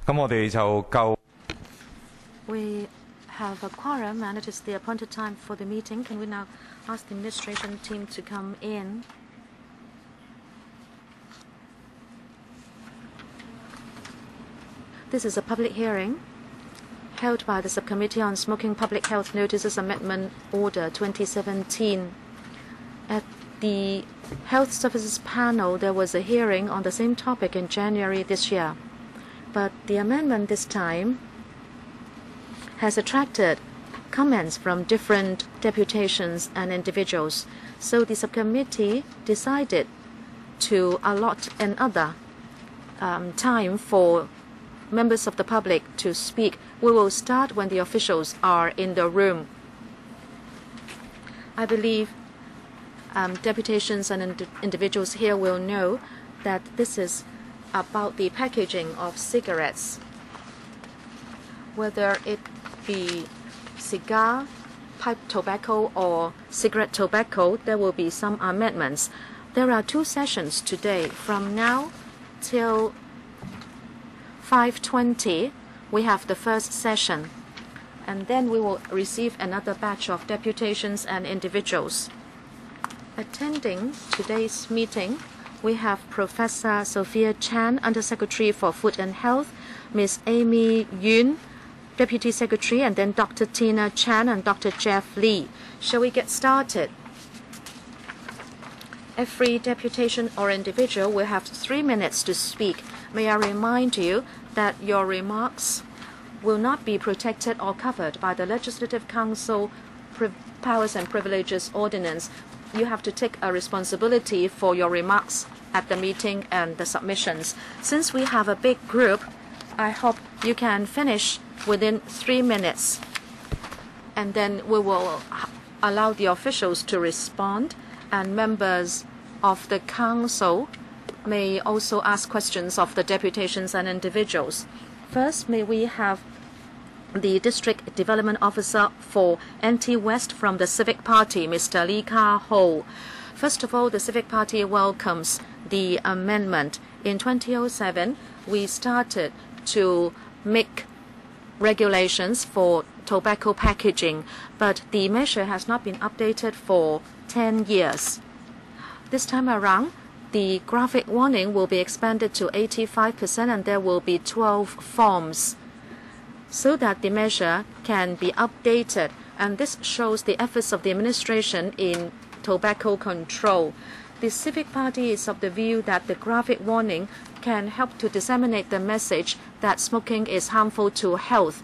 咁我哋就夠。We have a quorum, and it is the appointed time for the meeting. Can we now ask the administration team to come in? This is a public hearing held by the Subcommittee on Smoking Public Health Notices Amendment Order 2017. At the Health Services Panel, there was a hearing on the same topic in January this year. But the amendment this time has attracted comments from different deputations and individuals. So the subcommittee decided to allot another time for members of the public to speak. We will start when the officials are in the room. I believe deputations and individuals here will know that this is about the packaging of cigarettes. Whether it be cigar, pipe tobacco, or cigarette tobacco, there will be some amendments. There are two sessions today. From now till 5:20, we have the first session, and then we will receive another batch of deputations and individuals. Attending today's meeting, we have Professor Sophia Chan, Undersecretary for Food and Health, Ms. Amy Yun, Deputy Secretary, and then Dr. Tina Chan and Dr. Jeff Lee. Shall we get started? Every deputation or individual will have 3 minutes to speak. May I remind you that your remarks will not be protected or covered by the Legislative Council Powers and Privileges Ordinance. You have to take a responsibility for your remarks at the meeting and the submissions. Since we have a big group, I hope you can finish within 3 minutes. And then we will allow the officials to respond, and members of the council may also ask questions of the deputations and individuals. First, may we have the District Development Officer for NT West from the Civic Party, Mr. Lee Ka-ho. First of all, the Civic Party welcomes the amendment. In 2007, we started to make regulations for tobacco packaging, but the measure has not been updated for 10 years. This time around, the graphic warning will be expanded to 85%, and there will be 12 forms so that the measure can be updated. And this shows the efforts of the administration in tobacco control. The Civic Party is of the view that the graphic warning can help to disseminate the message that smoking is harmful to health.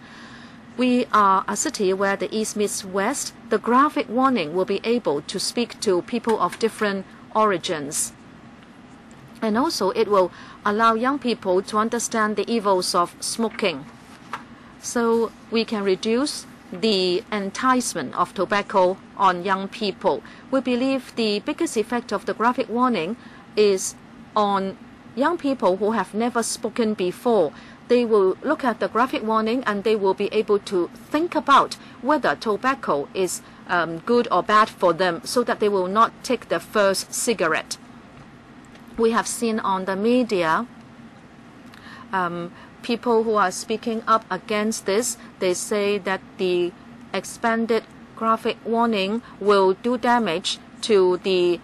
We are a city where the East meets West. The graphic warning will be able to speak to people of different origins. And also it will allow young people to understand the evils of smoking. So we can reduce the enticement of tobacco on young people. We believe the biggest effect of the graphic warning is on young people who have never spoken before. They will look at the graphic warning and they will be able to think about whether tobacco is good or bad for them, so that they will not take the first cigarette. We have seen on the media people who are speaking up against this. They say that the expanded graphic warning will do damage to the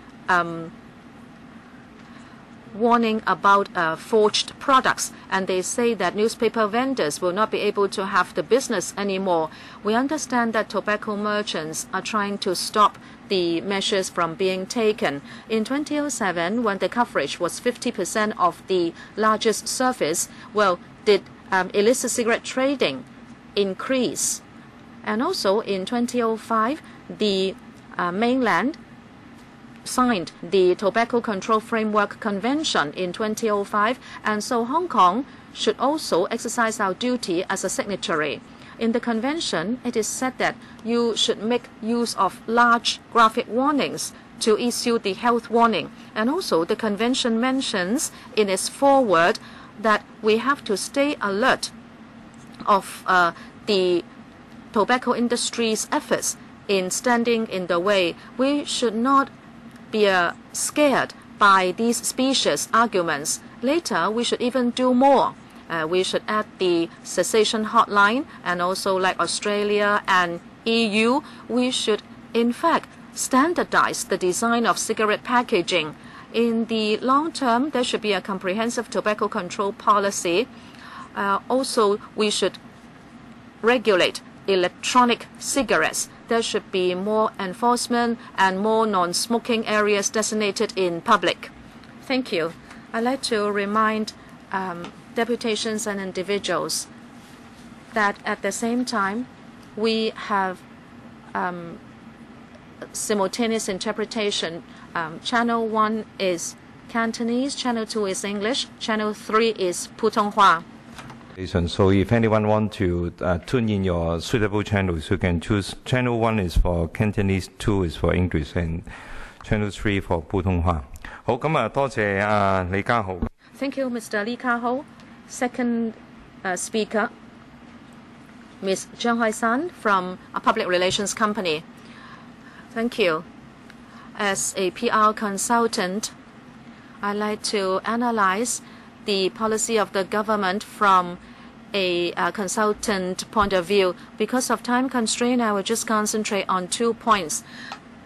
warning about forged products, and they say that newspaper vendors will not be able to have the business anymore. We understand that tobacco merchants are trying to stop the measures from being taken. In 2007, when the coverage was 50% of the largest surface, well, did illicit cigarette trading increase? And also in 2005, the mainland signed the Tobacco Control Framework Convention in 2005, and so Hong Kong should also exercise our duty as a signatory. In the convention, it is said that you should make use of large graphic warnings to issue the health warning. And also the convention mentions in its foreword that we have to stay alert of the tobacco industry's efforts in standing in the way. We should not be scared by these specious arguments. Later, we should even do more. we should add the cessation hotline, and also like Australia and EU, we should in fact standardize the design of cigarette packaging. In the long term, there should be a comprehensive tobacco control policy. Also, we should regulate electronic cigarettes. There should be more enforcement and more non-smoking areas designated in public. Thank you. I'd like to remind deputations and individuals that at the same time we have simultaneous interpretation. Channel 1 is Cantonese, Channel 2 is English, Channel 3 is Putonghua. So if anyone wants to tune in your suitable channels, you can choose Channel 1 is for Cantonese, 2 is for English, and Channel 3 for Putonghua. 好，咁啊，多謝李家豪。Thank you, Mr. Li Ka-ho. Second speaker, Ms. Zhang Huaisan from a public relations company. Thank you. As a PR consultant, I'd like to analyze the policy of the government from a consultant point of view. Because of time constraint, I will just concentrate on 2 points.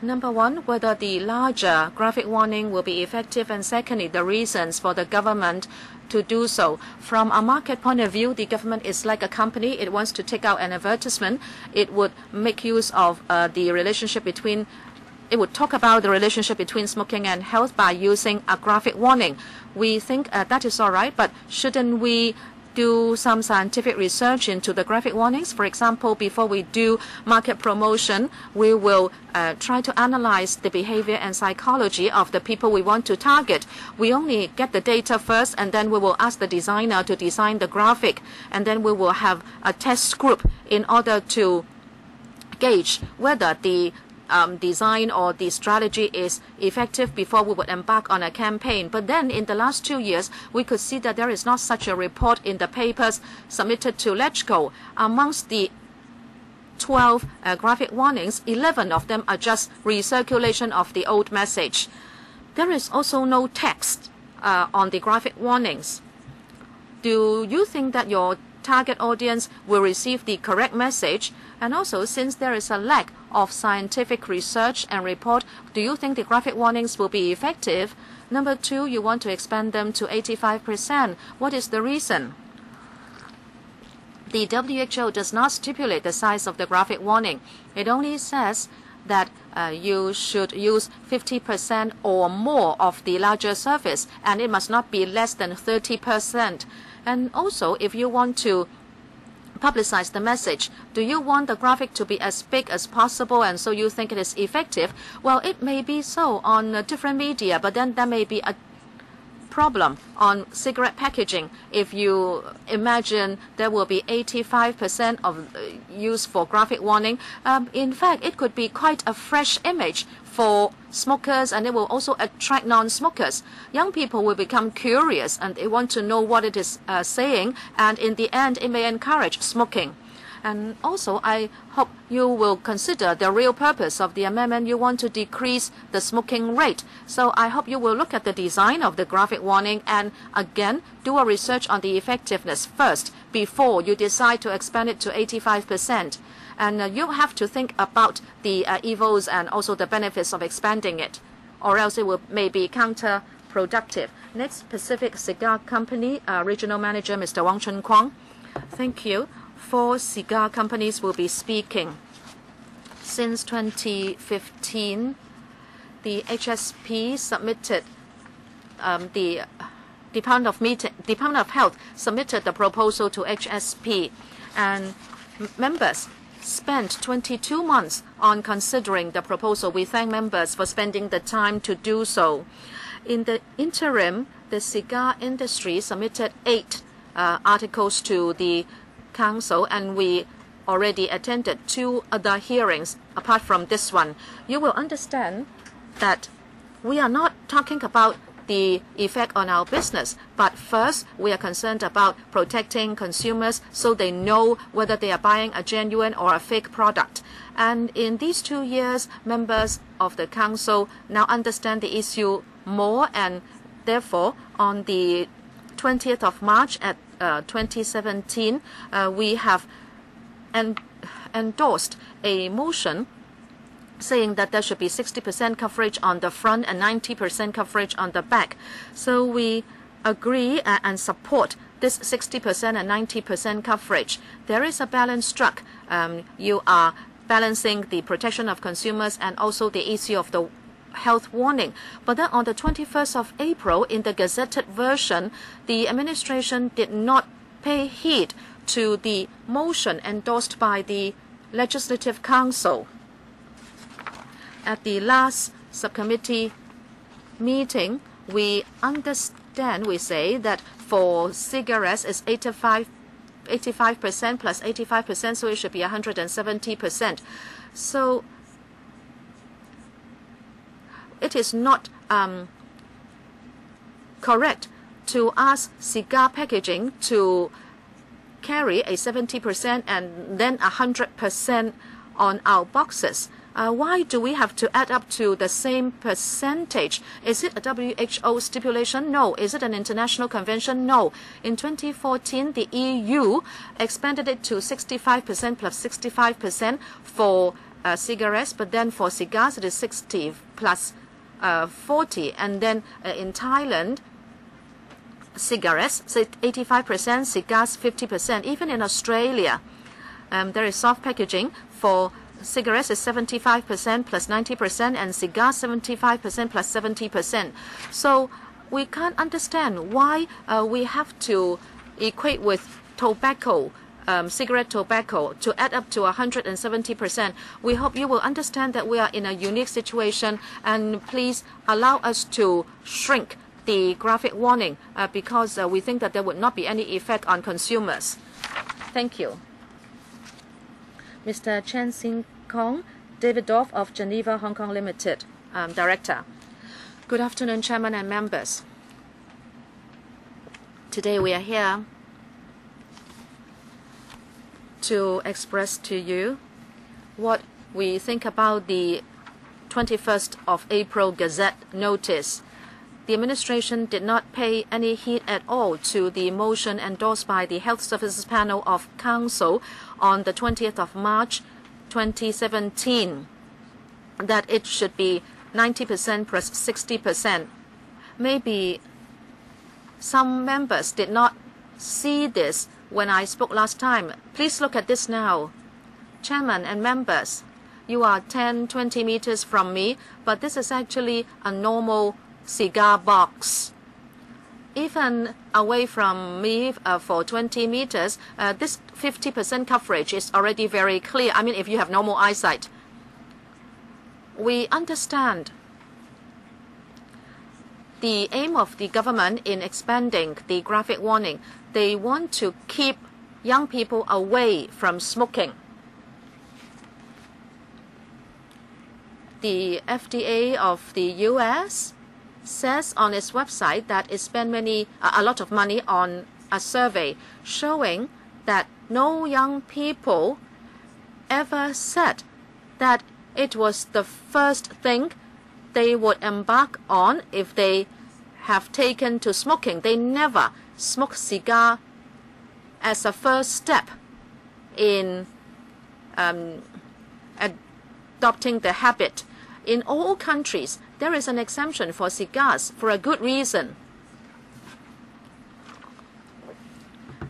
Number one, whether the larger graphic warning will be effective, and secondly, the reasons for the government to do so. From a market point of view, the government is like a company. It wants to take out an advertisement. It would make use of the relationship between It would talk about the relationship between smoking and health by using a graphic warning. We think that is all right, but shouldn't we do some scientific research into the graphic warnings? For example, before we do market promotion, we will try to analyze the behavior and psychology of the people we want to target. We only get the data first, and then we will ask the designer to design the graphic, and then we will have a test group in order to gauge whether the design or the strategy is effective before we would embark on a campaign. But then in the last 2 years, we could see that there is not such a report in the papers submitted to LegCo. Amongst the 12 graphic warnings, 11 of them are just recirculation of the old message. There is also no text on the graphic warnings. Do you think that your target audience will receive the correct message? And also, since there is a lack of scientific research and report, do you think the graphic warnings will be effective? Number two, you want to expand them to 85%. What is the reason? The WHO does not stipulate the size of the graphic warning. It only says that you should use 50% or more of the larger surface, and it must not be less than 30%. And also, if you want to publicize the message, do you want the graphic to be as big as possible, and so you think it is effective? Well, it may be so on different media, but then there may be a problem on cigarette packaging. If you imagine there will be 85% of use for graphic warning, in fact, it could be quite a fresh image for smokers, and it will also attract non-smokers. Young people will become curious and they want to know what it is saying, and in the end, it may encourage smoking. And also, I hope you will consider the real purpose of the amendment. You want to decrease the smoking rate. So I hope you will look at the design of the graphic warning and, again, do a research on the effectiveness first before you decide to expand it to 85%. And you have to think about the evils and also the benefits of expanding it, or else it will maybe counterproductive. Next, Pacific Cigar Company, Regional Manager, Mr. Wang Chun-Kwang. Thank you. 4 cigar companies will be speaking. Since 2015, the HSP submitted, the Department of Health submitted the proposal to HSP, and members spent 22 months on considering the proposal. We thank members for spending the time to do so. In the interim, the cigar industry submitted 8 articles to the Council, and we already attended 2 other hearings apart from this one. You will understand that we are not talking about the effect on our business, but first we are concerned about protecting consumers so they know whether they are buying a genuine or a fake product. And in these 2 years, members of the Council now understand the issue more, and therefore on the 20th of March at 2017, we have endorsed a motion saying that there should be 60% coverage on the front and 90% coverage on the back. So we agree and support this 60% and 90% coverage. There is a balance struck. You are balancing the protection of consumers and also the issue of the health warning. But then on the 21st of April, in the Gazette version, the administration did not pay heed to the motion endorsed by the Legislative Council. At the last subcommittee meeting, we say that for cigarettes it's 85% plus 85%, so it should be 170%. So it is not correct to ask cigar packaging to carry a 70% and then 100% on our boxes. Why do we have to add up to the same percentage? Is it a WHO stipulation? No. Is it an international convention? No. In 2014, the EU expanded it to 65% plus 65% for cigarettes, but then for cigars it is 60 plus 40. And then in Thailand, cigarettes, so 85%, cigars 50%. Even in Australia, there is soft packaging for cigarettes is 75% plus 90% and cigars 75% plus 70%. So we can't understand why we have to equate with tobacco, cigarette tobacco, to add up to 170%. We hope you will understand that we are in a unique situation, and please allow us to shrink the graphic warning because we think that there would not be any effect on consumers. Thank you. Mr. Chen Xin Kong, David Dorff of Geneva, Hong Kong Limited, Director. Good afternoon, Chairman and members. Today we are here to express to you what we think about the 21st of April Gazette notice. The administration did not pay any heed at all to the motion endorsed by the Health Services Panel of Council on the 20th of March 2017 that it should be 90% plus 60%. Maybe some members did not see this when I spoke last time. Please look at this now. Chairman and members, you are 10-20 meters from me, but this is actually a normal cigar box. Even away from me for 20 meters, this 50% coverage is already very clear. I mean, if you have normal eyesight. We understand the aim of the government in expanding the graphic warning. They want to keep young people away from smoking. The FDA of the US says on its website that it spent a lot of money on a survey showing that no young people ever said that it was the first thing they would embark on if they have taken to smoking. They never smoke cigar as a first step in adopting the habit. In all countries, there is an exemption for cigars for a good reason.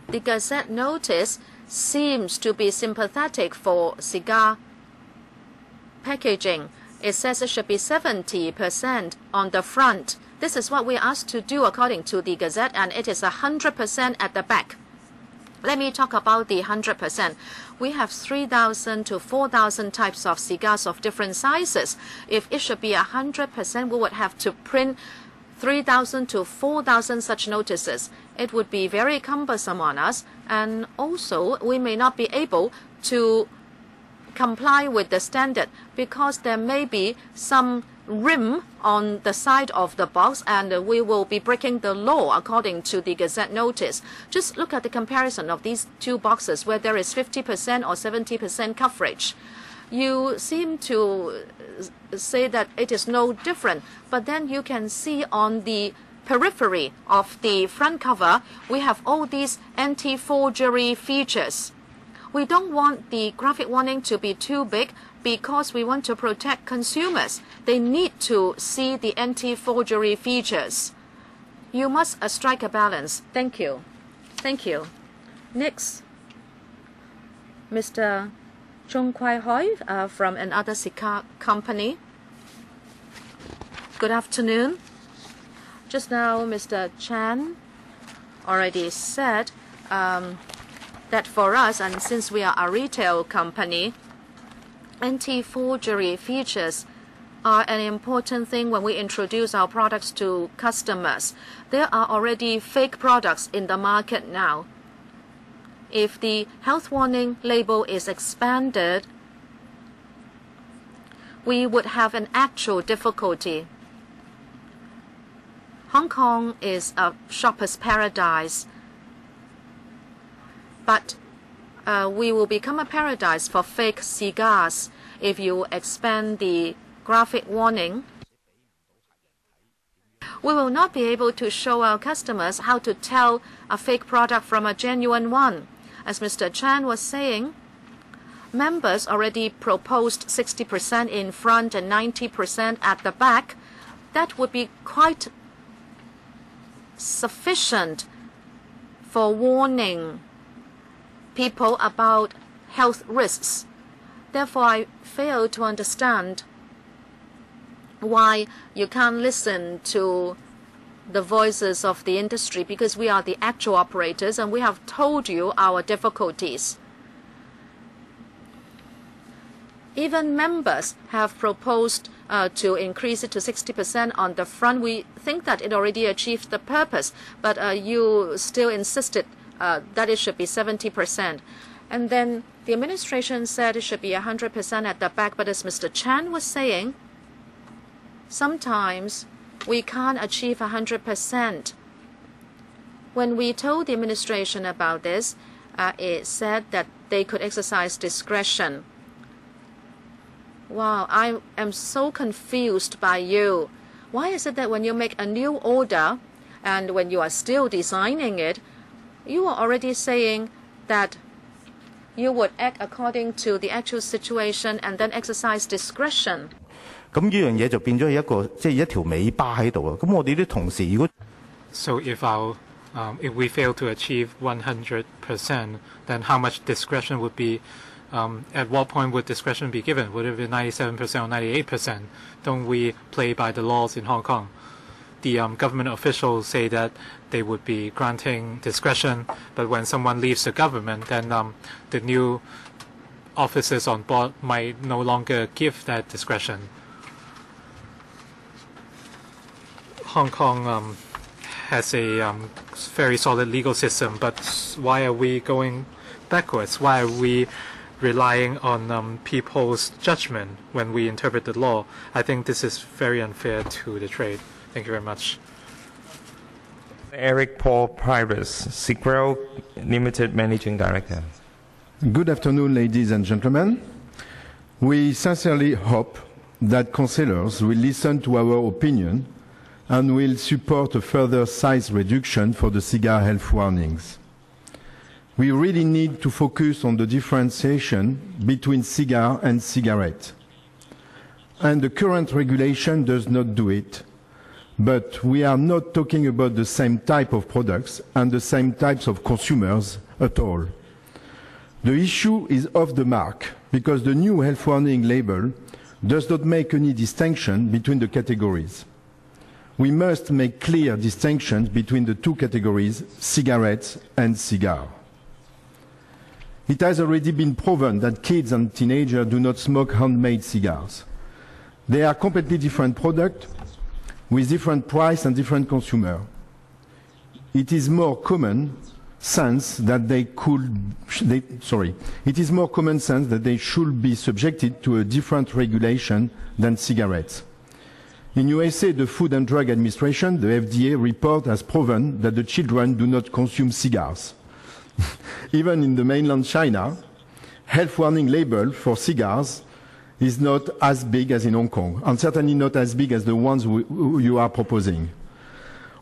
The Gazette notice seems to be sympathetic for cigar packaging. It says it should be 70% on the front. This is what we asked to do according to the Gazette, and it is 100% at the back. Let me talk about the 100%. We have 3,000 to 4,000 types of cigars of different sizes. If it should be 100%, we would have to print 3,000 to 4,000 such notices. It would be very cumbersome on us, and also we may not be able to comply with the standard because there may be some rim on the side of the box, and we will be breaking the law according to the Gazette notice. Just look at the comparison of these two boxes where there is 50% or 70% coverage. You seem to say that it is no different, but then you can see on the periphery of the front cover, we have all these anti-forgery features. We don't want the graphic warning to be too big because we want to protect consumers. They need to see the anti-forgery features. You must strike a balance. Thank you. Thank you. Next, Mr. Zhong Kwai Hoi from another cigar company. Good afternoon. Just now, Mr. Chan already said that for us, and since we are a retail company, anti-forgery features are an important thing when we introduce our products to customers. There are already fake products in the market now. If the health warning label is expanded, we would have an actual difficulty. Hong Kong is a shopper's paradise, but we will become a paradise for fake cigars if you expand the graphic warning. We will not be able to show our customers how to tell a fake product from a genuine one. As Mr. Chan was saying, members already proposed 60% in front and 90% at the back. That would be quite sufficient for warning people about health risks. Therefore, I fail to understand why you can't listen to the voices of the industry, because we are the actual operators and we have told you our difficulties. Even members have proposed to increase it to 60% on the front. We think that it already achieved the purpose, but you still insisted that it should be 70%. And then the administration said it should be 100% at the back, but as Mr. Chan was saying, sometimes we can't achieve 100%. When we told the administration about this, it said that they could exercise discretion. Wow, I am so confused by you. Why is it that when you make a new order and when you are still designing it, you are already saying that you would act according to the actual situation and then exercise discretion? 咁呢樣嘢就變咗係一條尾巴喺度啊！咁我哋啲同事如果 So if we fail to achieve 100%, then how much discretion would be? At what point would discretion be given? Would it be 97% or 98%? Don't we play by the laws in Hong Kong? The government officials say that they would be granting discretion, but when someone leaves the government, then the new officers on board might no longer give that discretion. Hong Kong has a very solid legal system, but why are we going backwards? Why are we relying on people's judgment when we interpret the law? I think this is very unfair to the trade. Thank you very much. Eric Paul Pyrus, Sequel Limited Managing Director. Good afternoon, ladies and gentlemen. We sincerely hope that councillors will listen to our opinion and will support a further size reduction for the cigar health warnings. We really need to focus on the differentiation between cigar and cigarette. And the current regulation does not do it. But we are not talking about the same type of products and the same types of consumers at all. The issue is off the mark because the new health warning label does not make any distinction between the categories. We must make clear distinctions between the two categories, cigarettes and cigar. It has already been proven that kids and teenagers do not smoke handmade cigars. They are completely different products with different price and different consumer. It is more common sense that they should be subjected to a different regulation than cigarettes. In USA, the Food and Drug Administration, the FDA report has proven that the children do not consume cigars. Even in the mainland China, health warning label for cigars is not as big as in Hong Kong, and certainly not as big as the ones you are proposing.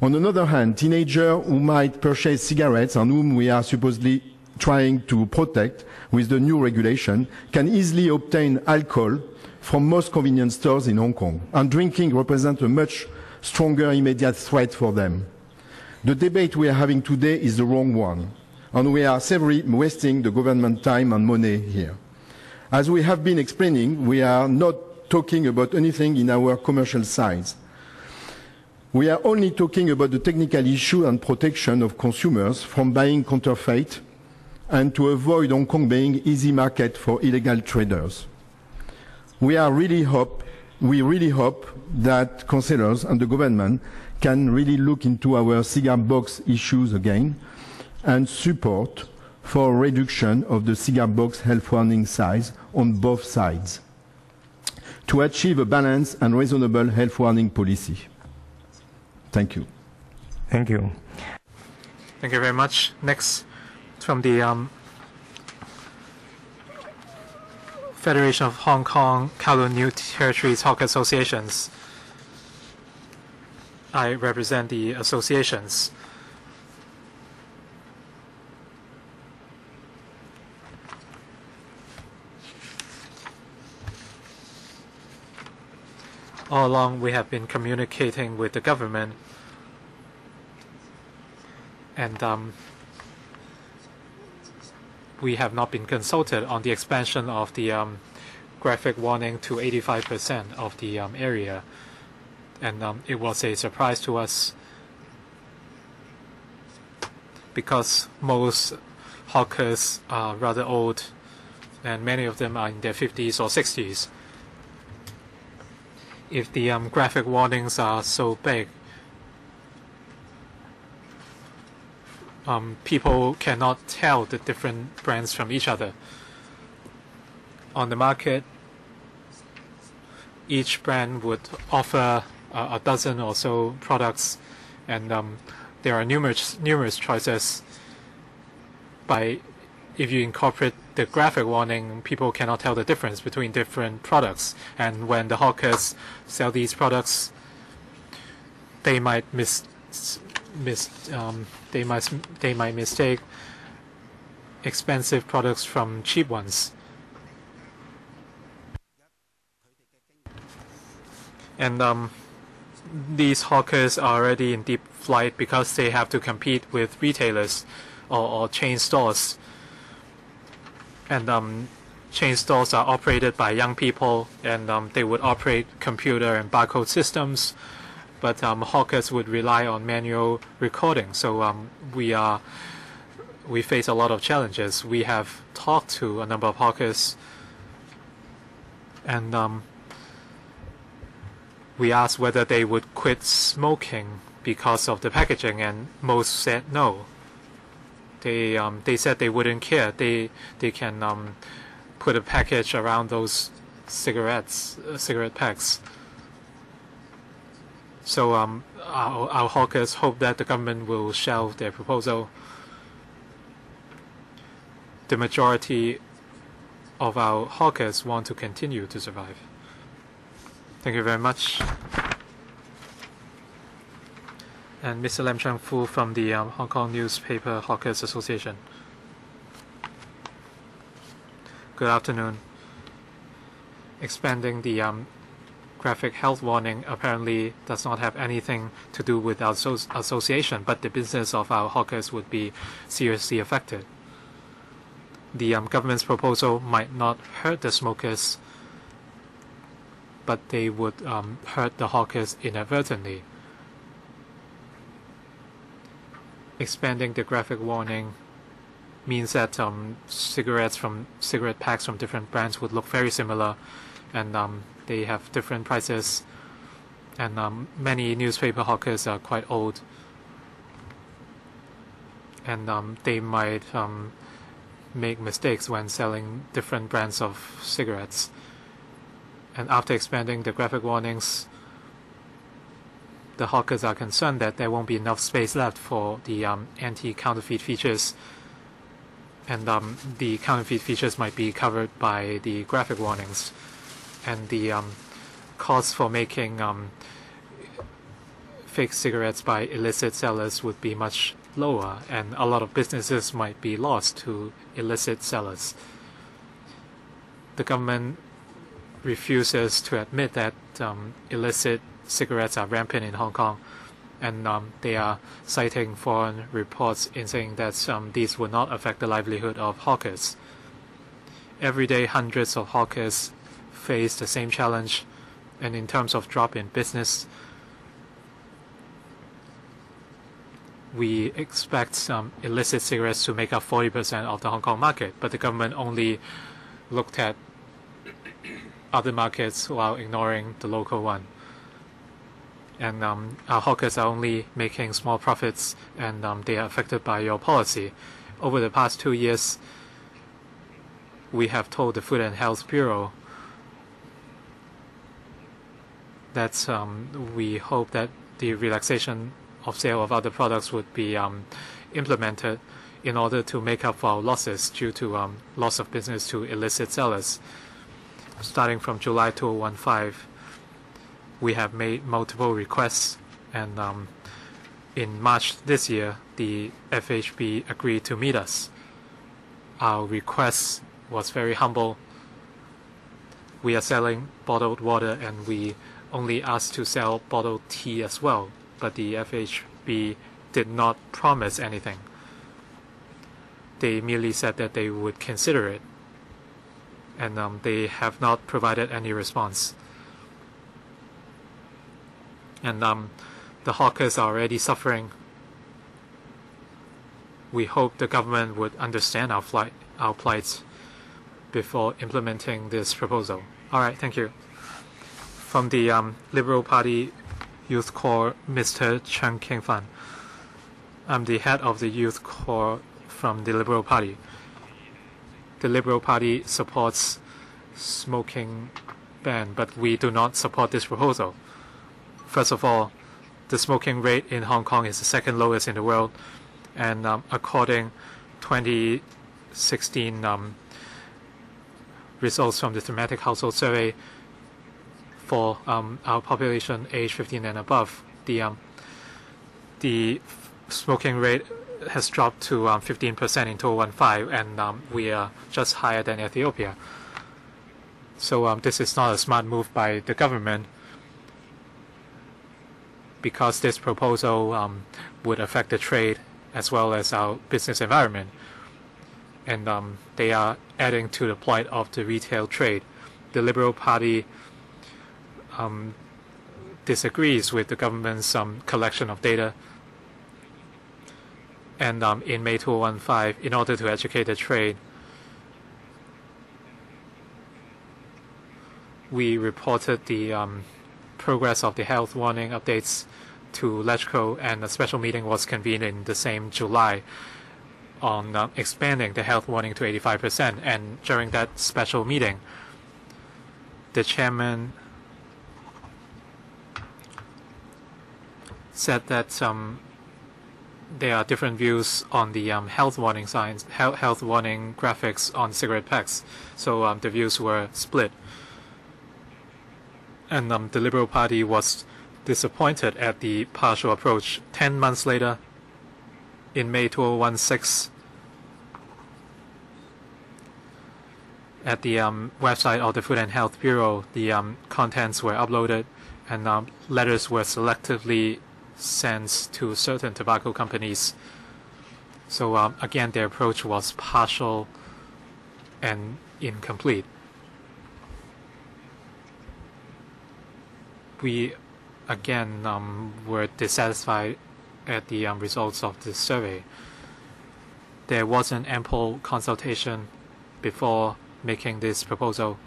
On the other hand, teenagers who might purchase cigarettes and whom we are supposedly trying to protect with the new regulation can easily obtain alcohol from most convenience stores in Hong Kong, and drinking represents a much stronger immediate threat for them. The debate we are having today is the wrong one, and we are severely wasting the government time and money here. As we have been explaining, we are not talking about anything in our commercial sides. We are only talking about the technical issue and protection of consumers from buying counterfeit and to avoid Hong Kong being an easy market for illegal traders. We really hope that councillors and the government can really look into our cigar box issues again and support for reduction of the cigar box health warning size on both sides to achieve a balanced and reasonable health warning policy. Thank you. Thank you. Thank you very much. Next, from the Federation of Hong Kong, Kowloon New Territories Hawker Associations. I represent the associations. All along, we have been communicating with the government, and we have not been consulted on the expansion of the graphic warning to 85% of the area, and it was a surprise to us because most hawkers are rather old, and many of them are in their 50s or 60s. If the graphic warnings are so big, people cannot tell the different brands from each other. On the market, each brand would offer a dozen or so products, and there are numerous choices. If you incorporate the graphic warning, people cannot tell the difference between different products, and when the hawkers sell these products, they might mistake expensive products from cheap ones. And these hawkers are already in deep flight because they have to compete with retailers or chain stores. And chain stores are operated by young people, and they would operate computer and barcode systems, but hawkers would rely on manual recording. So we face a lot of challenges. We have talked to a number of hawkers, and we asked whether they would quit smoking because of the packaging, and most said no. They said they wouldn't care. They can put a package around those cigarette packs. So our hawkers hope that the government will shelve their proposal. The majority of our hawkers want to continue to survive. Thank you very much. And Mr. Lam Chang-fu from the Hong Kong Newspaper Hawkers Association. Good afternoon. Expanding the graphic health warning apparently does not have anything to do with our association, but the business of our hawkers would be seriously affected. The government's proposal might not hurt the smokers, but they would hurt the hawkers inadvertently. Expanding the graphic warning means that cigarette packs from different brands would look very similar, and they have different prices, and many newspaper hawkers are quite old, and they might make mistakes when selling different brands of cigarettes. And after expanding the graphic warnings, the hawkers are concerned that there won't be enough space left for the anti-counterfeit features, and the counterfeit features might be covered by the graphic warnings, and the cost for making fake cigarettes by illicit sellers would be much lower, and a lot of businesses might be lost to illicit sellers. The government refuses to admit that illicit cigarettes are rampant in Hong Kong, and they are citing foreign reports in saying that these will not affect the livelihood of hawkers. Every day, hundreds of hawkers face the same challenge, and in terms of drop in business, we expect illicit cigarettes to make up 40% of the Hong Kong market, but the government only looked at other markets while ignoring the local one. And our hawkers are only making small profits, and they are affected by your policy. Over the past 2 years, we have told the Food and Health Bureau that we hope that the relaxation of sale of other products would be implemented in order to make up for our losses due to loss of business to illicit sellers. Starting from July 2015, we have made multiple requests, and in March this year, the FHB agreed to meet us. Our request was very humble. We are selling bottled water, and we only asked to sell bottled tea as well, but the FHB did not promise anything. They merely said that they would consider it, and they have not provided any response. And the hawkers are already suffering. We hope the government would understand our plight before implementing this proposal. All right, thank you. From the Liberal Party Youth Corps, Mr. Chen King-fan. I'm the head of the Youth Corps from the Liberal Party. The Liberal Party supports smoking ban, but we do not support this proposal. First of all, the smoking rate in Hong Kong is the second lowest in the world, and according 2016 results from the Thematic Household Survey for our population age 15 and above, the smoking rate has dropped to 15% in 2015, and we are just higher than Ethiopia. So this is not a smart move by the government, because this proposal would affect the trade as well as our business environment. And they are adding to the plight of the retail trade. The Liberal Party disagrees with the government's collection of data. And in May 2015, in order to educate the trade, we reported the progress of the health warning updates to LegCo, and a special meeting was convened in the same July on expanding the health warning to 85%. And during that special meeting, the chairman said that there are different views on the health warning signs, health warning graphics on cigarette packs. So the views were split. And the Liberal Party was disappointed at the partial approach. 10 months later, in May 2016, at the website of the Food and Health Bureau, the contents were uploaded, and letters were selectively sent to certain tobacco companies. So again, their approach was partial and incomplete. We again were dissatisfied at the results of this survey. There wasn't ample consultation before making this proposal.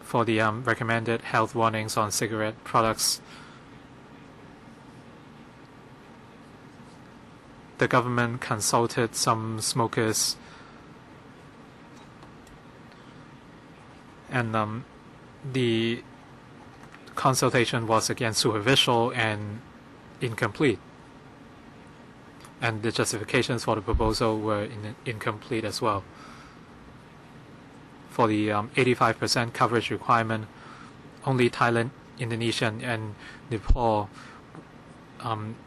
For the recommended health warnings on cigarette products, the government consulted some smokers, and the consultation was again superficial and incomplete, and the justifications for the proposal were incomplete as well. For the 85% coverage requirement, only Indonesia and Nepal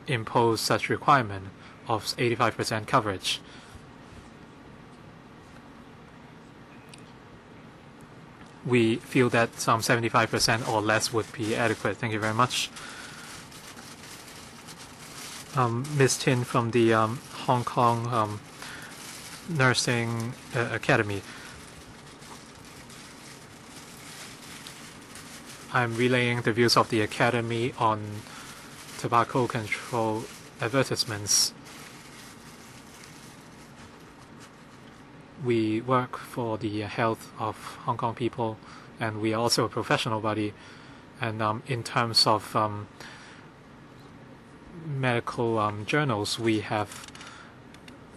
impose such requirement of 85% coverage. We feel that some 75% or less would be adequate. Thank you very much. Ms. Tin from the Hong Kong Nursing Academy. I'm relaying the views of the Academy on tobacco control advertisements. We work for the health of Hong Kong people, and we are also a professional body. And in terms of medical journals, we have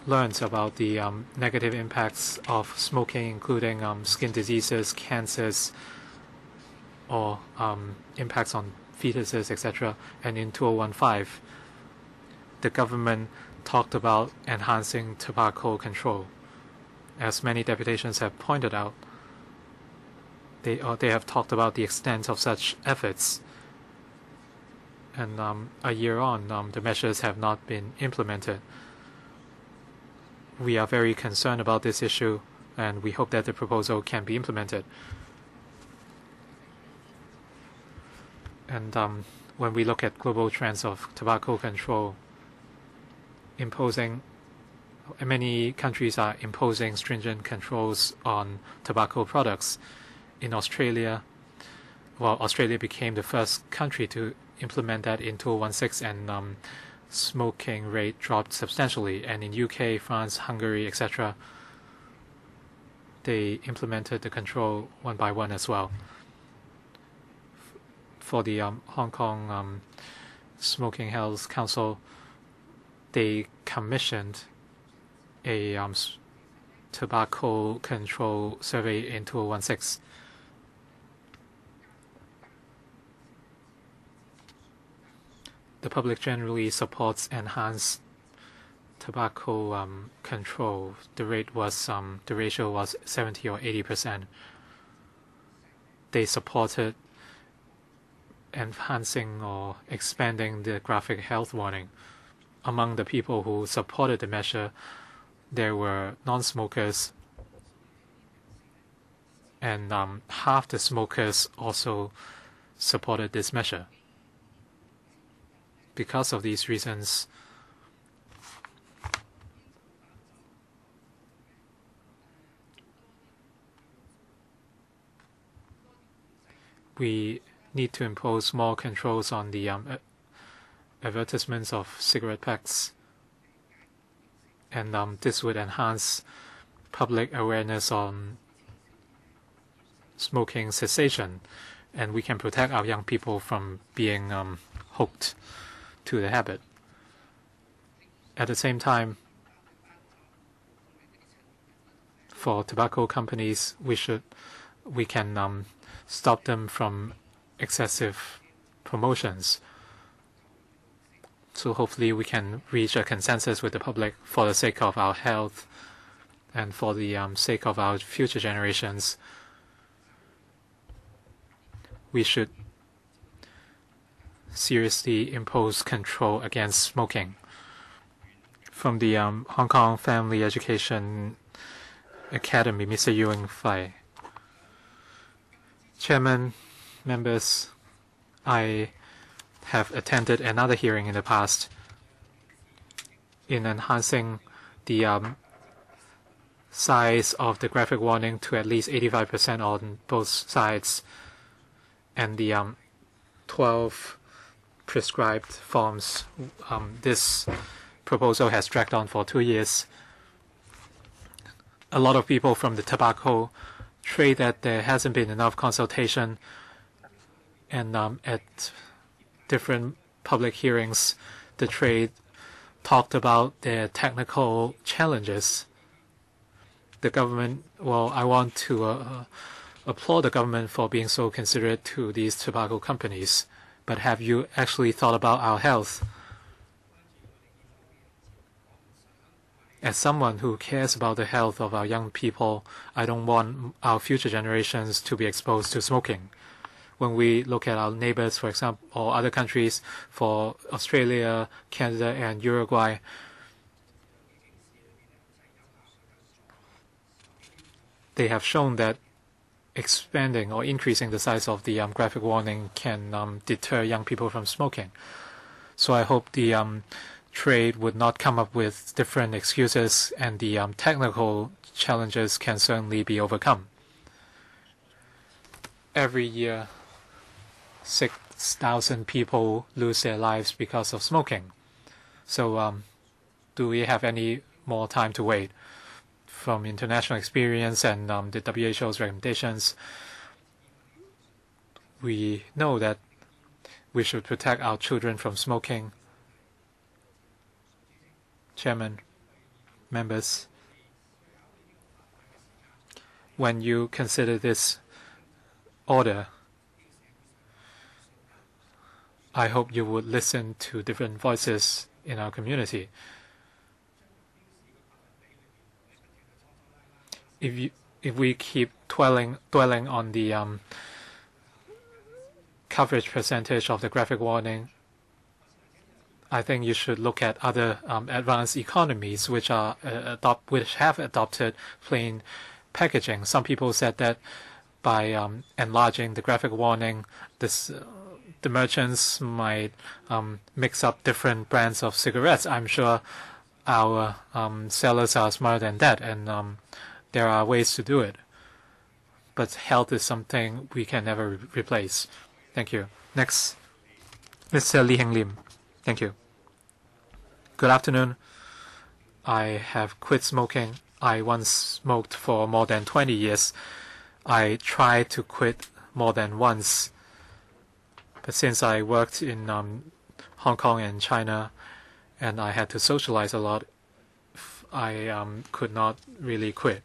learned about the negative impacts of smoking, including skin diseases, cancers, or impacts on fetuses, etc. And in 2015, the government talked about enhancing tobacco control. As many deputations have pointed out, they have talked about the extent of such efforts. And a year on, the measures have not been implemented. We are very concerned about this issue, and we hope that the proposal can be implemented. And when we look at global trends of tobacco control, many countries are imposing stringent controls on tobacco products. In Australia, Australia became the first country to implement that in 2016, and smoking rate dropped substantially. And in UK, France, Hungary, etc., they implemented the control one by one as well. For the Hong Kong Smoking Health Council, they commissioned a tobacco control survey in 2016. The public generally supports enhanced tobacco control. The ratio was 70 or 80%. They supported enhancing or expanding the graphic health warning. Among the people who supported the measure, there were non-smokers, and half the smokers also supported this measure. Because of these reasons, we need to impose more controls on the advertisements of cigarette packs, and this would enhance public awareness on smoking cessation, and we can protect our young people from being hooked to the habit. At the same time, for tobacco companies, we can stop them from excessive promotions. So hopefully we can reach a consensus with the public for the sake of our health and for the sake of our future generations. We should seriously impose control against smoking. From the Hong Kong Family Education Academy, Mr. Yuan Fai. Chairman, members, I have attended another hearing in the past in enhancing the size of the graphic warning to at least 85% on both sides, and the 12 prescribed forms. This proposal has dragged on for 2 years. A lot of people from the tobacco trade that there hasn't been enough consultation, and at different public hearings, the trade talked about their technical challenges. The government, well, I want to applaud the government for being so considerate to these tobacco companies, but have you actually thought about our health? As someone who cares about the health of our young people, I don't want our future generations to be exposed to smoking. when we look at our neighbors, for example, or other countries, for Australia, Canada, and Uruguay, they have shown that expanding or increasing the size of the graphic warning can deter young people from smoking. So I hope the trade would not come up with different excuses, and the technical challenges can certainly be overcome. Every year, 6,000 people lose their lives because of smoking. So do we have any more time to wait? From international experience and the WHO's recommendations, we know that we should protect our children from smoking. Chairman, members, when you consider this order, I hope you would listen to different voices in our community. If we keep dwelling on the coverage percentage of the graphic warning, I think you should look at other advanced economies which have adopted plain packaging. Some people said that by enlarging the graphic warning, the merchants might mix up different brands of cigarettes. I'm sure our sellers are smarter than that, and there are ways to do it. But health is something we can never replace. Thank you. Next, Mr. Lee Heng Lim. Thank you. Good afternoon. I have quit smoking. I once smoked for more than 20 years. I tried to quit more than once. But since I worked in Hong Kong and China, and I had to socialize a lot, I could not really quit.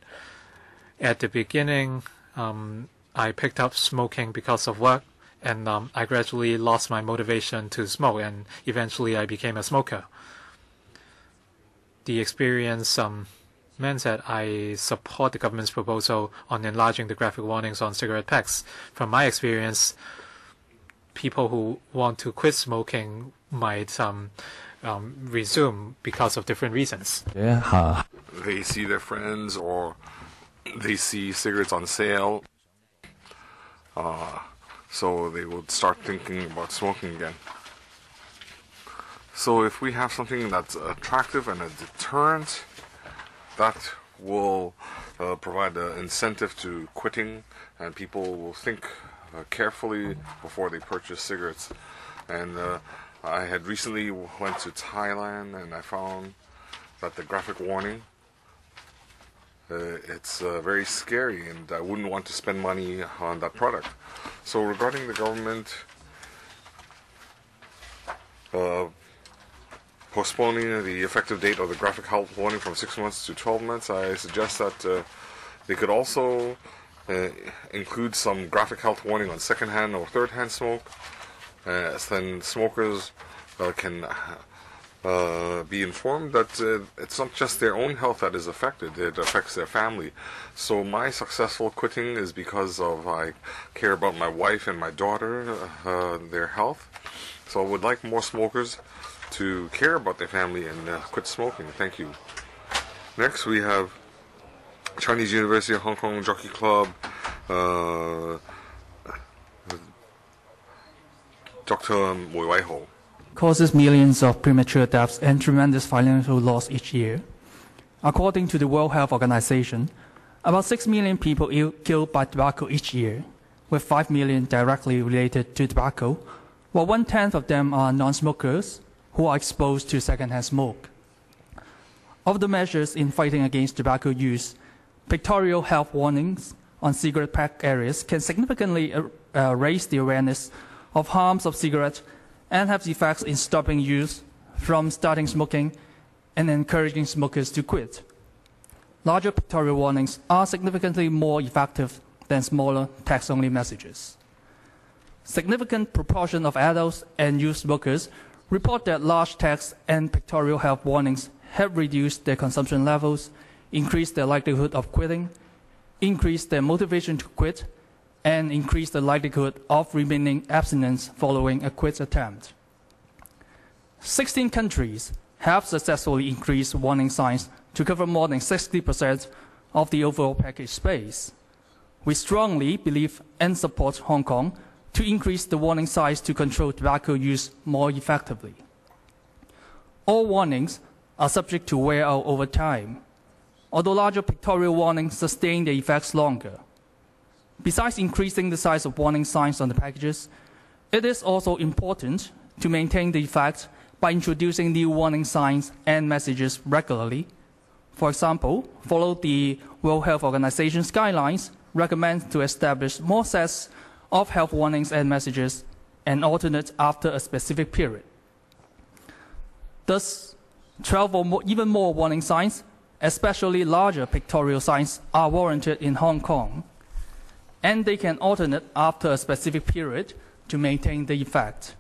At the beginning, I picked up smoking because of work, and I gradually lost my motivation to smoke, and eventually I became a smoker. The experience meant that I support the government's proposal on enlarging the graphic warnings on cigarette packs. From my experience, people who want to quit smoking might resume because of different reasons. They see their friends or they see cigarettes on sale, so they would start thinking about smoking again. So if we have something that's attractive and a deterrent, that will provide an incentive to quitting, and people will think carefully before they purchase cigarettes. And I had recently went to Thailand, and I found that the graphic warning, it's very scary, and I wouldn't want to spend money on that product. So regarding the government postponing the effective date of the graphic health warning from 6 months to 12 months, I suggest that they could also include some graphic health warning on second-hand or third-hand smoke. Then smokers can be informed that it's not just their own health that is affected, it affects their family. So my successful quitting is because of I care about my wife and my daughter, their health. So I would like more smokers to care about their family and quit smoking. Thank you. Next we have Chinese University of Hong Kong Jockey Club, Dr. Mui Wai Ho. Causes millions of premature deaths and tremendous financial loss each year. According to the World Health Organization, about 6 million people killed by tobacco each year, with 5 million directly related to tobacco, while 1/10 of them are non-smokers who are exposed to secondhand smoke. Of the measures in fighting against tobacco use, pictorial health warnings on cigarette pack areas can significantly raise the awareness of harms of cigarettes and have effects in stopping use from starting smoking and encouraging smokers to quit. Larger pictorial warnings are significantly more effective than smaller text-only messages. Significant proportion of adults and youth smokers report that large text and pictorial health warnings have reduced their consumption levels, increased their likelihood of quitting, increased their motivation to quit, and increase the likelihood of remaining abstinence following a quit attempt. 16 countries have successfully increased warning signs to cover more than 60% of the overall package space. We strongly believe and support Hong Kong to increase the warning size to control tobacco use more effectively. All warnings are subject to wear out over time, although larger pictorial warnings sustain their effects longer. Besides increasing the size of warning signs on the packages, it is also important to maintain the effect by introducing new warning signs and messages regularly. For example, follow the World Health Organization's guidelines recommend to establish more sets of health warnings and messages and alternate after a specific period. Thus, 12 or even more warning signs, especially larger pictorial signs, are warranted in Hong Kong, and they can alternate after a specific period to maintain the effect.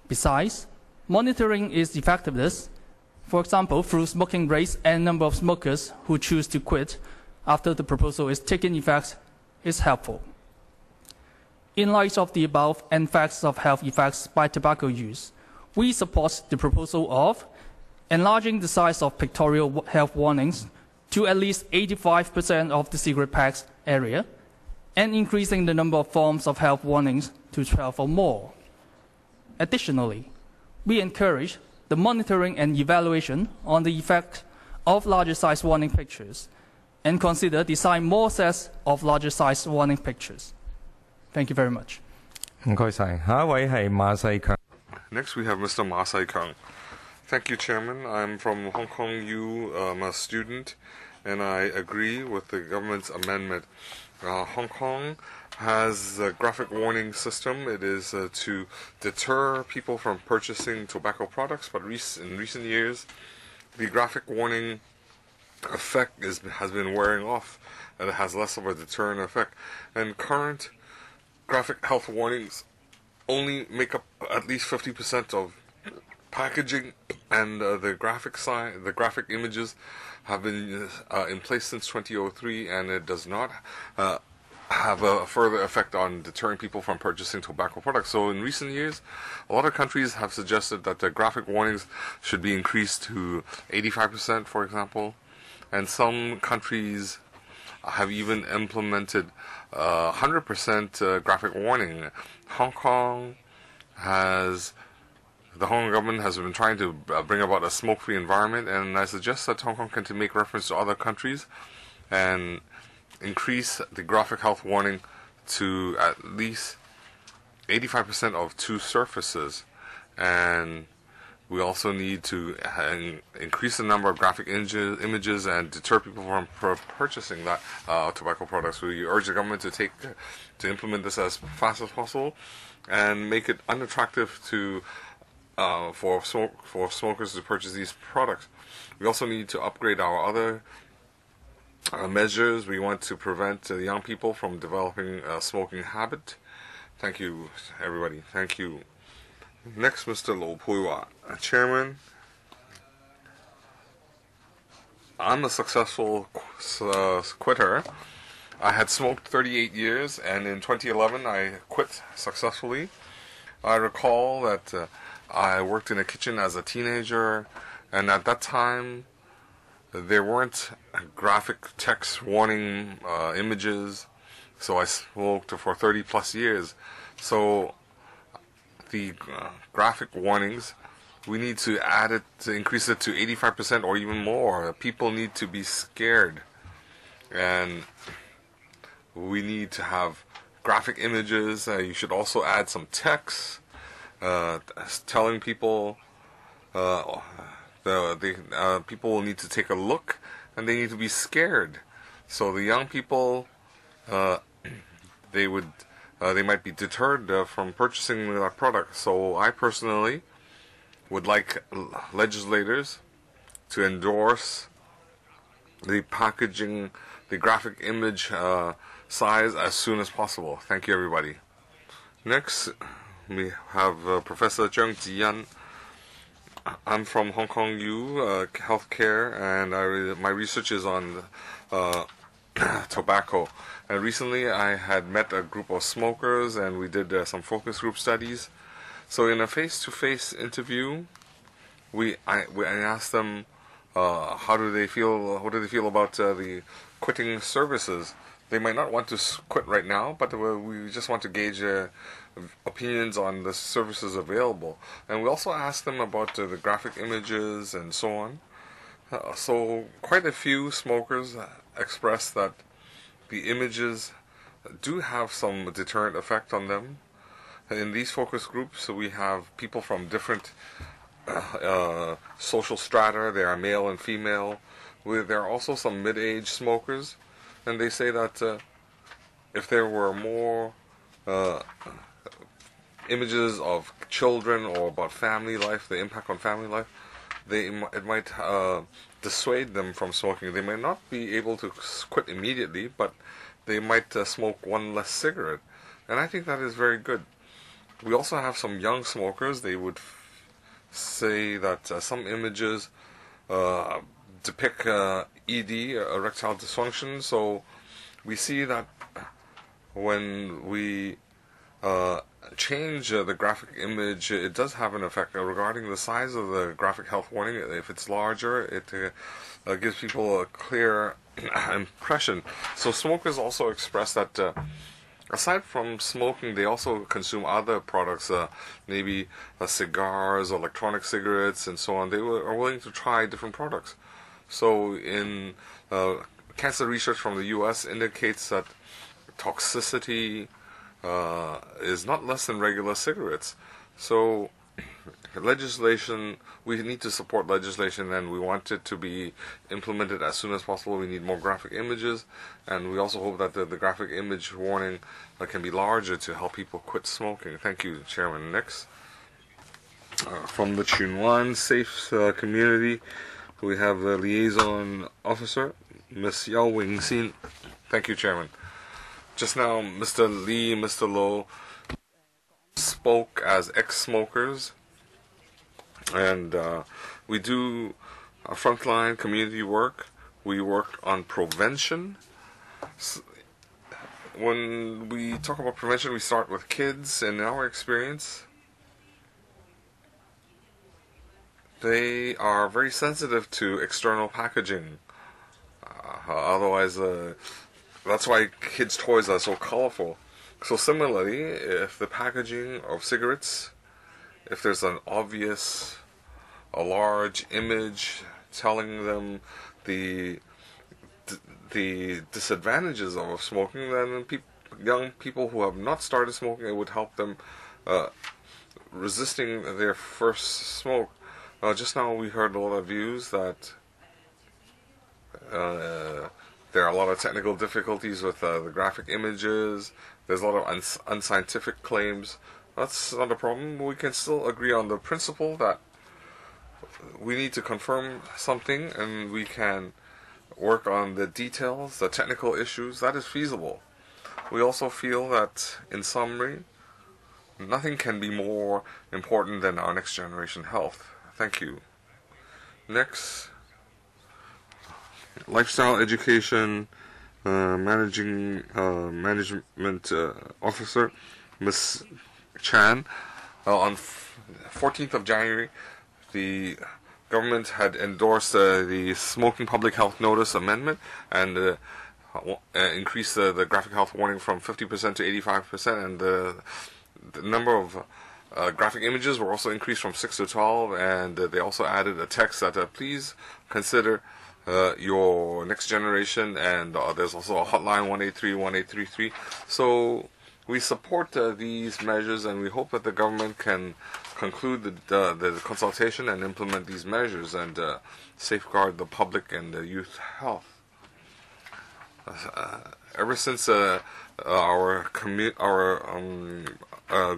Besides, monitoring its effectiveness, for example, through smoking rates and number of smokers who choose to quit after the proposal is taken effect, is helpful. In light of the above and facts of health effects by tobacco use, we support the proposal of enlarging the size of pictorial health warnings to at least 85% of the cigarette packs area, and increasing the number of forms of health warnings to 12 or more. Additionally, we encourage the monitoring and evaluation on the effect of larger size warning pictures, and consider design more sets of larger size warning pictures. Thank you very much. 唔該晒，下一位係馬世強。 Next, we have Mr. Ma Sai-kung. Thank you, Chairman. I'm from Hong Kong U. I'm a student, and I agree with the government's amendment. Hong Kong has a graphic warning system. It is to deter people from purchasing tobacco products, but in recent years, the graphic warning effect has been wearing off, and it has less of a deterrent effect. And current graphic health warnings only make up at least 50% of packaging, and the graphic images have been in place since 2003, and it does not have a further effect on deterring people from purchasing tobacco products. So in recent years, a lot of countries have suggested that the graphic warnings should be increased to 85%, for example, and some countries have even implemented 100% graphic warning. The Hong Kong government has been trying to bring about a smoke-free environment, and I suggest that Hong Kong can make reference to other countries and increase the graphic health warning to at least 85% of two surfaces. And we also need to increase the number of graphic images and deter people from purchasing that tobacco products. We urge the government to implement this as fast as possible and make it unattractive for smokers to purchase these products. We also need to upgrade our other measures. We want to prevent the young people from developing a smoking habit. Thank you, everybody. Thank you. Next, Mr. Lo Pui-Wa. Chairman, I'm a successful quitter. I had smoked 38 years, and in 2011 I quit successfully. I recall that I worked in a kitchen as a teenager, and at that time there weren't graphic text warning images, so I smoked for 30 plus years. So the graphic warnings, we need to increase it to 85% or even more. People need to be scared, and we need to have graphic images. You should also add some text telling people people will need to take a look, and they need to be scared. So the young people, they might be deterred from purchasing that product. So I personally would like legislators to endorse the packaging, the graphic image size as soon as possible. Thank you, everybody. Next, we have Professor Zheng Jiyan. I'm from Hong Kong U, healthcare, and my research is on tobacco. And recently I had met a group of smokers and we did some focus group studies. So in a face-to-face interview, I asked them how do they feel, what do they feel about the quitting services. They might not want to quit right now, but we just want to gauge opinions on the services available. And we also asked them about the graphic images and so on. So quite a few smokers expressed that the images do have some deterrent effect on them. In these focus groups, we have people from different social strata. They are male and female. There are also some mid-age smokers, and they say that if there were more images of children or about family life, the impact on family life, it might dissuade them from smoking. They might not be able to quit immediately, but they might smoke one less cigarette. And I think that is very good. We also have some young smokers. They would say that some images depict ED, erectile dysfunction. So we see that when we change the graphic image, it does have an effect regarding the size of the graphic health warning. If it's larger, it gives people a clear impression. So smokers also express that aside from smoking, they also consume other products, maybe cigars, electronic cigarettes, and so on. They are willing to try different products. So in cancer research from the U.S. indicates that toxicity is not less than regular cigarettes. So legislation, we need to support legislation, and we want it to be implemented as soon as possible. We need more graphic images, and we also hope that the graphic image warning can be larger to help people quit smoking. Thank you, Chairman. Next, from the Pt1 Safe Community, we have the Liaison Officer, Ms. Yao Wing-Sin. Thank you, Chairman. Just now, Mr. Lee, Mr. Low spoke as ex-smokers, and we do frontline community work. We work on prevention. When we talk about prevention, we start with kids, and in our experience, they are very sensitive to external packaging. Otherwise, that's why kids' toys are so colorful. So similarly, if the packaging of cigarettes, if there's an obvious, a large image telling them the disadvantages of smoking, then young people who have not started smoking, it would help them resisting their first smoke. Just now we heard a lot of views that there are a lot of technical difficulties with the graphic images. There's a lot of unscientific claims. That's not a problem. We can still agree on the principle that we need to confirm something, and we can work on the details, the technical issues. That is feasible. We also feel that, in summary, nothing can be more important than our next generation health. Thank you. Next, lifestyle education management officer, Ms. Chan. On 14th of January, the government had endorsed the Smoking Public Health Notice Amendment and increased the graphic health warning from 50% to 85%, and the number of graphic images were also increased from 6 to 12, and they also added a text that please consider your next generation, and there's also a hotline 183-1833. So we support these measures, and we hope that the government can conclude the consultation and implement these measures and safeguard the public and the youth health. Ever since our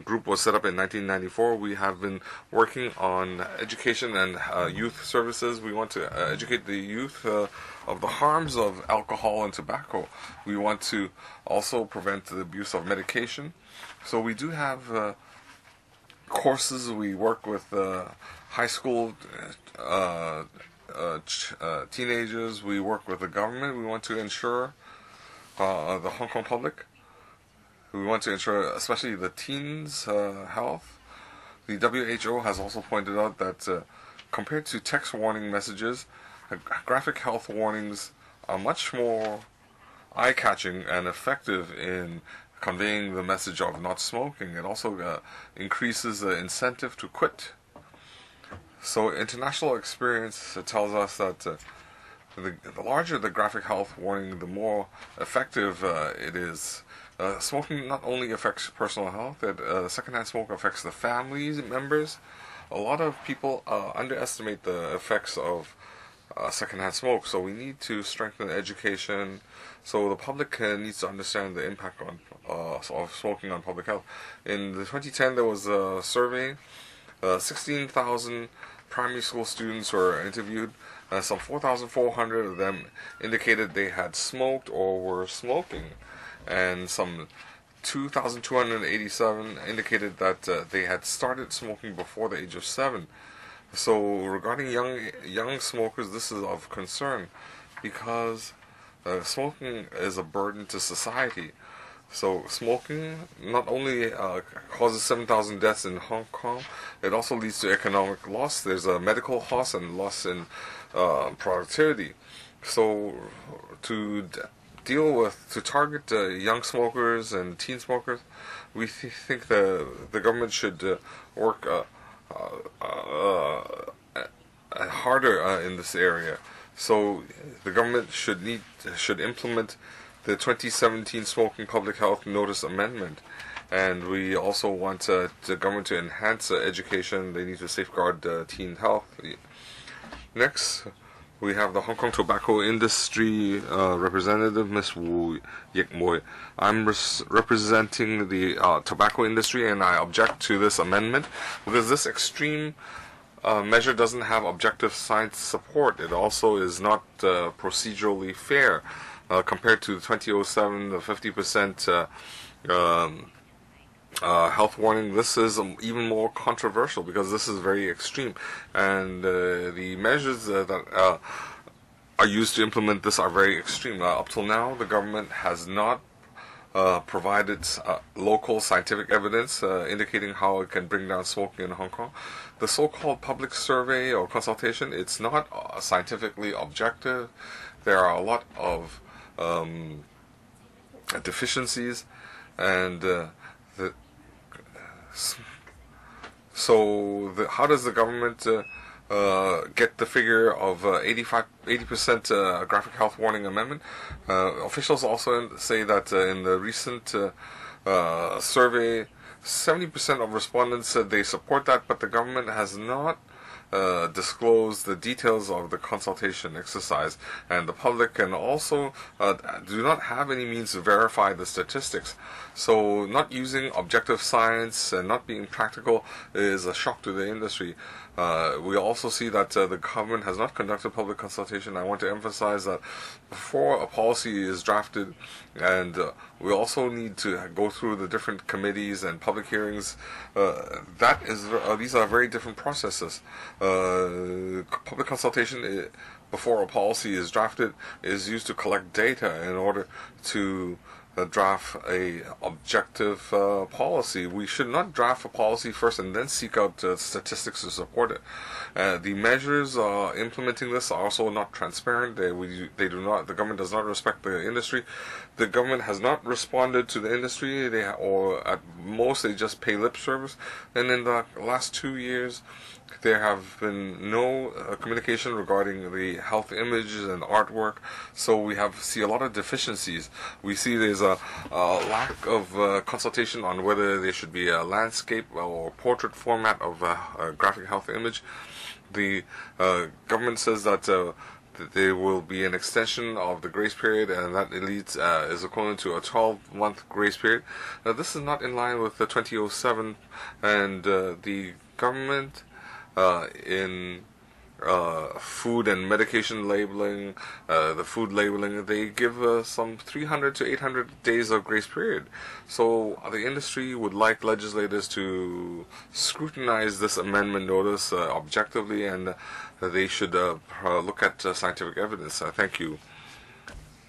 group was set up in 1994, we have been working on education and youth services. We want to educate the youth of the harms of alcohol and tobacco. We want to also prevent the abuse of medication. So we do have courses. We work with high school teenagers. We work with the government. We want to ensure the Hong Kong public. We want to ensure, especially the teens' health. The WHO has also pointed out that compared to text warning messages, graphic health warnings are much more eye-catching and effective in conveying the message of not smoking. It also increases the incentive to quit. So international experience tells us that the larger the graphic health warning, the more effective it is. Smoking not only affects personal health, secondhand smoke affects the family members. A lot of people underestimate the effects of secondhand smoke, so we need to strengthen education so the public needs to understand the impact of smoking on public health. In 2010, there was a survey. 16,000 primary school students were interviewed. Some 4,400 of them indicated they had smoked or were smoking, and some 2,287 indicated that they had started smoking before the age of 7. So regarding young smokers, this is of concern because smoking is a burden to society. So smoking not only causes 7,000 deaths in Hong Kong, it also leads to economic loss. There's a medical loss and loss in productivity. So to target young smokers and teen smokers, we think the government should work harder in this area. So the government should implement the 2017 Smoking Public Health Notice Amendment, and we also want the government to enhance education. They need to safeguard teen health. Next, we have the Hong Kong tobacco industry representative, Ms. Wu Yik Mui. I'm representing the tobacco industry, and I object to this amendment because this extreme measure doesn't have objective science support. It also is not procedurally fair. Compared to the 2007, the 50% health warning, this is even more controversial because this is very extreme. And the measures that are used to implement this are very extreme. Up till now, the government has not provided local scientific evidence indicating how it can bring down smoking in Hong Kong. The so-called public survey or consultation, it's not scientifically objective. There are a lot of deficiencies, and how does the government get the figure of 80% graphic health warning amendment? Officials also say that in the recent survey, 70% of respondents said they support that, but the government has not disclose the details of the consultation exercise, and the public can also do not have any means to verify the statistics. So not using objective science and not being practical is a shock to the industry. We also see that the government has not conducted public consultation. I want to emphasize that before a policy is drafted, and we also need to go through the different committees and public hearings. These are very different processes. Public consultation before a policy is drafted is used to collect data in order to draft a objective policy. We should not draft a policy first and then seek out statistics to support it. The measures implementing this are also not transparent. The government does not respect the industry. The government has not responded to the industry. Or at most they just pay lip service. And in the last 2 years, there have been no communication regarding the health images and artwork, so we see a lot of deficiencies. We see there's a lack of consultation on whether there should be a landscape or portrait format of a graphic health image. The government says that there will be an extension of the grace period, and that is equivalent to a 12-month grace period. Now, this is not in line with the 2007, and the government in food and medication labeling, the food labeling, they give some 300 to 800 days of grace period. So the industry would like legislators to scrutinize this amendment notice objectively, and they should look at scientific evidence. Thank you.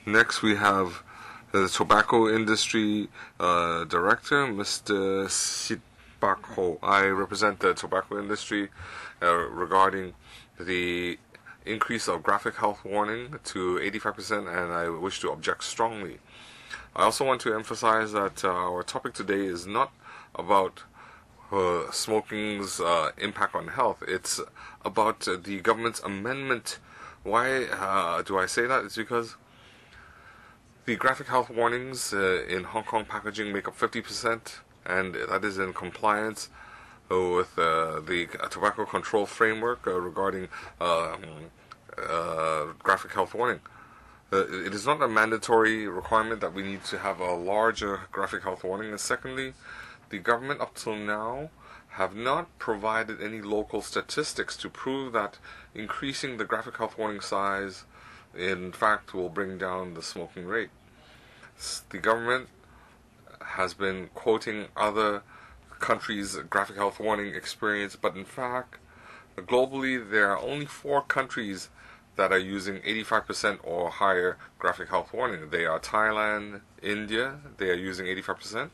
Next we have the Tobacco Industry Director, Mr. Sitbak-ho. I represent the tobacco industry regarding the increase of graphic health warning to 85%, and I wish to object strongly. I also want to emphasize that our topic today is not about smoking's impact on health. It's about the government's amendment. Why do I say that? It's because the graphic health warnings in Hong Kong packaging make up 50%, and that is in compliance with the tobacco control framework regarding graphic health warning. It is not a mandatory requirement that we need to have a larger graphic health warning. And secondly, the government up till now have not provided any local statistics to prove that increasing the graphic health warning size in fact will bring down the smoking rate. The government has been quoting other countries' graphic health warning experience, but in fact, globally there are only 4 countries that are using 85% or higher graphic health warning. They are Thailand, India, they are using 85%,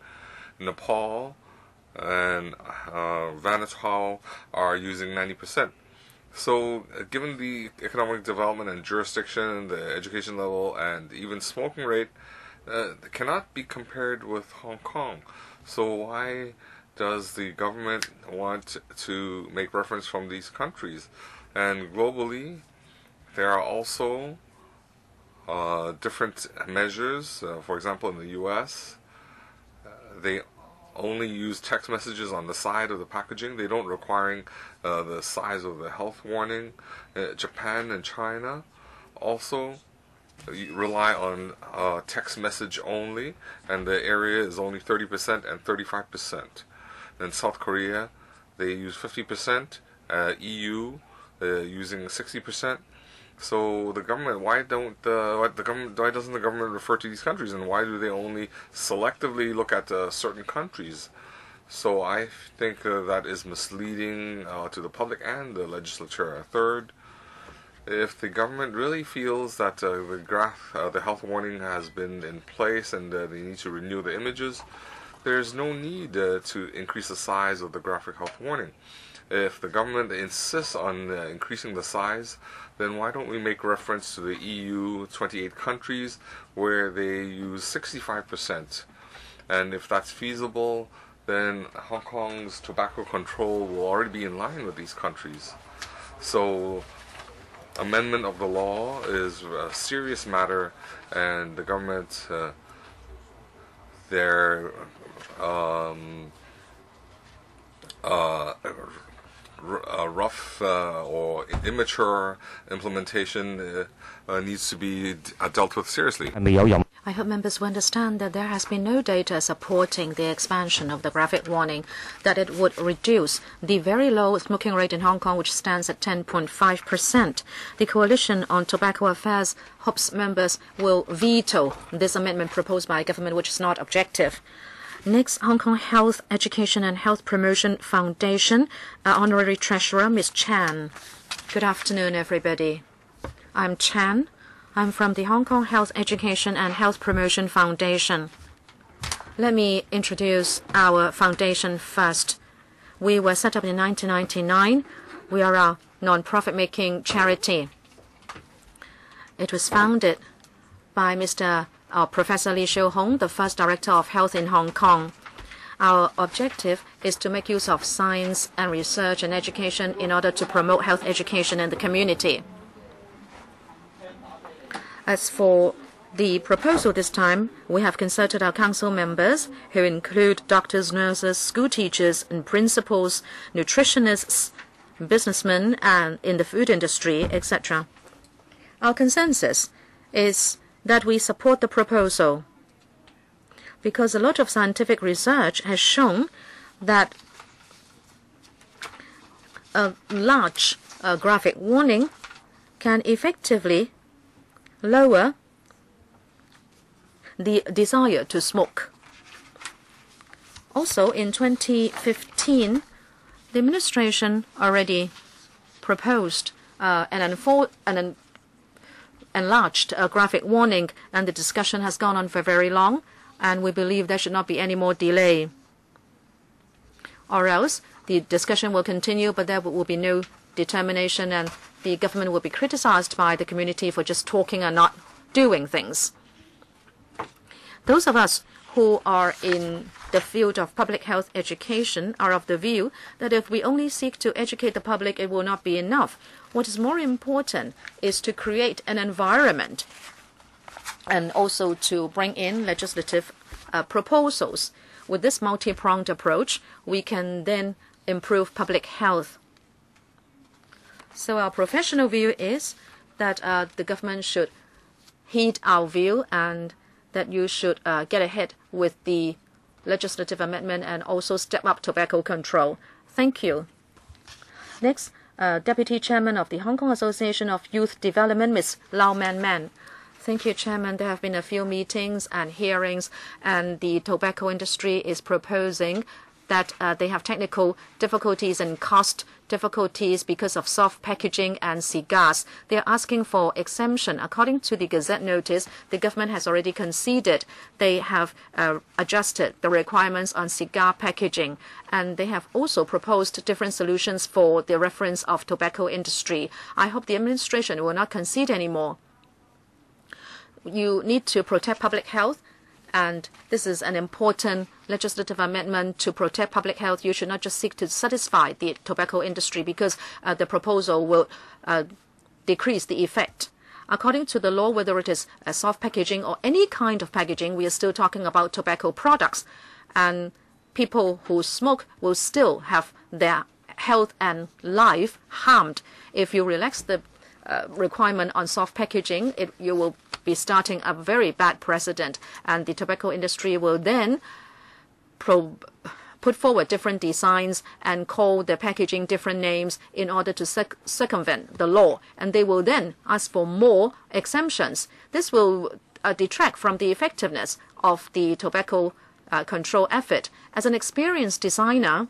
Nepal, and Vanuatu are using 90%. So, given the economic development and jurisdiction, the education level, and even smoking rate, cannot be compared with Hong Kong. So why does the government want to make reference from these countries? And globally, there are also different measures. For example, in the U.S., they only use text messages on the side of the packaging. They don't require the size of the health warning. Japan and China also rely on text message only, and the area is only 30% and 35%. In South Korea, they use 50%. EU using 60%. So the government, why doesn't the government refer to these countries, and why do they only selectively look at certain countries? So I think that is misleading to the public and the legislature. Third, if the government really feels that the health warning has been in place and they need to renew the images, there's no need to increase the size of the graphic health warning. If the government insists on increasing the size, then why don't we make reference to the EU 28 countries where they use 65%? And if that's feasible, then Hong Kong's tobacco control will already be in line with these countries. So amendment of the law is a serious matter, and the government, their rough or immature implementation needs to be dealt with seriously. I hope members will understand that there has been no data supporting the expansion of the graphic warning, that it would reduce the very low smoking rate in Hong Kong, which stands at 10.5%. The Coalition on Tobacco Affairs hopes members will veto this amendment proposed by government, which is not objective. Next, Hong Kong Health Education and Health Promotion Foundation, Honorary Treasurer, Ms. Chan. Good afternoon, everybody. I'm Chan. I'm from the Hong Kong Health Education and Health Promotion Foundation. Let me introduce our foundation first. We were set up in 1999. We are a non-profit making charity. It was founded by Professor Lee Shou-hong, the first Director of Health in Hong Kong. Our objective is to make use of science and research and education in order to promote health education in the community. As for the proposal this time, we have consulted our council members, who include doctors, nurses, school teachers, and principals, nutritionists, businessmen, and in the food industry, etc. Our consensus is that we support the proposal because a lot of scientific research has shown that a large graphic warning can effectively lower the desire to smoke. Also, in 2015, the administration already proposed an enlarged graphic warning, and the discussion has gone on for very long, and we believe there should not be any more delay. Or else the discussion will continue, but there will be no determination, and the government will be criticized by the community for just talking and not doing things. Those of us who are in the field of public health education are of the view that if we only seek to educate the public, it will not be enough. What is more important is to create an environment and also to bring in legislative proposals. With this multi-pronged approach, we can then improve public health. So our professional view is that the government should heed our view and that you should get ahead with the legislative amendment and also step up tobacco control. Thank you. Next, Deputy Chairman of the Hong Kong Association of Youth Development, Ms. Lau Man Man. Thank you, Chairman. There have been a few meetings and hearings, and the tobacco industry is proposing that they have technical difficulties and cost difficulties because of soft packaging and cigars. They are asking for exemption. According to the Gazette notice, the government has already conceded. They have adjusted the requirements on cigar packaging, and they have also proposed different solutions for the reference of tobacco industry. I hope the administration will not concede anymore. You need to protect public health, and this is an important legislative amendment to protect public health. You should not just seek to satisfy the tobacco industry because the proposal will decrease the effect. According to the law, whether it is soft packaging or any kind of packaging, we are still talking about tobacco products. And people who smoke will still have their health and life harmed. If you relax the requirement on soft packaging, you will be starting a very bad precedent, and the tobacco industry will then put forward different designs and call the packaging different names in order to circumvent the law, and they will then ask for more exemptions. This will detract from the effectiveness of the tobacco control effort. As an experienced designer,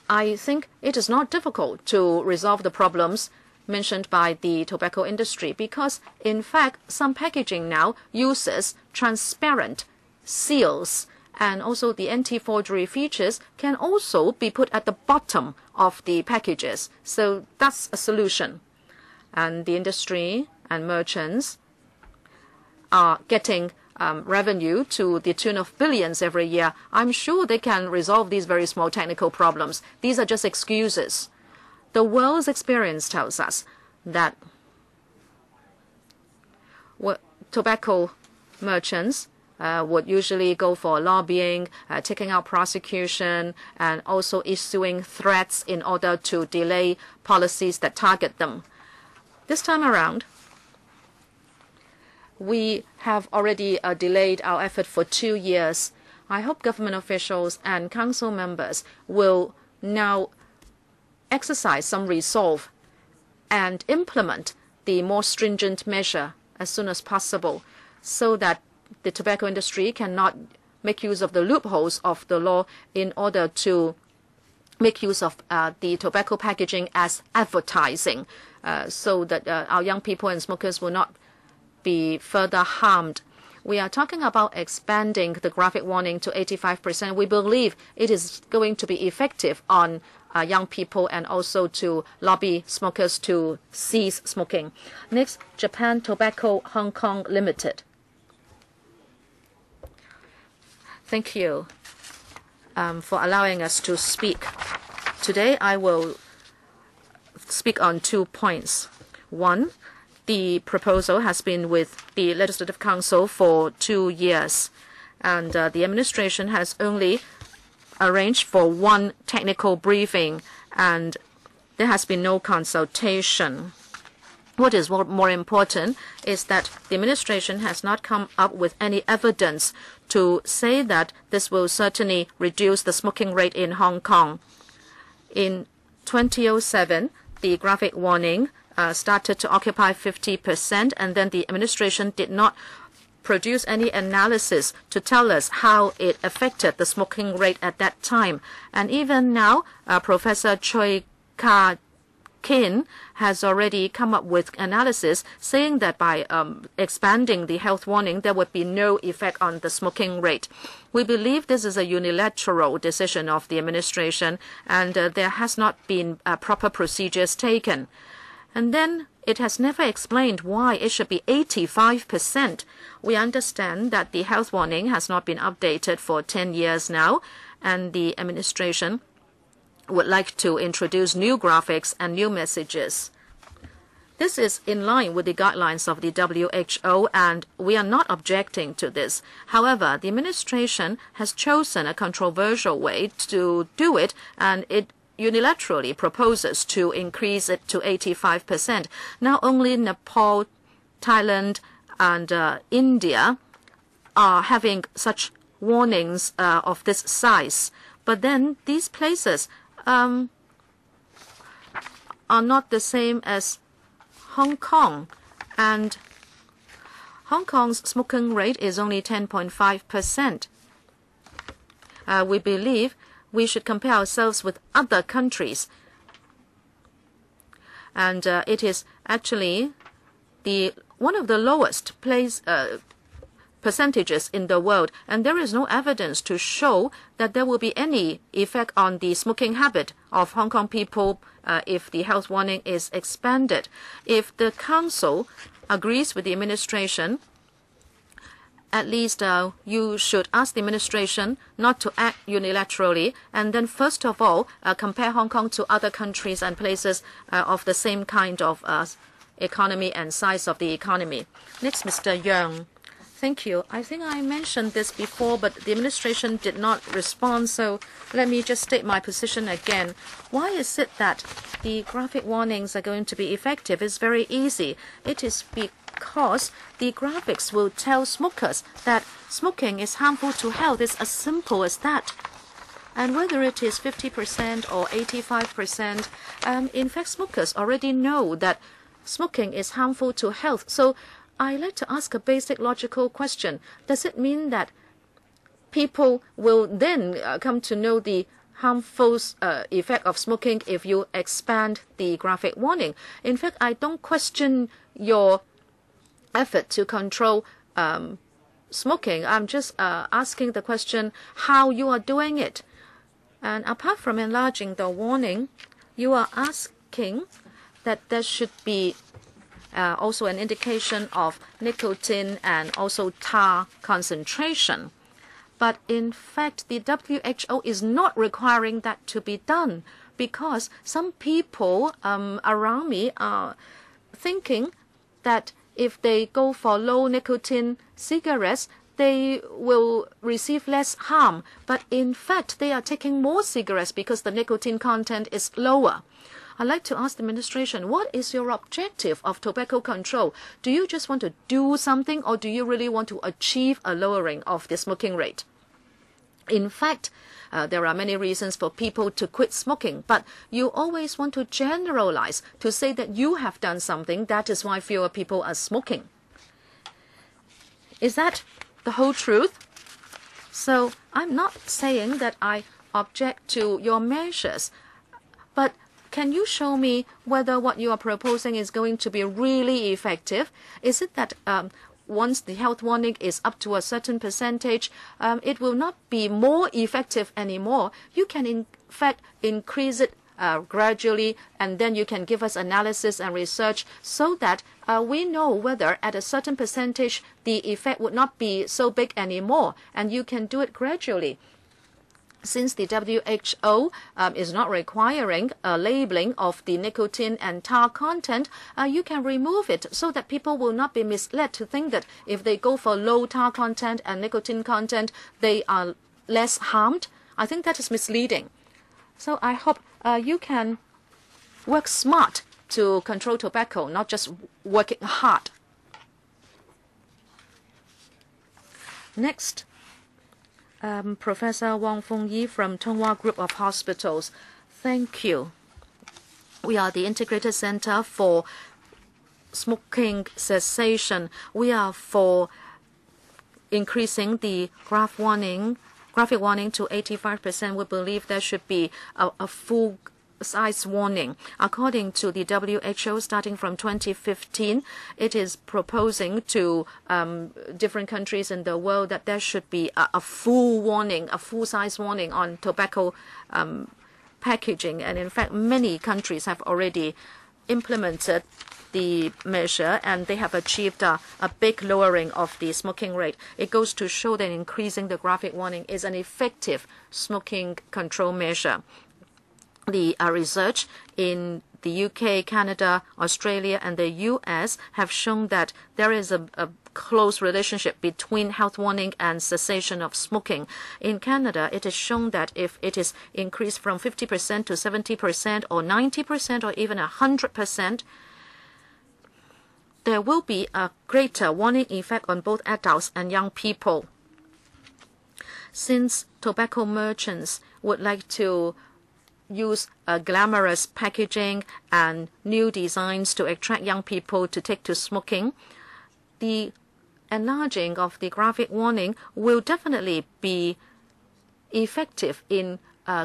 I think it is not difficult to resolve the problems mentioned by the tobacco industry because, in fact, some packaging now uses transparent seals, and also the anti-forgery features can also be put at the bottom of the packages. So that's a solution. And the industry and merchants are getting revenue to the tune of billions every year. I'm sure they can resolve these very small technical problems. These are just excuses. The world's experience tells us that tobacco merchants would usually go for lobbying, taking out prosecution, and also issuing threats in order to delay policies that target them. This time around, we have already delayed our effort for 2 years. I hope government officials and council members will now exercise some resolve and implement the more stringent measure as soon as possible so that the tobacco industry cannot make use of the loopholes of the law in order to make use of the tobacco packaging as advertising so that our young people and smokers will not be further harmed. We are talking about expanding the graphic warning to 85%. We believe it is going to be effective on young people and also to lobby smokers to cease smoking. Next, Japan Tobacco Hong Kong Limited. Thank you for allowing us to speak. Today I will speak on 2 points. One, the proposal has been with the Legislative Council for 2 years, and the administration has only arranged for 1 technical briefing, and there has been no consultation. What is more important is that the administration has not come up with any evidence to say that this will certainly reduce the smoking rate in Hong Kong. In 2007, the graphic warning started to occupy 50%, and then the administration did not produce any analysis to tell us how it affected the smoking rate at that time. And even now, Professor Choi Ka McKin has already come up with analysis saying that by expanding the health warning, there would be no effect on the smoking rate. We believe this is a unilateral decision of the administration, and there has not been proper procedures taken. And then it has never explained why it should be 85%. We understand that the health warning has not been updated for 10 years now, and the administration would like to introduce new graphics and new messages. This is in line with the guidelines of the WHO, and we are not objecting to this. However, the administration has chosen a controversial way to do it, and it unilaterally proposes to increase it to 85%. Now only Nepal, Thailand, and India are having such warnings of this size. But then these places are not the same as Hong Kong, and Hong Kong's smoking rate is only 10.5%. We believe we should compare ourselves with other countries, and it is actually one of the lowest percentages in the world, and there is no evidence to show that there will be any effect on the smoking habit of Hong Kong people if the health warning is expanded. If the Council agrees with the administration, at least you should ask the administration not to act unilaterally, and then first of all compare Hong Kong to other countries and places of the same kind of economy and size of the economy. Next, Mr. Young. Thank you. I think I mentioned this before, but the administration did not respond, so let me just state my position again. Why is it that the graphic warnings are going to be effective? It's very easy. It is because the graphics will tell smokers that smoking is harmful to health. It's as simple as that. And whether it is 50% or 85%, in fact, smokers already know that smoking is harmful to health. So I'd like to ask a basic logical question. Does it mean that people will then come to know the harmful effect of smoking if you expand the graphic warning? In fact, I don't question your effort to control smoking. I'm just asking the question how you are doing it. And apart from enlarging the warning, you are asking that there should be also an indication of nicotine and also tar concentration. But in fact, the WHO is not requiring that to be done, because some people around me are thinking that if they go for low nicotine cigarettes, they will receive less harm. But in fact, they are taking more cigarettes because the nicotine content is lower. I'd like to ask the administration, what is your objective of tobacco control? Do you just want to do something, or do you really want to achieve a lowering of the smoking rate? In fact, there are many reasons for people to quit smoking, but you always want to generalize to say that you have done something. That is why fewer people are smoking. Is that the whole truth? So I'm not saying that I object to your measures, but can you show me whether what you are proposing is going to be really effective? Is it that once the health warning is up to a certain percentage, it will not be more effective anymore? You can in fact increase it gradually, and then you can give us analysis and research so that we know whether at a certain percentage the effect would not be so big anymore, and you can do it gradually. Since the WHO is not requiring a labeling of the nicotine and tar content, you can remove it so that people will not be misled to think that if they go for low tar content and nicotine content, they are less harmed. I think that is misleading. So I hope you can work smart to control tobacco, not just working hard. Next. Professor Wang Fengyi from Tonghua Group of Hospitals. Thank you. We are the Integrated Center for Smoking Cessation. We are for increasing the graphic warning to 85%. We believe there should be a full size warning. According to the WHO, starting from 2015, it is proposing to different countries in the world that there should be a full warning, a full-size warning on tobacco packaging. And in fact, many countries have already implemented the measure, and they have achieved a big lowering of the smoking rate. It goes to show that increasing the graphic warning is an effective smoking control measure. The research in the UK, Canada, Australia, and the US have shown that there is a close relationship between health warning and cessation of smoking. In Canada, it is shown that if it is increased from 50% to 70% or 90% or even 100%, there will be a greater warning effect on both adults and young people. Since tobacco merchants would like to use glamorous packaging and new designs to attract young people to take to smoking, the enlarging of the graphic warning will definitely be effective in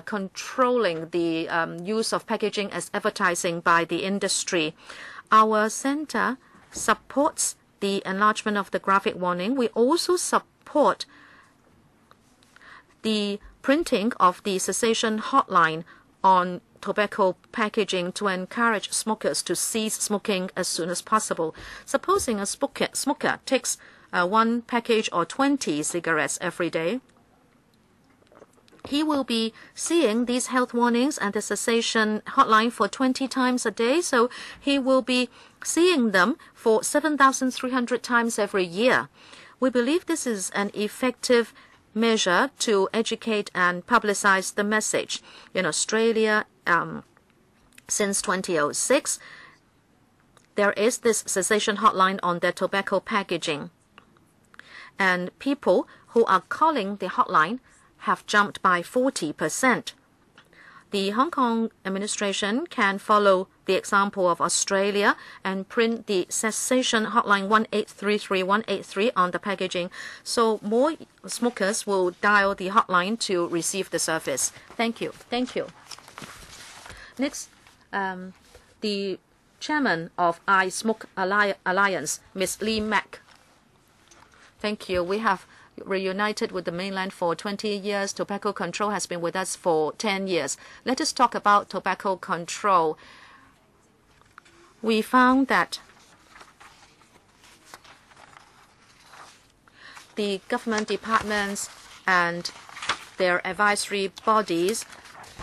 controlling the use of packaging as advertising by the industry. Our center supports the enlargement of the graphic warning. We also support the printing of the cessation hotline on tobacco packaging to encourage smokers to cease smoking as soon as possible. Supposing a smoker takes one package or 20 cigarettes every day, he will be seeing these health warnings and the cessation hotline for 20 times a day, so he will be seeing them for 7,300 times every year. We believe this is an effective measure to educate and publicize the message. In Australia, since 2006, there is this cessation hotline on their tobacco packaging. And people who are calling the hotline have jumped by 40%. The Hong Kong administration can follow the example of Australia and print the cessation hotline 1833183 on the packaging, so more smokers will dial the hotline to receive the service. Thank you. Thank you. Next, the chairman of I Smoke Alliance, Ms. Lee Mack. Thank you. We have reunited with the mainland for 20 years. Tobacco control has been with us for 10 years. Let us talk about tobacco control. We found that the government departments and their advisory bodies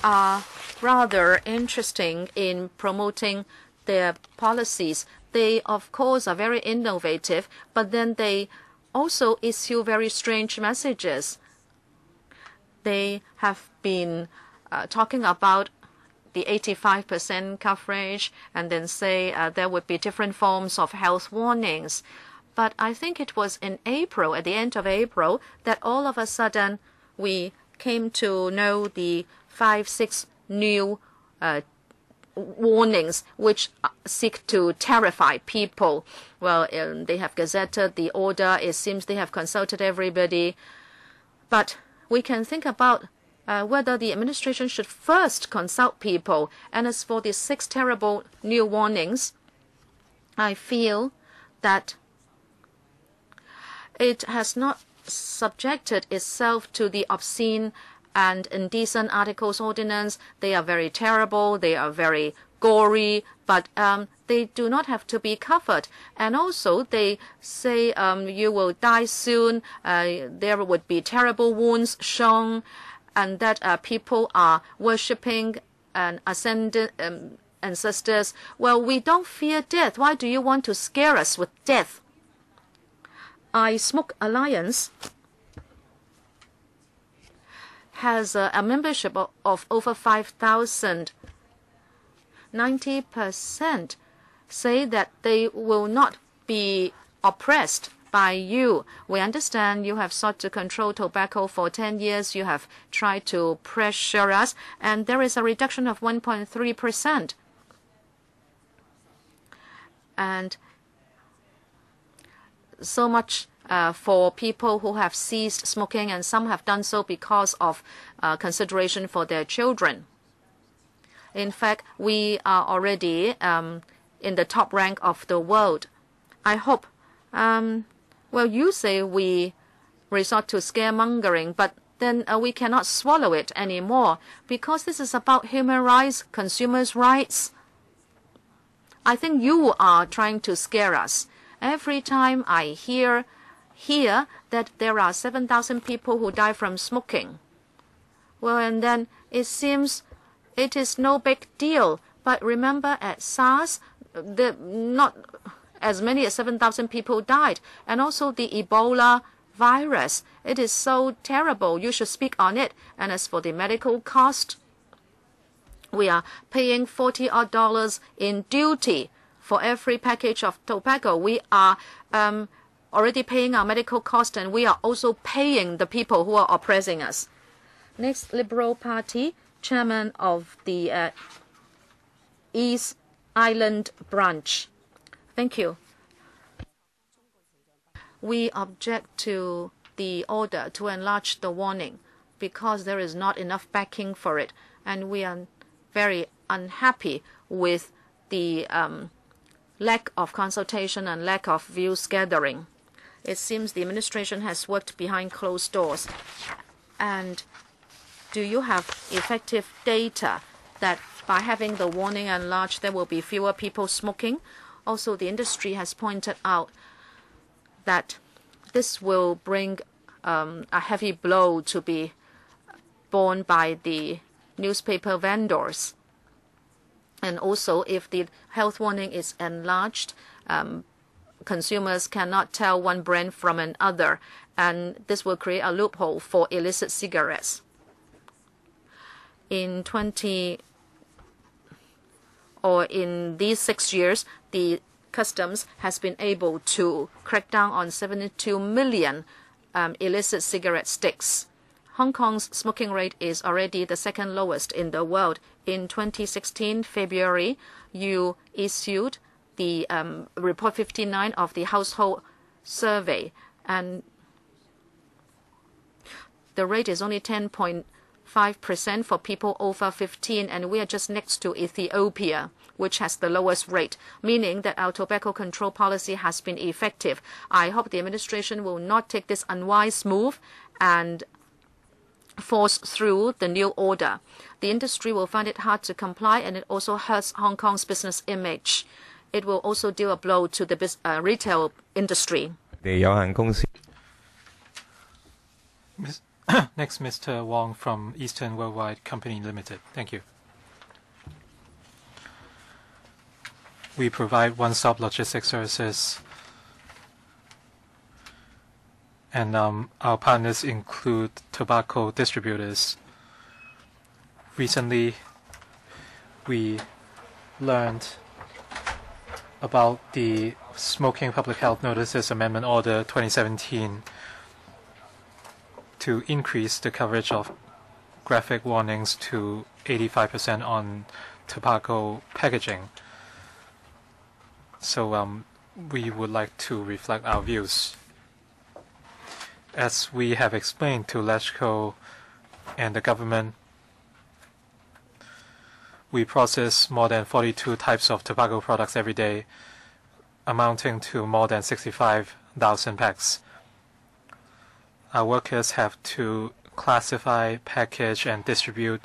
are rather interesting in promoting their policies. They, of course, are very innovative, but then they also issue very strange messages. They have been talking about the 85% coverage and then say there would be different forms of health warnings. But I think it was in April, at the end of April, that all of a sudden we came to know the 5-6 new warnings which seek to terrify people. Well, they have gazetted the order. It seems they have consulted everybody. But we can think about whether the administration should first consult people. And as for the 6 terrible new warnings, I feel that it has not subjected itself to the obscene and indecent articles ordinance. They are very terrible. They are very gory, but they do not have to be covered. And also they say you will die soon. There would be terrible wounds shown, and that people are worshipping an ascendant ancestors. Well, we don't fear death. Why do you want to scare us with death? I Smoke Alliance has a membership of over 5,000. 90% say that they will not be oppressed by you. We understand you have sought to control tobacco for 10 years. You have tried to pressure us, and there is a reduction of 1.3%. And so much for people who have ceased smoking, and some have done so because of consideration for their children. In fact, we are already in the top rank of the world. I hope, well, you say we resort to scaremongering, but then we cannot swallow it anymore because this is about human rights, consumers' rights. I think you are trying to scare us. Every time I hear that there are 7,000 people who die from smoking, well, and then it seems it is no big deal. But remember at SARS, not as many as 7,000 people died. And also the Ebola virus. It is so terrible. You should speak on it. And as for the medical cost, we are paying $40 in duty for every package of tobacco. We are already paying our medical cost, and we are also paying the people who are oppressing us. Next, Liberal Party, Chairman of the East Island Branch. Thank you. We object to the order to enlarge the warning because there is not enough backing for it, and we are very unhappy with the lack of consultation and lack of views gathering. It seems the administration has worked behind closed doors. And do you have effective data that by having the warning enlarged, there will be fewer people smoking? Also, the industry has pointed out that this will bring a heavy blow to be borne by the newspaper vendors. And also, if the health warning is enlarged, consumers cannot tell one brand from another, and this will create a loophole for illicit cigarettes. In these 6 years, the customs has been able to crack down on 72 million illicit cigarette sticks. Hong Kong's smoking rate is already the second lowest in the world. In 2016, February, you issued the Report 59 of the Household Survey, and the rate is only 10.5% for people over 15, and we are just next to Ethiopia, which has the lowest rate, meaning that our tobacco control policy has been effective. I hope the administration will not take this unwise move and force through the new order. The industry will find it hard to comply, and it also hurts Hong Kong's business image. It will also deal a blow to the retail industry. Next, Mr. Wong from Eastern Worldwide Company Limited. Thank you. We provide one-stop logistics services, and our partners include tobacco distributors. Recently, we learned about the Smoking Public Health Notices Amendment Order 2017 to increase the coverage of graphic warnings to 85% on tobacco packaging. So we would like to reflect our views. As we have explained to LegCo and the government, we process more than 42 types of tobacco products every day, amounting to more than 65,000 packs. Our workers have to classify, package, and distribute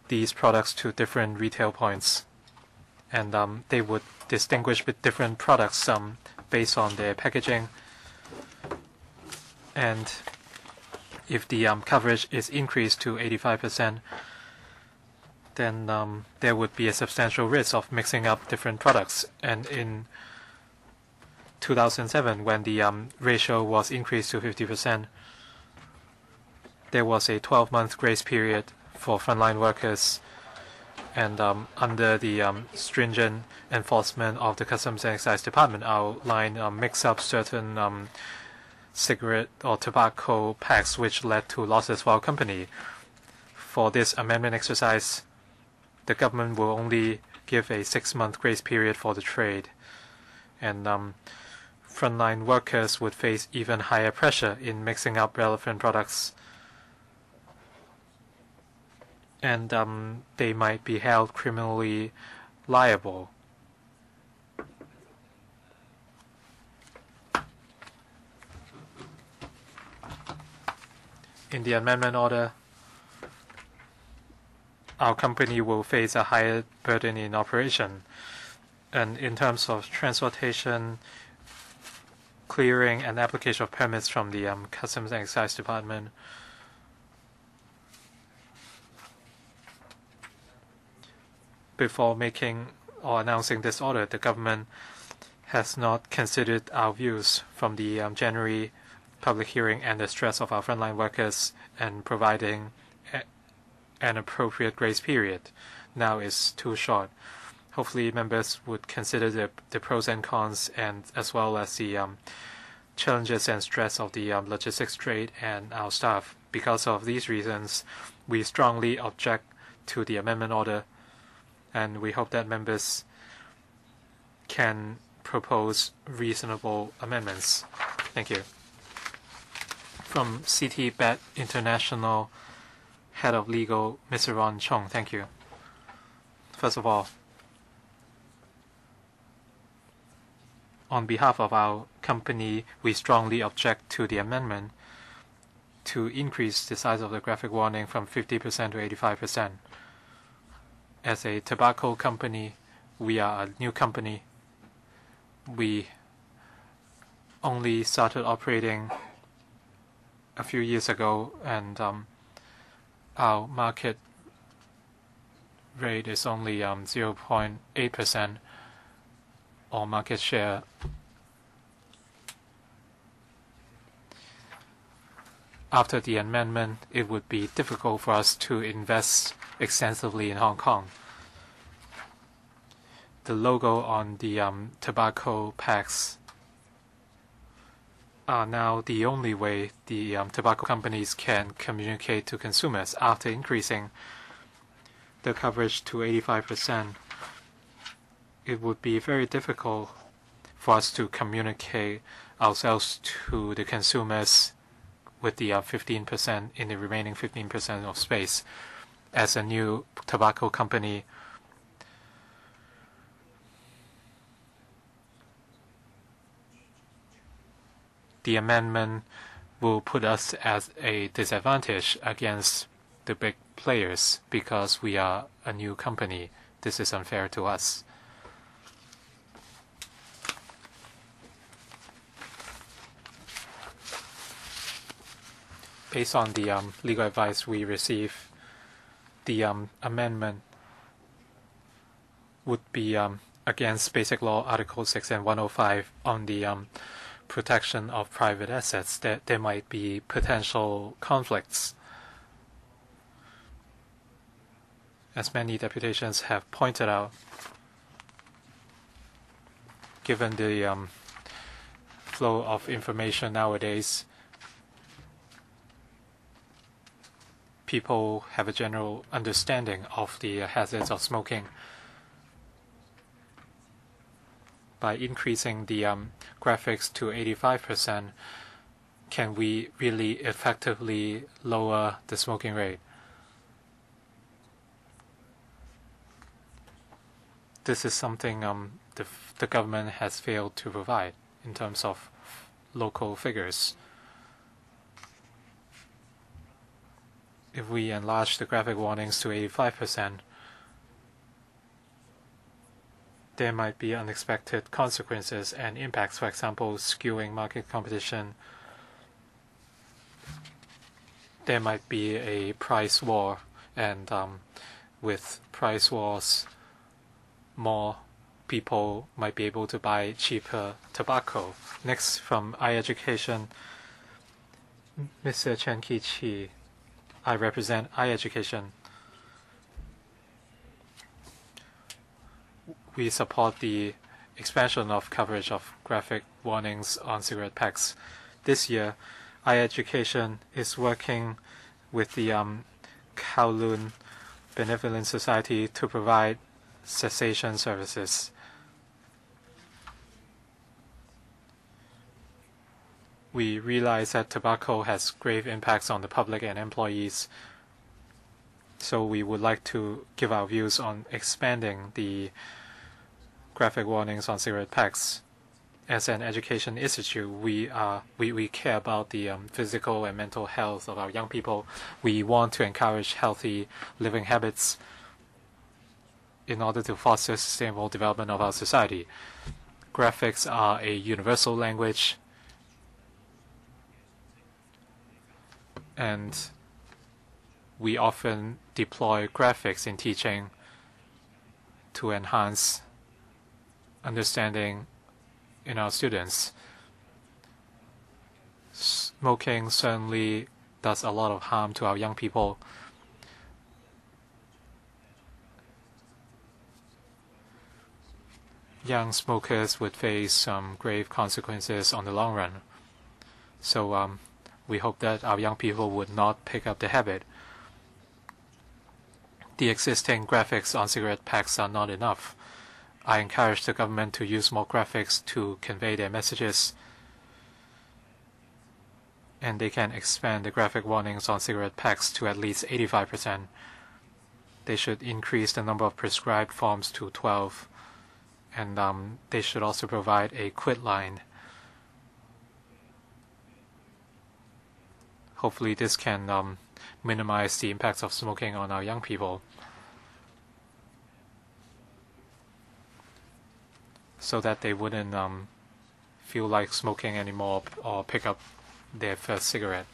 these products to different retail points. And they would distinguish with different products based on their packaging. And if the coverage is increased to 85%, then there would be a substantial risk of mixing up different products. And in 2007, when the ratio was increased to 50%, there was a 12-month grace period for frontline workers. And under the stringent enforcement of the Customs and Excise Department, our line mixed up certain cigarette or tobacco packs, which led to losses for our company. For this amendment exercise, the government will only give a 6-month grace period for the trade. And frontline workers would face even higher pressure in mixing up relevant products. and they might be held criminally liable. In the amendment order, our company will face a higher burden in operation. And in terms of transportation, clearing, and application of permits from the Customs and Excise Department, before making or announcing this order, the government has not considered our views from the January public hearing and the stress of our frontline workers and providing an appropriate grace period now is too short. Hopefully members would consider the pros and cons, and as well as the challenges and stress of the logistics trade and our staff. Because of these reasons, we strongly object to the amendment order, and we hope that members can propose reasonable amendments. Thank you. From CT International, Head of Legal, Mr. Ron Chong. Thank you. First of all, on behalf of our company, we strongly object to the amendment to increase the size of the graphic warning from 50% to 85%. As a tobacco company, we are a new company. We only started operating a few years ago, and our market rate is only 0.8% or market share. After the amendment, it would be difficult for us to invest extensively in Hong Kong. The logo on the tobacco packs are now the only way the tobacco companies can communicate to consumers. After increasing the coverage to 85%, it would be very difficult for us to communicate ourselves to the consumers with the 15% in the remaining 15% of space. As a new tobacco company, the amendment will put us at a disadvantage against the big players because we are a new company. This is unfair to us. Based on the legal advice we received, the amendment would be against Basic Law Article 6 and 105 on the protection of private assets. That there might be potential conflicts. As many deputations have pointed out, given the flow of information nowadays, people have a general understanding of the hazards of smoking. By increasing the graphics to 85%, can we really effectively lower the smoking rate? This is something the government has failed to provide in terms of local figures. If we enlarge the graphic warnings to 85%, there might be unexpected consequences and impacts, for example, skewing market competition. There might be a price war, and with price wars, more people might be able to buy cheaper tobacco. Next, from iEducation, Mr. Chen Ki-chi. I represent iEducation. We support the expansion of coverage of graphic warnings on cigarette packs. This year, iEducation is working with the Kowloon Benevolent Society to provide cessation services. We realize that tobacco has grave impacts on the public and employees. So we would like to give our views on expanding the graphic warnings on cigarette packs. As an education institute, we care about the physical and mental health of our young people. We want to encourage healthy living habits in order to foster sustainable development of our society. Graphics are a universal language, and we often deploy graphics in teaching to enhance understanding in our students. Smoking certainly does a lot of harm to our young people. Young smokers would face some grave consequences on the long run. So we hope that our young people would not pick up the habit. The existing graphics on cigarette packs are not enough. I encourage the government to use more graphics to convey their messages, and they can expand the graphic warnings on cigarette packs to at least 85%. They should increase the number of prescribed forms to 12, and they should also provide a quit line. Hopefully this can minimize the impacts of smoking on our young people, so that they wouldn't feel like smoking anymore or pick up their first cigarette.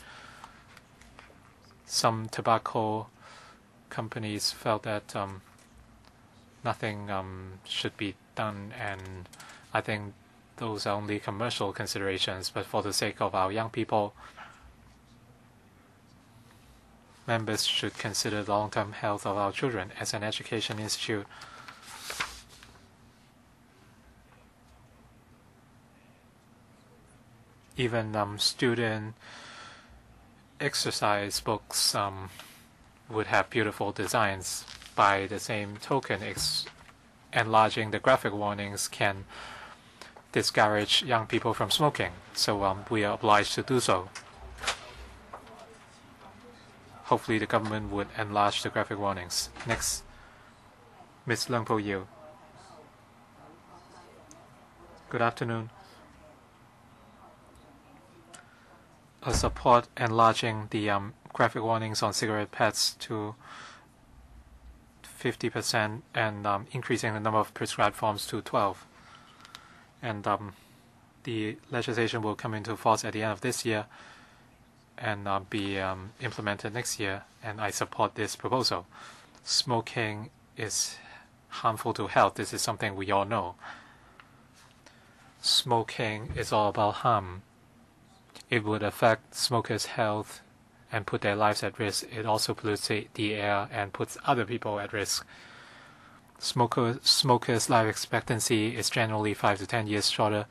Some tobacco companies felt that nothing should be done, and I think those are only commercial considerations, but for the sake of our young people, members should consider the long-term health of our children. As an education institute, even student exercise books would have beautiful designs. By the same token, enlarging the graphic warnings can discourage young people from smoking. So we are obliged to do so. Hopefully the government would enlarge the graphic warnings. Next, Ms. Leung Po Yiu. Good afternoon. I support enlarging the graphic warnings on cigarette packs to 50% and increasing the number of prescribed forms to 12. And the legislation will come into force at the end of this year and be implemented next year, and I support this proposal. Smoking is harmful to health. This is something we all know. Smoking is all about harm. It would affect smokers' health and put their lives at risk. It also pollutes the air and puts other people at risk. Smokers' life expectancy is generally 5 to 10 years shorter.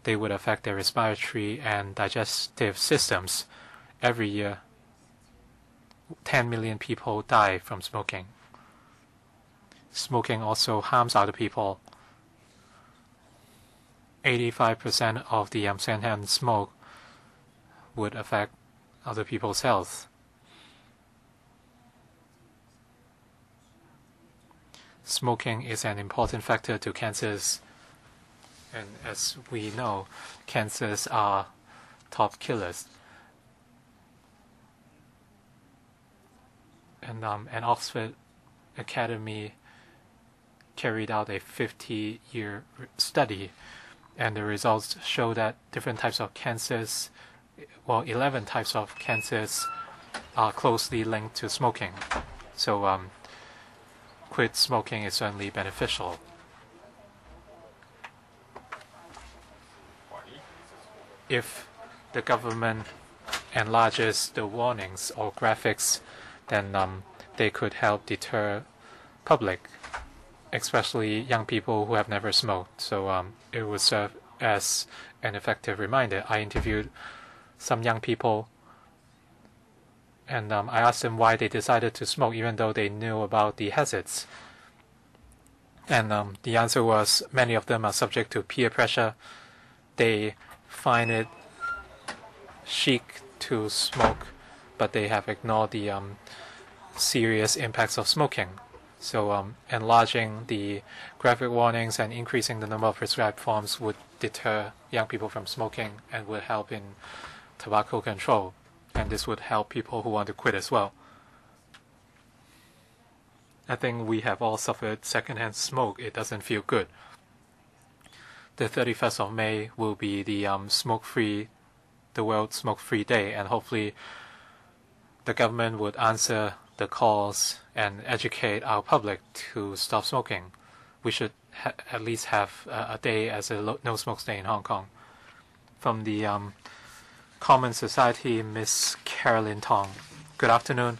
They would affect their respiratory and digestive systems. Every year, 10 million people die from smoking. Smoking also harms other people. 85% of the secondhand smoke would affect other people's health. Smoking is an important factor to cancers, and as we know, cancers are top killers. And an Oxford Academy carried out a 50-year study, and the results show that different types of cancers, 11 types of cancers are closely linked to smoking. So quit smoking is certainly beneficial. If the government enlarges the warnings or graphics, then they could help deter public, especially young people who have never smoked. So it would serve as an effective reminder. I interviewed some young people, and I asked them why they decided to smoke even though they knew about the hazards. And the answer was many of them are subject to peer pressure. They find it chic to smoke, but they have ignored the serious impacts of smoking. So enlarging the graphic warnings and increasing the number of prescribed forms would deter young people from smoking and would help in tobacco control. And this would help people who want to quit as well. I think we have all suffered secondhand smoke. It doesn't feel good. The 31st of May will be the World Smoke-Free Day, and hopefully the government would answer the calls and educate our public to stop smoking. We should at least have a day as a no-smoke day in Hong Kong. From the Common Society, Miss Carolyn Tong. Good afternoon.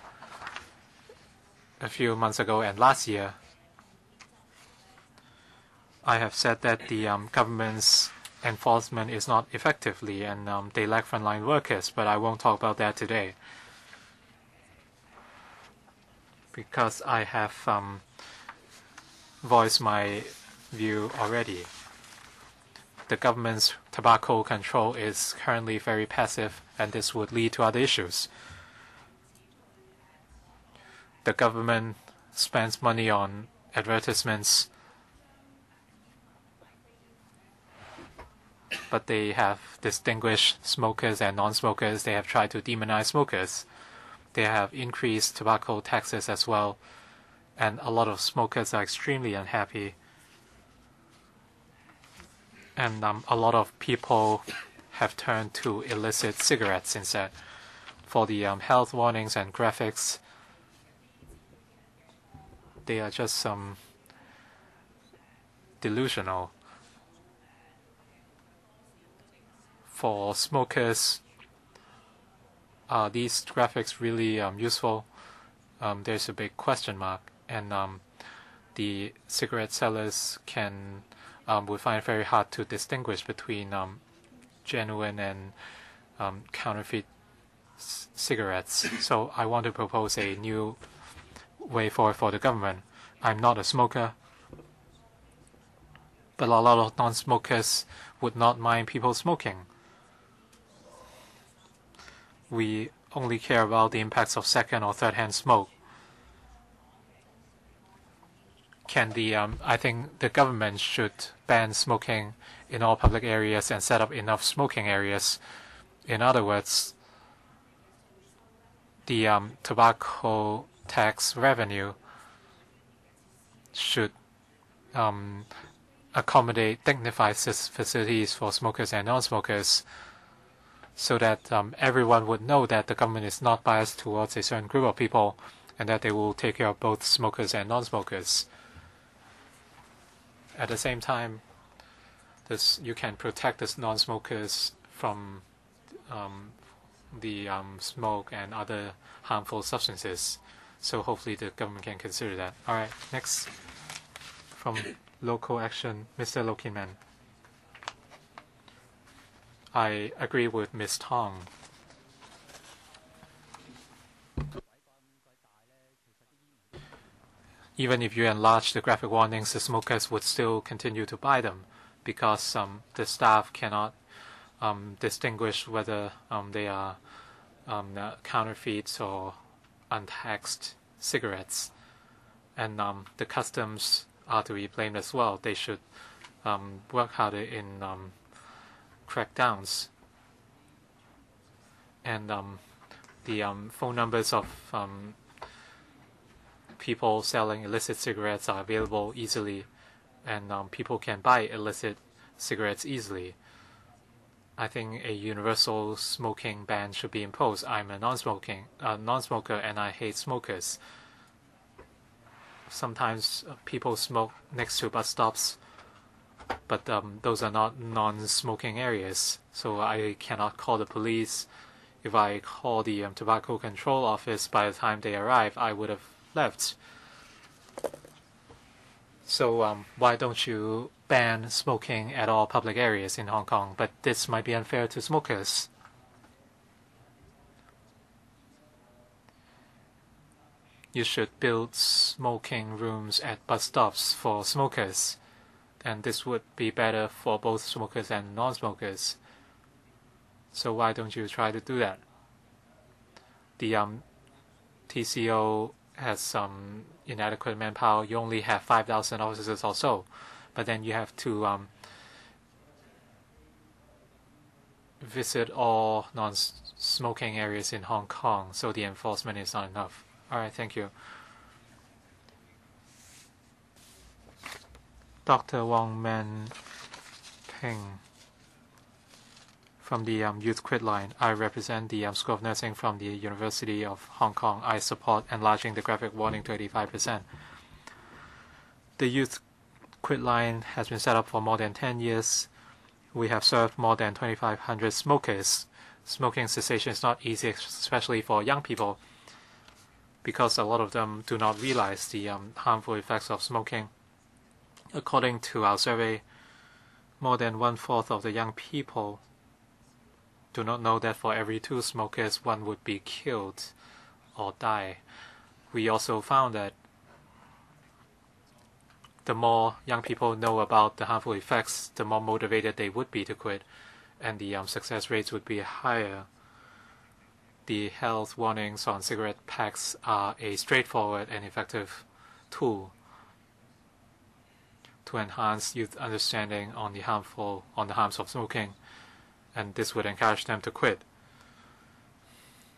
A few months ago and last year, I have said that the government's enforcement is not effectively and they lack frontline workers, but I won't talk about that today because I have voiced my view already. The government's tobacco control is currently very passive, and this would lead to other issues. The government spends money on advertisements, but they have distinguished smokers and non-smokers. They have tried to demonize smokers. They have increased tobacco taxes as well, and a lot of smokers are extremely unhappy. And a lot of people have turned to illicit cigarettes instead. For the health warnings and graphics, they are just delusional. For smokers, are these graphics really useful? There's a big question mark, and the cigarette sellers would find it very hard to distinguish between genuine and counterfeit cigarettes. So I want to propose a new way forward for the government. I'm not a smoker, but a lot of non-smokers would not mind people smoking. We only care about the impacts of second or third-hand smoke. I think the government should ban smoking in all public areas and set up enough smoking areas. In other words, the tobacco tax revenue should accommodate dignified facilities for smokers and non-smokers, so that everyone would know that the government is not biased towards a certain group of people and that they will take care of both smokers and non-smokers. At the same time, you can protect the non-smokers from the smoke and other harmful substances. So hopefully the government can consider that. All right, next from Local Action, Mr. Lo Kin Man. I agree with Ms. Tong. Even if you enlarge the graphic warnings, the smokers would still continue to buy them because the staff cannot distinguish whether they are counterfeits or untaxed cigarettes. And the customs are to be blamed as well. They should work harder in crackdowns. And the phone numbers of people selling illicit cigarettes are available easily, and people can buy illicit cigarettes easily. I think a universal smoking ban should be imposed. I'm a non-smoker, and I hate smokers. Sometimes people smoke next to bus stops, but those are not non-smoking areas, so I cannot call the police. If I call the tobacco control office, by the time they arrive, I would have left. So why don't you ban smoking at all public areas in Hong Kong? But this might be unfair to smokers. You should build smoking rooms at bus stops for smokers, and this would be better for both smokers and non-smokers. So why don't you try to do that? The TCO has some inadequate manpower. You only have 5,000 officers or so, but then you have to visit all non-smoking areas in Hong Kong, so the enforcement is not enough. All right, thank you. Dr. Wong Men Ping from the Youth Quit Line. I represent the School of Nursing from the University of Hong Kong. I support enlarging the graphic warning to 85%. The Youth Quit Line has been set up for more than 10 years. We have served more than 2,500 smokers. Smoking cessation is not easy, especially for young people, because a lot of them do not realize the harmful effects of smoking. According to our survey, more than 1/4 of the young people do not know that for every 2 smokers, 1 would be killed or die. We also found that the more young people know about the harmful effects, the more motivated they would be to quit, and the success rates would be higher. The health warnings on cigarette packs are a straightforward and effective tool to enhance youth understanding on the harms of smoking, and this would encourage them to quit.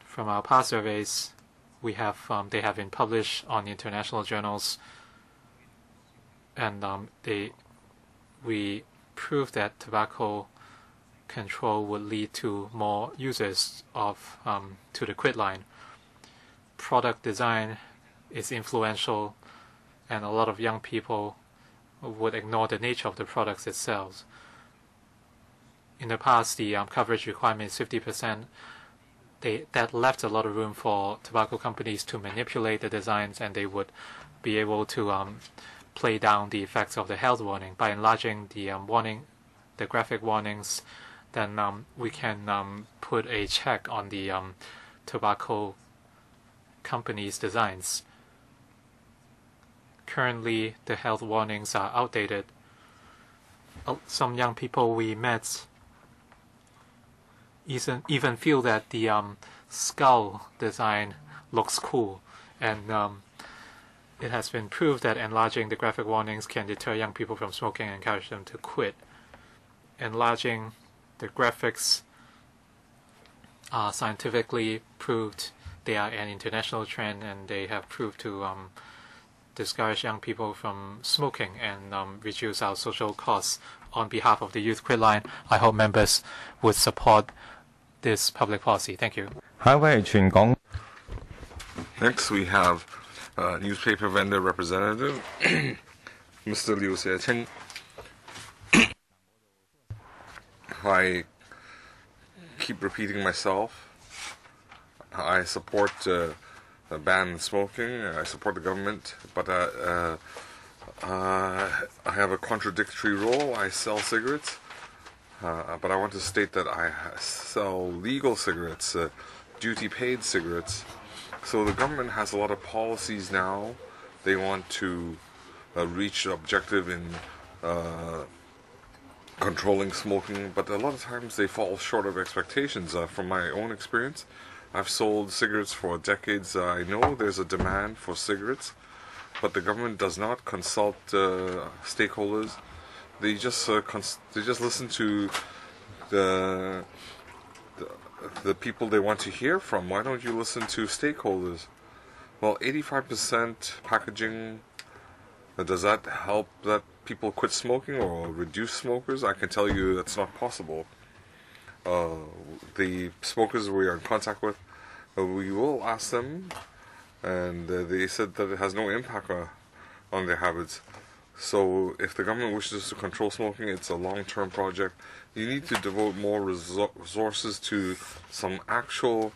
From our past surveys, they have been published on international journals, and we proved that tobacco control would lead to more users to the quit line. Product design is influential, and a lot of young people would ignore the nature of the products itself. In the past, the coverage requirement is 50%. That left a lot of room for tobacco companies to manipulate the designs, and they would be able to play down the effects of the health warning by enlarging the graphic warnings. Then we can put a check on the tobacco companies' designs. Currently, the health warnings are outdated. Some young people we met even feel that the skull design looks cool, and it has been proved that enlarging the graphic warnings can deter young people from smoking and encourage them to quit. Enlarging the graphics are scientifically proved. They are an international trend, and they have proved to discourage young people from smoking and reduce our social costs. On behalf of the Youth Quit Line, I hope members would support this public policy. Thank you. Next, we have newspaper vendor representative, Mr. Liu Xie-cheng. I keep repeating myself. I support ban smoking. I support the government, but I have a contradictory role. I sell cigarettes, but I want to state that I sell legal cigarettes, duty-paid cigarettes. So the government has a lot of policies now. They want to reach the objective in controlling smoking, but a lot of times they fall short of expectations. From my own experience, I've sold cigarettes for decades. I know there's a demand for cigarettes, but the government does not consult stakeholders. They just listen to the people they want to hear from. Why don't you listen to stakeholders? Well, 85% packaging, does that help that people quit smoking or reduce smokers? I can tell you that's not possible. The smokers we are in contact with, we will ask them, and they said that it has no impact on their habits. So if the government wishes to control smoking, it's a long-term project. You need to devote more resources to some actual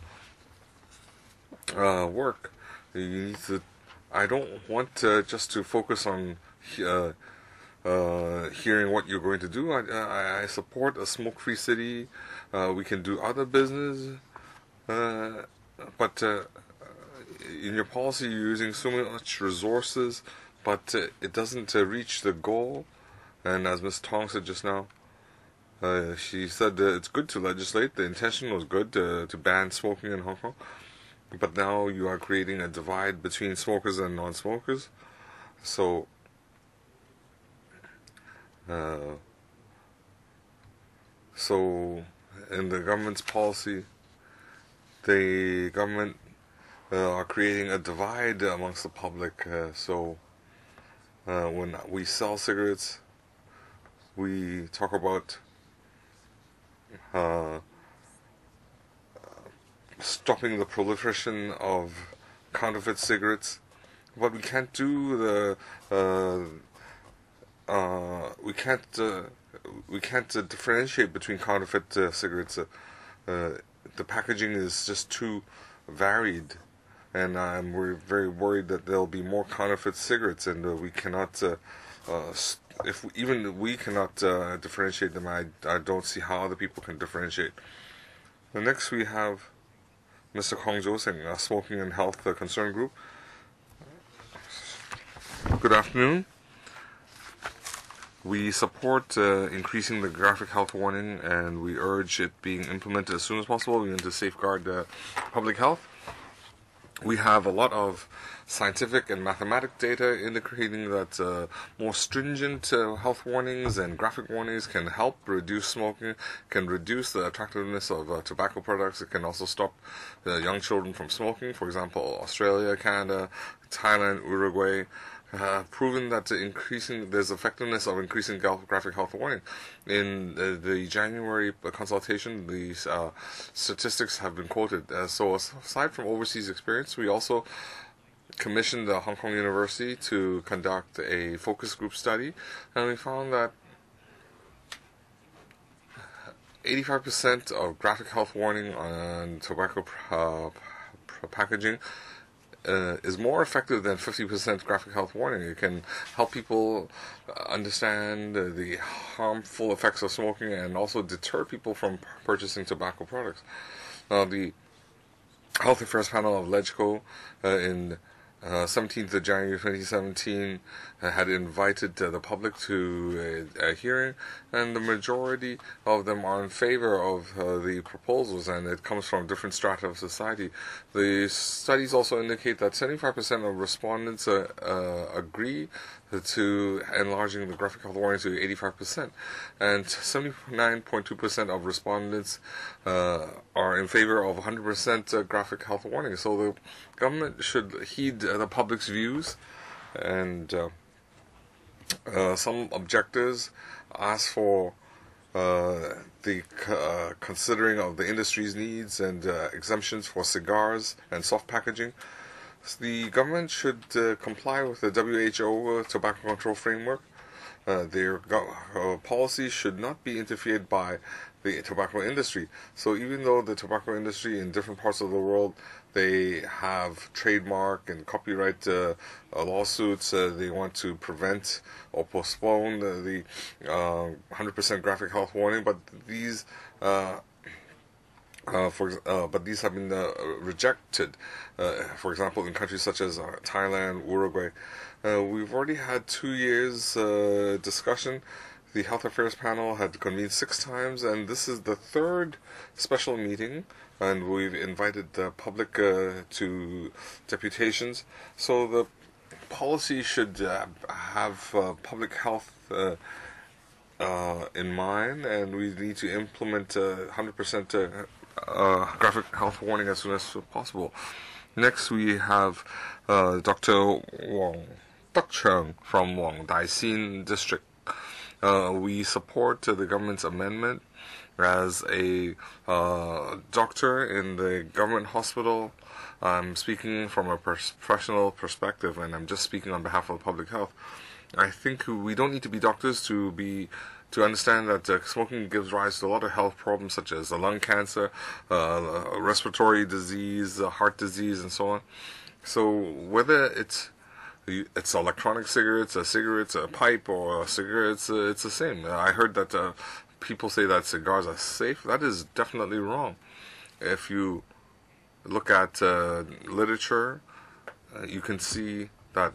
work. You need to. I don't want just to focus on hearing what you're going to do. I support a smoke-free city. We can do other business, but in your policy you're using so much resources, but it doesn't reach the goal. And as Ms. Tong said just now, she said it's good to legislate. The intention was good to ban smoking in Hong Kong, but now you are creating a divide between smokers and non-smokers. So in the government's policy, the government are creating a divide amongst the public. So when we sell cigarettes, we talk about stopping the proliferation of counterfeit cigarettes, but we can't do we can't differentiate between counterfeit cigarettes. The packaging is just too varied, and we're very worried that there'll be more counterfeit cigarettes, and we cannot. Even we cannot differentiate them, I don't see how other people can differentiate. Next, we have Mr. Kong Jo-seng, Smoking and Health Concern Group. Good afternoon. We support increasing the graphic health warning, and we urge it being implemented as soon as possible. We want to safeguard public health. We have a lot of scientific and mathematic data indicating that more stringent health warnings and graphic warnings can help reduce smoking, can reduce the attractiveness of tobacco products. It can also stop young children from smoking. For example, Australia, Canada, Thailand, Uruguay have proven that there's effectiveness of increasing graphic health warning. In the January consultation, these statistics have been quoted. So aside from overseas experience, we also commissioned the Hong Kong University to conduct a focus group study, and we found that 85% of graphic health warning on tobacco packaging is more effective than 50% graphic health warning. It can help people understand the harmful effects of smoking and also deter people from purchasing tobacco products. Now, the Health Affairs Panel of LegCo in 17th of January 2017 had invited the public to a hearing, and the majority of them are in favor of the proposals, and it comes from different strata of society. The studies also indicate that 75% of respondents agree to enlarging the graphic health warning to 85%, and 79.2% of respondents are in favor of 100% graphic health warning. So the government should heed the public's views, and some objectors ask for the considering of the industry's needs and exemptions for cigars and soft packaging. The government should comply with the WHO tobacco control framework. Their policy should not be interfered by the tobacco industry. So even though the tobacco industry in different parts of the world, they have trademark and copyright lawsuits, they want to prevent or postpone the 100% graphic health warning, but these these have been rejected. For example, in countries such as Thailand, Uruguay, we've already had 2 years discussion. The Health Affairs Panel had convened 6 times, and this is the 3rd special meeting, and we've invited the public to deputations. So the policy should have public health in mind, and we need to implement 100% graphic health warning as soon as possible. Next, we have Dr. Wang Dukcheng from Wang Dai Xin District. We support the government's amendment. As a doctor in the government hospital, I'm speaking from a professional perspective, and I'm just speaking on behalf of public health. I think we don't need to be doctors to understand that smoking gives rise to a lot of health problems such as lung cancer, respiratory disease, heart disease, and so on. So whether it's electronic cigarettes, a pipe, or cigarettes, it's the same. I heard that people say that cigars are safe. That is definitely wrong. If you look at literature, you can see that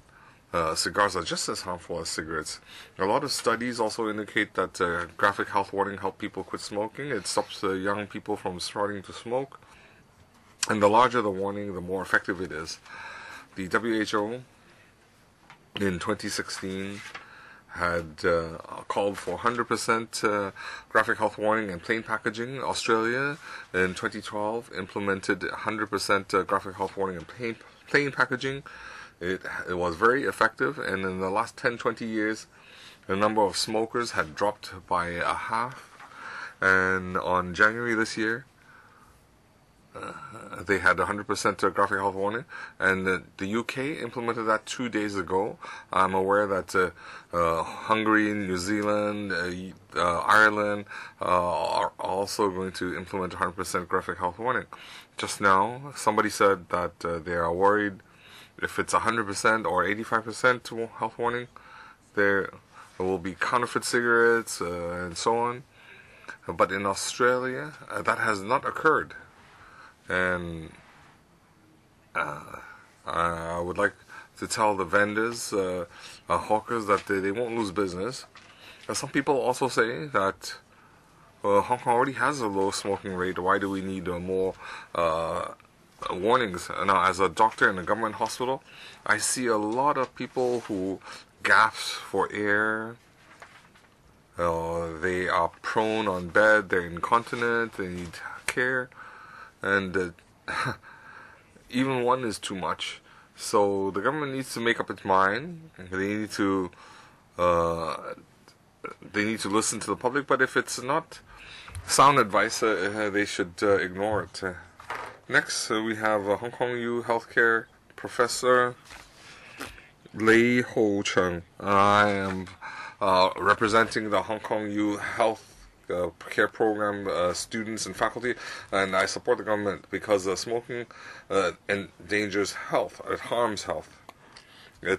cigars are just as harmful as cigarettes. A lot of studies also indicate that graphic health warning help people quit smoking. It stops young people from starting to smoke. And the larger the warning, the more effective it is. The WHO in 2016 had called for 100% graphic health warning and plain packaging. Australia in 2012 implemented 100% graphic health warning and plain packaging. It was very effective, and in the last 10-20 years, the number of smokers had dropped by a half. And on January this year, they had 100% graphic health warning, and the UK implemented that 2 days ago. I'm aware that Hungary, New Zealand, Ireland are also going to implement 100% graphic health warning. Just now, somebody said that they are worried if it's 100% or 85% health warning, there will be counterfeit cigarettes and so on. But in Australia, that has not occurred. And I would like to tell the vendors, hawkers, that they won't lose business. Some people also say that Hong Kong already has a low smoking rate. Why do we need more warnings? Now, as a doctor in a government hospital, I see a lot of people who gasp for air. They are prone on bed. They're incontinent. They need care. And even one is too much. So the government needs to make up its mind. They need to listen to the public. But if it's not sound advice, they should ignore it. Next, we have Hong Kong U Healthcare Professor Lei Ho Chung. I am representing the Hong Kong U Health care program students and faculty, and I support the government because smoking endangers health. It harms health.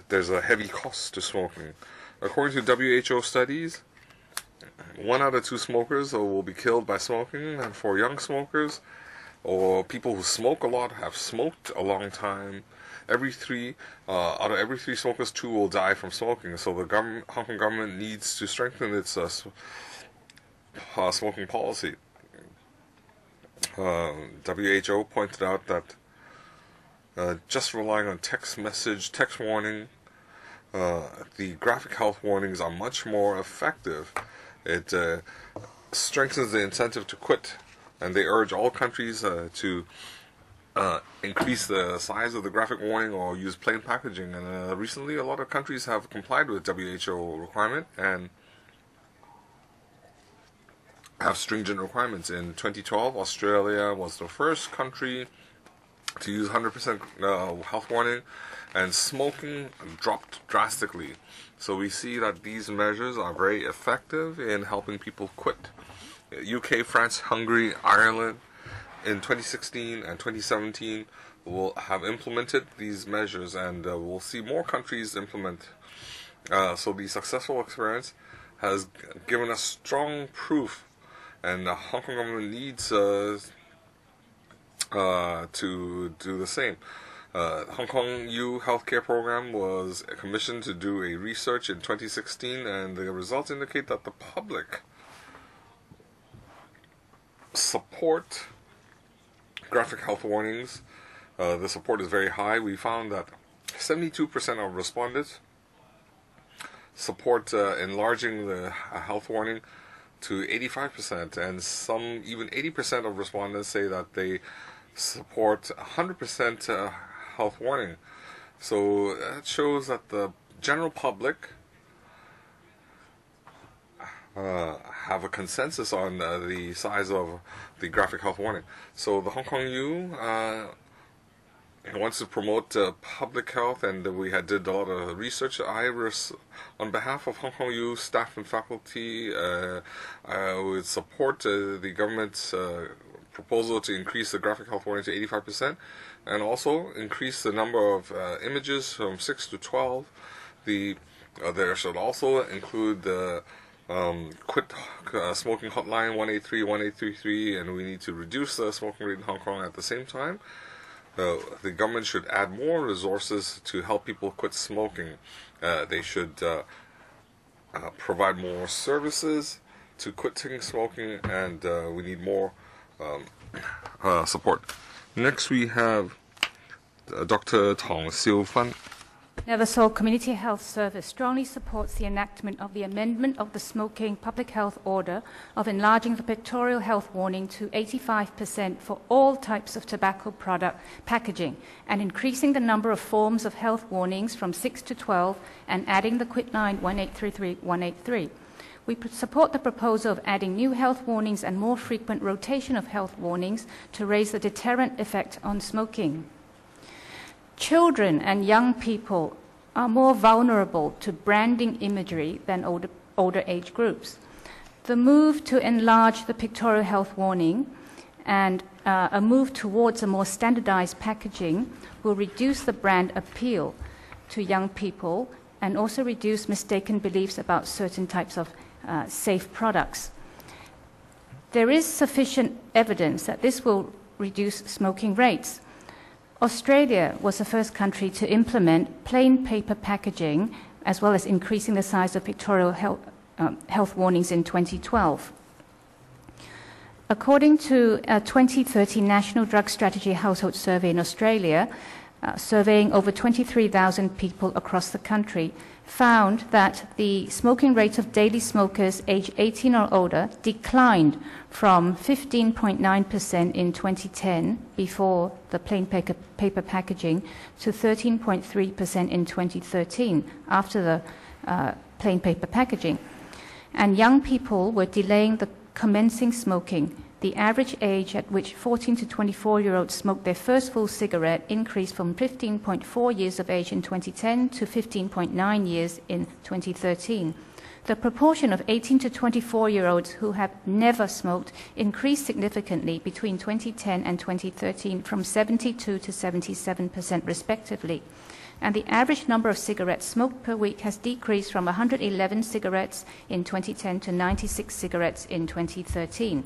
There's a heavy cost to smoking. According to WHO studies, 1 out of 2 smokers will be killed by smoking, and for young smokers or people who smoke a lot, have smoked a long time, out of every 3 smokers, 2 will die from smoking. So the Hong Kong government needs to strengthen its smoking policy. WHO pointed out that just relying on text warning, the graphic health warnings are much more effective. It strengthens the incentive to quit, and they urge all countries to increase the size of the graphic warning or use plain packaging. And recently, a lot of countries have complied with WHO requirement and have stringent requirements. In 2012, Australia was the first country to use 100% health warning, and smoking dropped drastically. So we see that these measures are very effective in helping people quit. UK, France, Hungary, Ireland in 2016 and 2017 will have implemented these measures, and we'll see more countries implement. So the successful experience has given us strong proof, and the Hong Kong government needs to do the same. Hong Kong U Healthcare Program was commissioned to do a research in 2016, and the results indicate that the public support graphic health warnings. The support is very high. We found that 72% of respondents support enlarging the health warning to 85%, and some even 80% of respondents say that they support 100% health warning. So that shows that the general public have a consensus on the size of the graphic health warning. So the Hong Kong U wants to promote public health, and we did a lot of research. On behalf of Hong Kong U staff and faculty, I would support the government's proposal to increase the graphic health warning to 85%, and also increase the number of images from 6 to 12. There should also include the quit smoking hotline 183-1833, and we need to reduce the smoking rate in Hong Kong at the same time. The government should add more resources to help people quit smoking. They should provide more services to quitting smoking, and we need more support. Next we have Dr. Tong Xiufan. Now, the Seoul Community Health Service strongly supports the enactment of the amendment of the Smoking Public Health Order of enlarging the pictorial health warning to 85% for all types of tobacco product packaging and increasing the number of forms of health warnings from 6 to 12 and adding the quitline 1833183. We support the proposal of adding new health warnings and more frequent rotation of health warnings to raise the deterrent effect on smoking. Children and young people are more vulnerable to branding imagery than older age groups. The move to enlarge the pictorial health warning and a move towards a more standardized packaging will reduce the brand appeal to young people and also reduce mistaken beliefs about certain types of safe products. There is sufficient evidence that this will reduce smoking rates. Australia was the first country to implement plain paper packaging as well as increasing the size of pictorial health warnings in 2012. According to a 2013 National Drug Strategy Household Survey in Australia, surveying over 23,000 people across the country, found that the smoking rate of daily smokers aged 18 or older declined from 15.9% in 2010, before the plain paper packaging, to 13.3% in 2013, after the plain paper packaging. And young people were delaying the commencing smoking. The average age at which 14 to 24-year-olds smoked their first full cigarette increased from 15.4 years of age in 2010 to 15.9 years in 2013. The proportion of 18 to 24-year-olds who have never smoked increased significantly between 2010 and 2013 from 72 to 77% respectively. And the average number of cigarettes smoked per week has decreased from 111 cigarettes in 2010 to 96 cigarettes in 2013.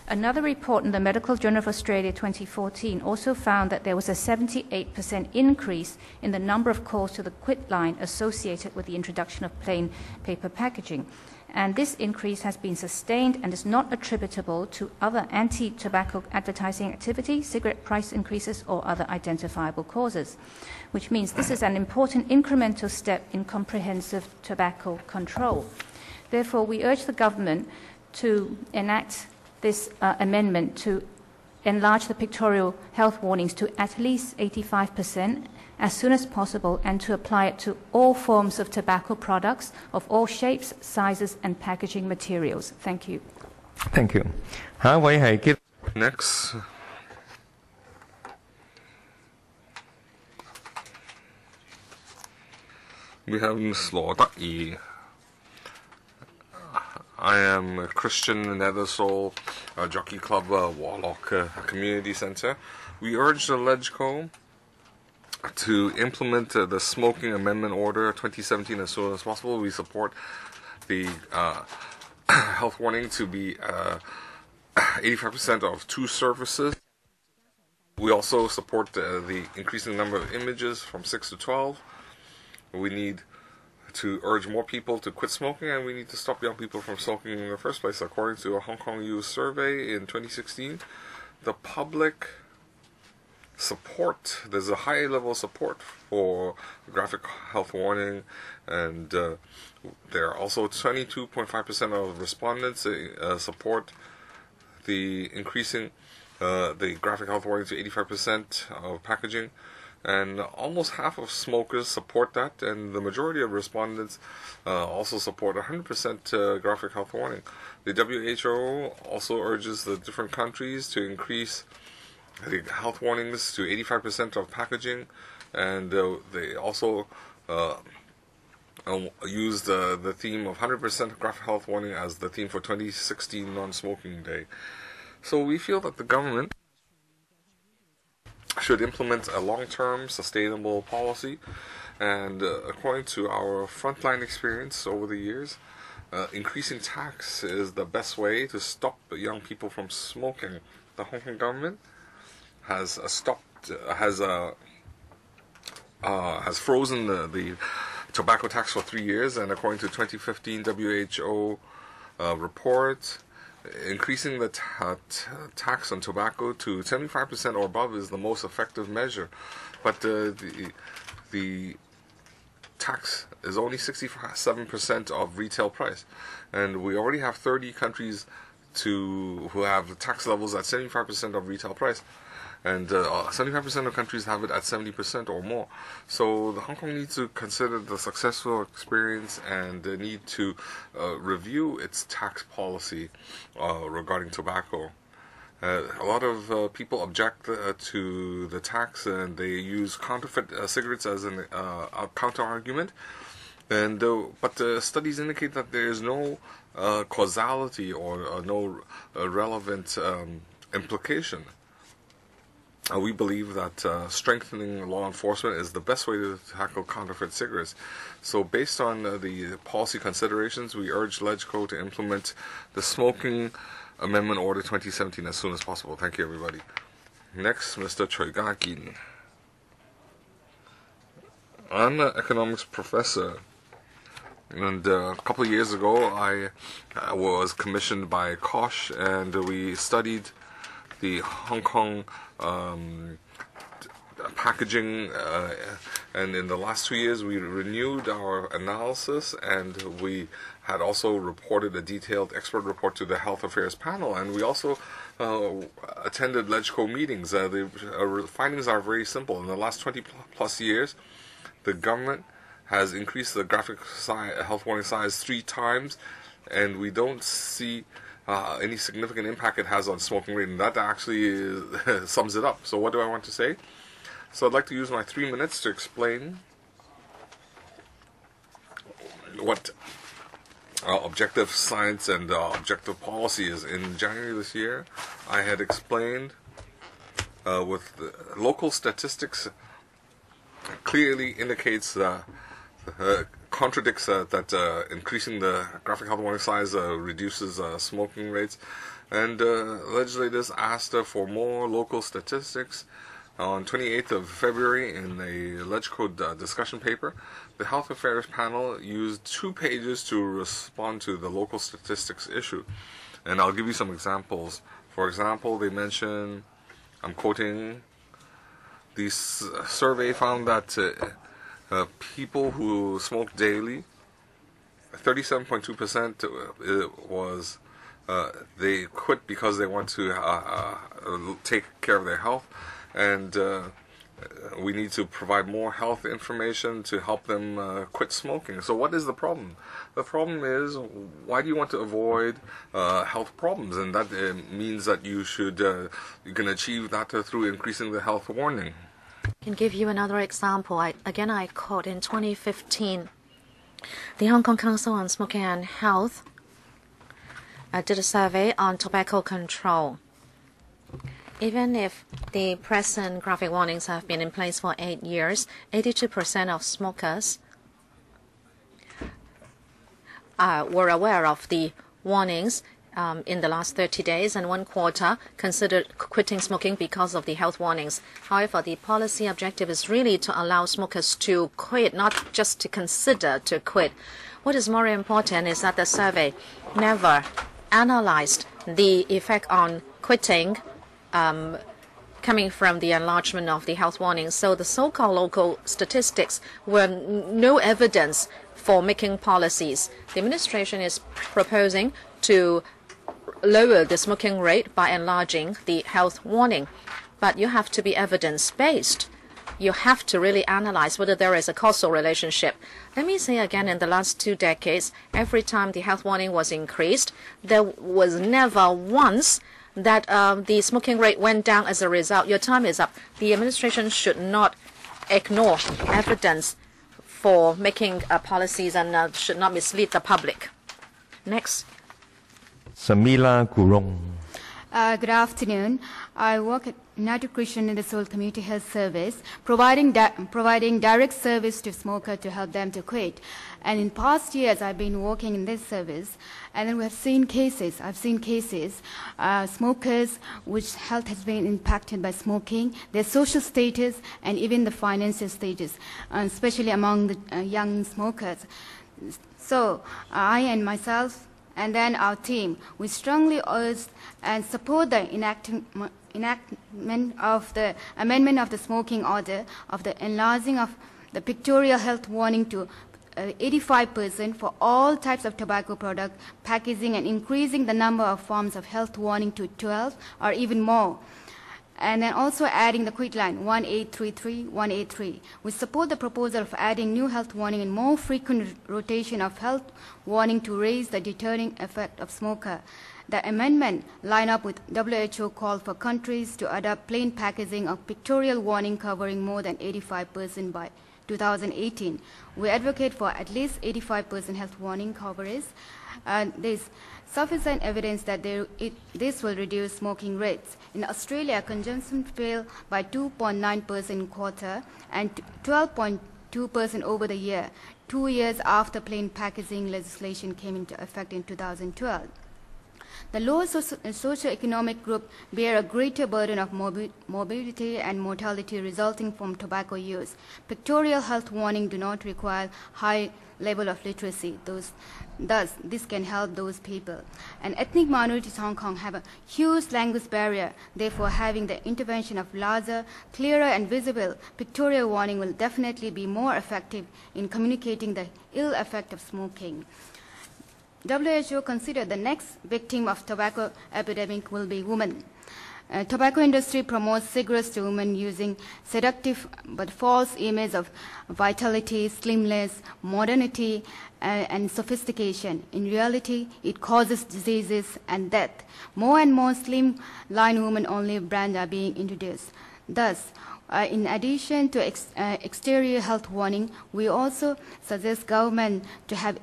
Another report in the Medical Journal of Australia 2014 also found that there was a 78% increase in the number of calls to the quit line associated with the introduction of plain paper packaging. And this increase has been sustained and is not attributable to other anti-tobacco advertising activity, cigarette price increases, or other identifiable causes, which means this is an important incremental step in comprehensive tobacco control. Therefore, we urge the government to enact this amendment to enlarge the pictorial health warnings to at least 85% as soon as possible, and to apply it to all forms of tobacco products of all shapes, sizes, and packaging materials. Thank you. Thank you. Next. We have Ms. Law Yi. I am a Christian in Nether Seoul Jockey Club Warlock Community Center. We urge the LegCo to implement the Smoking Amendment Order 2017 as soon as possible. We support the health warning to be 85% of two services. We also support the increasing number of images from 6 to 12. We need to urge more people to quit smoking, and we need to stop young people from smoking in the first place. According to a Hong Kong Youth survey in 2016, the public support, there's a high level of support for graphic health warning, and there are also 22.5% of respondents support the increasing the graphic health warning to 85% of packaging. And almost half of smokers support that, and the majority of respondents also support 100% graphic health warning. The WHO also urges the different countries to increase the health warnings to 85% of packaging, and they also used the theme of 100% graphic health warning as the theme for 2016 Non-Smoking Day. So we feel that the government should implement a long-term sustainable policy, and according to our frontline experience over the years, increasing tax is the best way to stop young people from smoking. The Hong Kong government has frozen the tobacco tax for 3 years, and according to 2015 WHO report, increasing the tax on tobacco to 75% or above is the most effective measure. But the tax is only 67% of retail price. And we already have 30 countries who have tax levels at 75% of retail price. And 75% of countries have it at 70% or more. So the Hong Kong needs to consider the successful experience and the need to review its tax policy regarding tobacco. A lot of people object to the tax, and they use counterfeit cigarettes as a counter-argument. And but the studies indicate that there is no causality or no relevant implication. We believe that strengthening law enforcement is the best way to tackle counterfeit cigarettes. So based on the policy considerations, we urge LegCo to implement the Smoking Amendment Order 2017 as soon as possible. Thank you, everybody. Next, Mr. Choi Ga-kin. I'm an economics professor, and a couple of years ago I was commissioned by Kosh, and we studied the Hong Kong packaging, and in the last 2 years we renewed our analysis, and we had also reported a detailed expert report to the Health Affairs panel, and we also attended LegCo meetings. The findings are very simple. In the last 20 plus years, the government has increased the graphic health warning size 3 times, and we don't see any significant impact it has on smoking rate, and that actually sums it up. So what do I want to say? So I'd like to use my 3 minutes to explain what objective science and objective policy is. In January this year, I had explained with the local statistics clearly indicates contradicts that increasing the graphic health warning size reduces smoking rates, and legislators asked for more local statistics. On 28th of February, in a LegCo discussion paper, the Health Affairs panel used 2 pages to respond to the local statistics issue. And I'll give you some examples. For example, they mention, I'm quoting, the survey found that people who smoke daily, 37.2% was they quit because they want to take care of their health, and we need to provide more health information to help them quit smoking. So what is the problem? The problem is, why do you want to avoid health problems? And that means that you can achieve that through increasing the health warning. I can give you another example. I quote, in 2015, the Hong Kong Council on Smoking and Health did a survey on tobacco control. Even if the present graphic warnings have been in place for 8 years, 82% of smokers were aware of the warnings in the last 30 days, and 1/4 considered quitting smoking because of the health warnings. However, the policy objective is really to allow smokers to quit, not just to consider to quit. What is more important is that the survey never analyzed the effect on quitting coming from the enlargement of the health warnings. So the so-called local statistics were no evidence for making policies. The administration is proposing to lower the smoking rate by enlarging the health warning. But you have to be evidence-based. You have to really analyze whether there is a causal relationship. Let me say again, in the last 2 decades, every time the health warning was increased, there was never once that the smoking rate went down as a result. Your time is up. The administration should not ignore evidence for making policies, and should not mislead the public. Next. Samila Gurung. Good afternoon. I work at United Christian in the Subcommittee Health Service, providing direct service to smokers to help them to quit. And in past years, I've been working in this service, and then I've seen cases, smokers whose health has been impacted by smoking, their social status, and even the financial status, especially among the young smokers. So I and myself and then our team, we strongly urge and support the enactment of the amendment of the smoking order, of the enlarging of the pictorial health warning to 85% for all types of tobacco product packaging, and increasing the number of forms of health warning to 12 or even more. And then also adding the quit line 1833-183. We support the proposal of adding new health warning and more frequent rotation of health warning to raise the deterring effect of smoker. The amendment line up with WHO call for countries to adopt plain packaging of pictorial warning covering more than 85% by 2018. We advocate for at least 85% health warning coverage. There's sufficient evidence that this will reduce smoking rates. In Australia, consumption fell by 2.9% in quarter and 12.2% over the year, 2 years after plain packaging legislation came into effect in 2012. The lower socioeconomic group bear a greater burden of morbidity and mortality resulting from tobacco use. Pictorial health warning do not require high level of literacy. Thus, this can help those people. And ethnic minorities in Hong Kong have a huge language barrier. Therefore, having the intervention of larger, clearer and visible pictorial warning will definitely be more effective in communicating the ill effect of smoking. WHO considered the next victim of tobacco epidemic will be women. Tobacco industry promotes cigarettes to women using seductive but false image of vitality, slimness, modernity, and sophistication. In reality, it causes diseases and death. More and more slim-line women-only brands are being introduced. Thus, in addition to exterior health warning, we also suggest government to have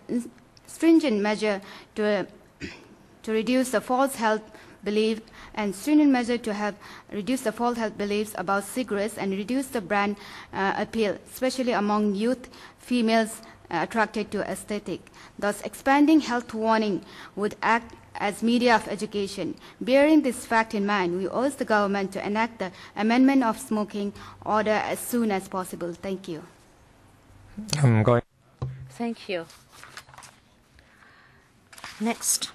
stringent measure to reduce the false health belief, and stringent measure to have reduced the false health beliefs about cigarettes and reduce the brand appeal, especially among youth females attracted to aesthetic. Thus, expanding health warning would act as media of education. Bearing this fact in mind, we urge the government to enact the amendment of smoking order as soon as possible. Thank you. Thank you. Next,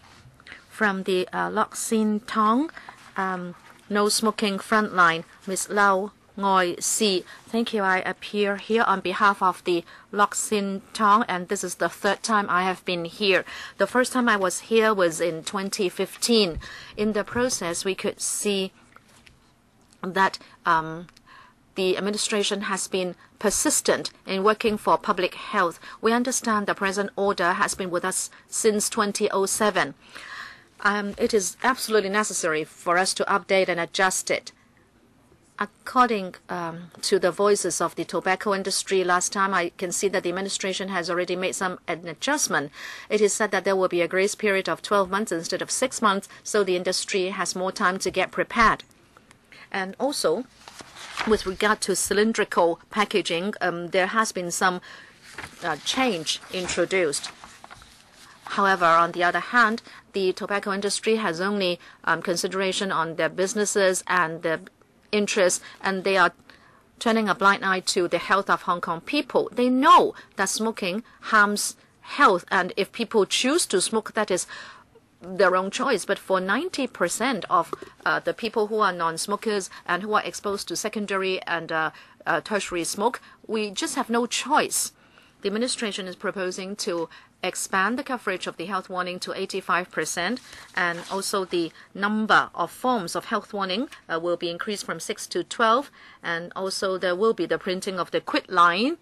from the Lok Sin Tong, No Smoking Frontline, Ms. Lau Ngoi Si. Thank you. I appear here on behalf of the Lok Sin Tong, and this is the third time I have been here. The first time I was here was in 2015. In the process, we could see that the administration has been persistent in working for public health. We understand the present order has been with us since 2007. It is absolutely necessary for us to update and adjust it. According to the voices of the tobacco industry last time, I can see that the administration has already made an adjustment. It is said that there will be a grace period of 12 months instead of 6 months, so the industry has more time to get prepared. And also, with regard to cylindrical packaging, there has been some change introduced. However, on the other hand, the tobacco industry has only consideration on their businesses and their interests, and they are turning a blind eye to the health of Hong Kong people. They know that smoking harms health, and if people choose to smoke, that is their own choice. But for 90% of the people who are non-smokers and who are exposed to secondary and tertiary smoke, we just have no choice. The administration is proposing to expand the coverage of the health warning to 85%, and also the number of forms of health warning will be increased from 6 to 12, and also there will be the printing of the quit line.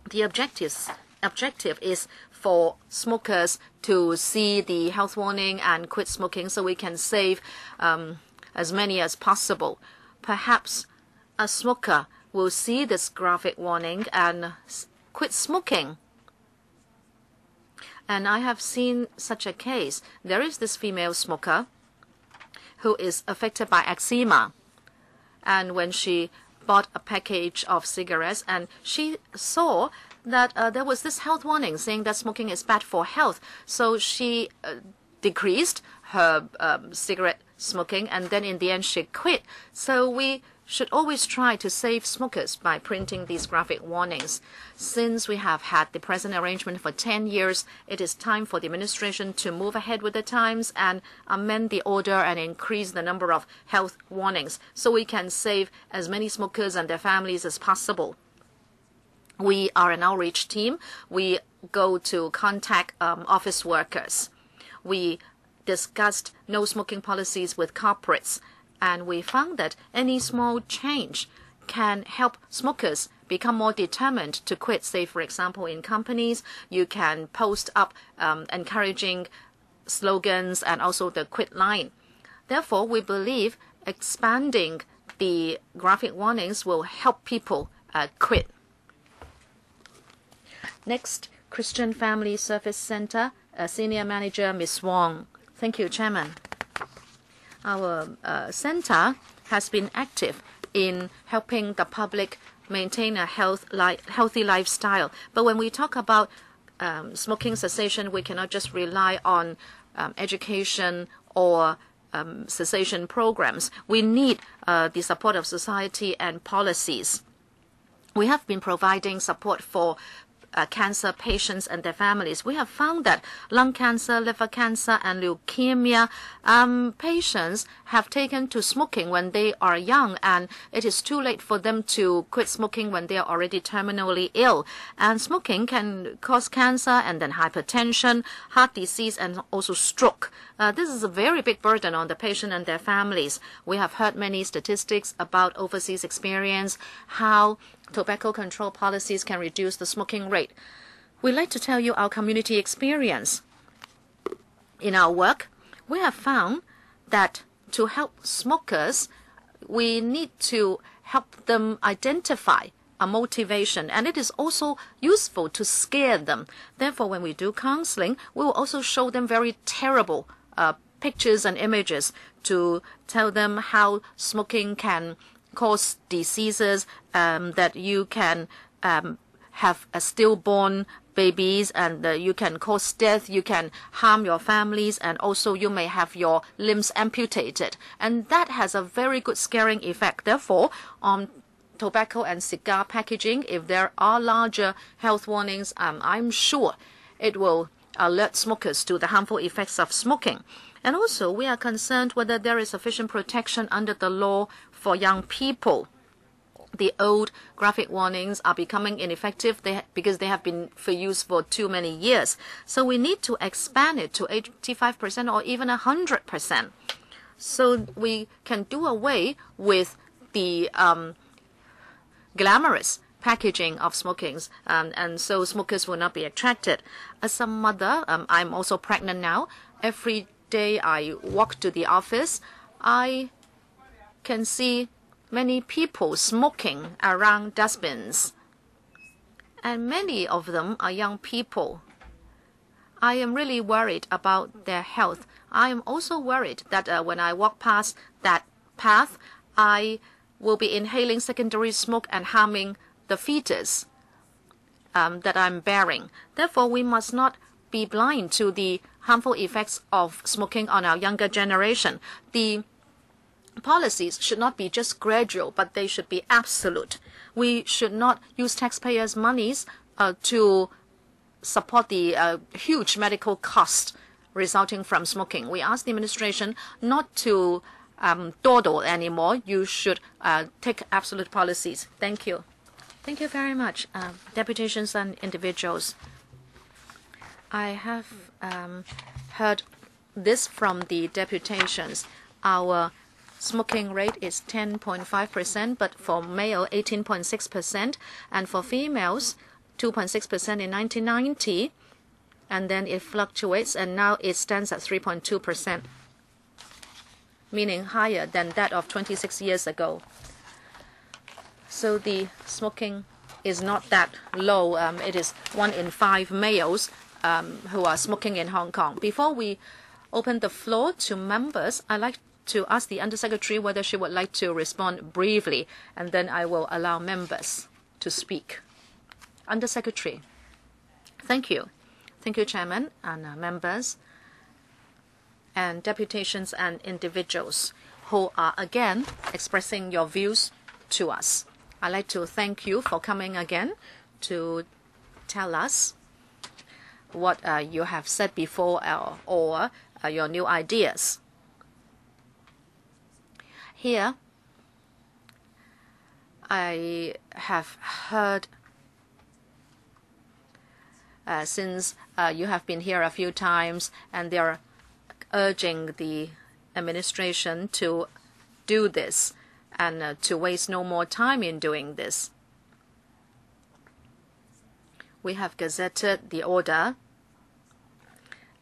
The objective is for smokers to see the health warning and quit smoking, so we can save as many as possible. Perhaps a smoker will see this graphic warning and quit smoking. And I have seen such a case. There is this female smoker who is affected by eczema. And when she bought a package of cigarettes, and she saw that there was this health warning saying that smoking is bad for health. So she decreased her cigarette smoking, and then in the end she quit. So we should always try to save smokers by printing these graphic warnings. Since we have had the present arrangement for 10 years, it is time for the administration to move ahead with the times and amend the order and increase the number of health warnings so we can save as many smokers and their families as possible. We are an outreach team. We go to contact office workers. We discussed no smoking policies with corporates, and we found that any small change can help smokers become more determined to quit. Say, for example, in companies, you can post up encouraging slogans and also the quit line. Therefore, we believe expanding the graphic warnings will help people quit. Next, Christian Family Service Center, Senior Manager Ms. Wong. Thank you, Chairman. Our center has been active in helping the public maintain a healthy lifestyle. But when we talk about smoking cessation, we cannot just rely on education or cessation programs. We need the support of society and policies. We have been providing support for cancer patients and their families. We have found that lung cancer, liver cancer, and leukemia patients have taken to smoking when they are young, and it is too late for them to quit smoking when they are already terminally ill. And smoking can cause cancer and then hypertension, heart disease, and also stroke. This is a very big burden on the patient and their families. We have heard many statistics about overseas experience, how tobacco control policies can reduce the smoking rate. We'd like to tell you our community experience. In our work, we have found that to help smokers, we need to help them identify a motivation, and it is also useful to scare them. Therefore, when we do counseling, we will also show them very terrible pictures and images to tell them how smoking can cause diseases, that you can have a stillborn babies, and you can cause death, you can harm your families, and also you may have your limbs amputated. And that has a very good scaring effect. Therefore, on tobacco and cigar packaging, if there are larger health warnings, I'm sure it will alert smokers to the harmful effects of smoking. And also, we are concerned whether there is sufficient protection under the law for young people. The old graphic warnings are becoming ineffective because they have been for use for too many years. So we need to expand it to 85% or even 100%. So we can do away with the glamorous packaging of smokings, and so smokers will not be attracted. As a mother, I'm also pregnant now. Every day I walk to the office, I can see many people smoking around dustbins, and many of them are young people. I am really worried about their health. I am also worried that when I walk past that path, I will be inhaling secondary smoke and harming the fetus that I'm bearing. Therefore, we must not be blind to the harmful effects of smoking on our younger generation. The policies should not be just gradual, but they should be absolute. We should not use taxpayers' monies to support the huge medical cost resulting from smoking. We ask the administration not to dawdle anymore. You should take absolute policies. Thank you. Thank you very much, deputations and individuals. I have heard this from the deputations. Our smoking rate is 10.5%, but for male 18.6%, and for females 2.6% in 1990, and then it fluctuates, and now it stands at 3.2%, meaning higher than that of 26 years ago. So the smoking is not that low. It is 1 in 5 males who are smoking in Hong Kong. Before we open the floor to members, I'd like to ask the Undersecretary whether she would like to respond briefly, and then I will allow members to speak. Undersecretary. Thank you. Thank you, Chairman, and members, and deputations and individuals who are again expressing your views to us. I'd like to thank you for coming again to tell us what you have said before or your new ideas. Here, I have heard since you have been here a few times, and they are urging the administration to do this and to waste no more time in doing this. We have gazetted the order,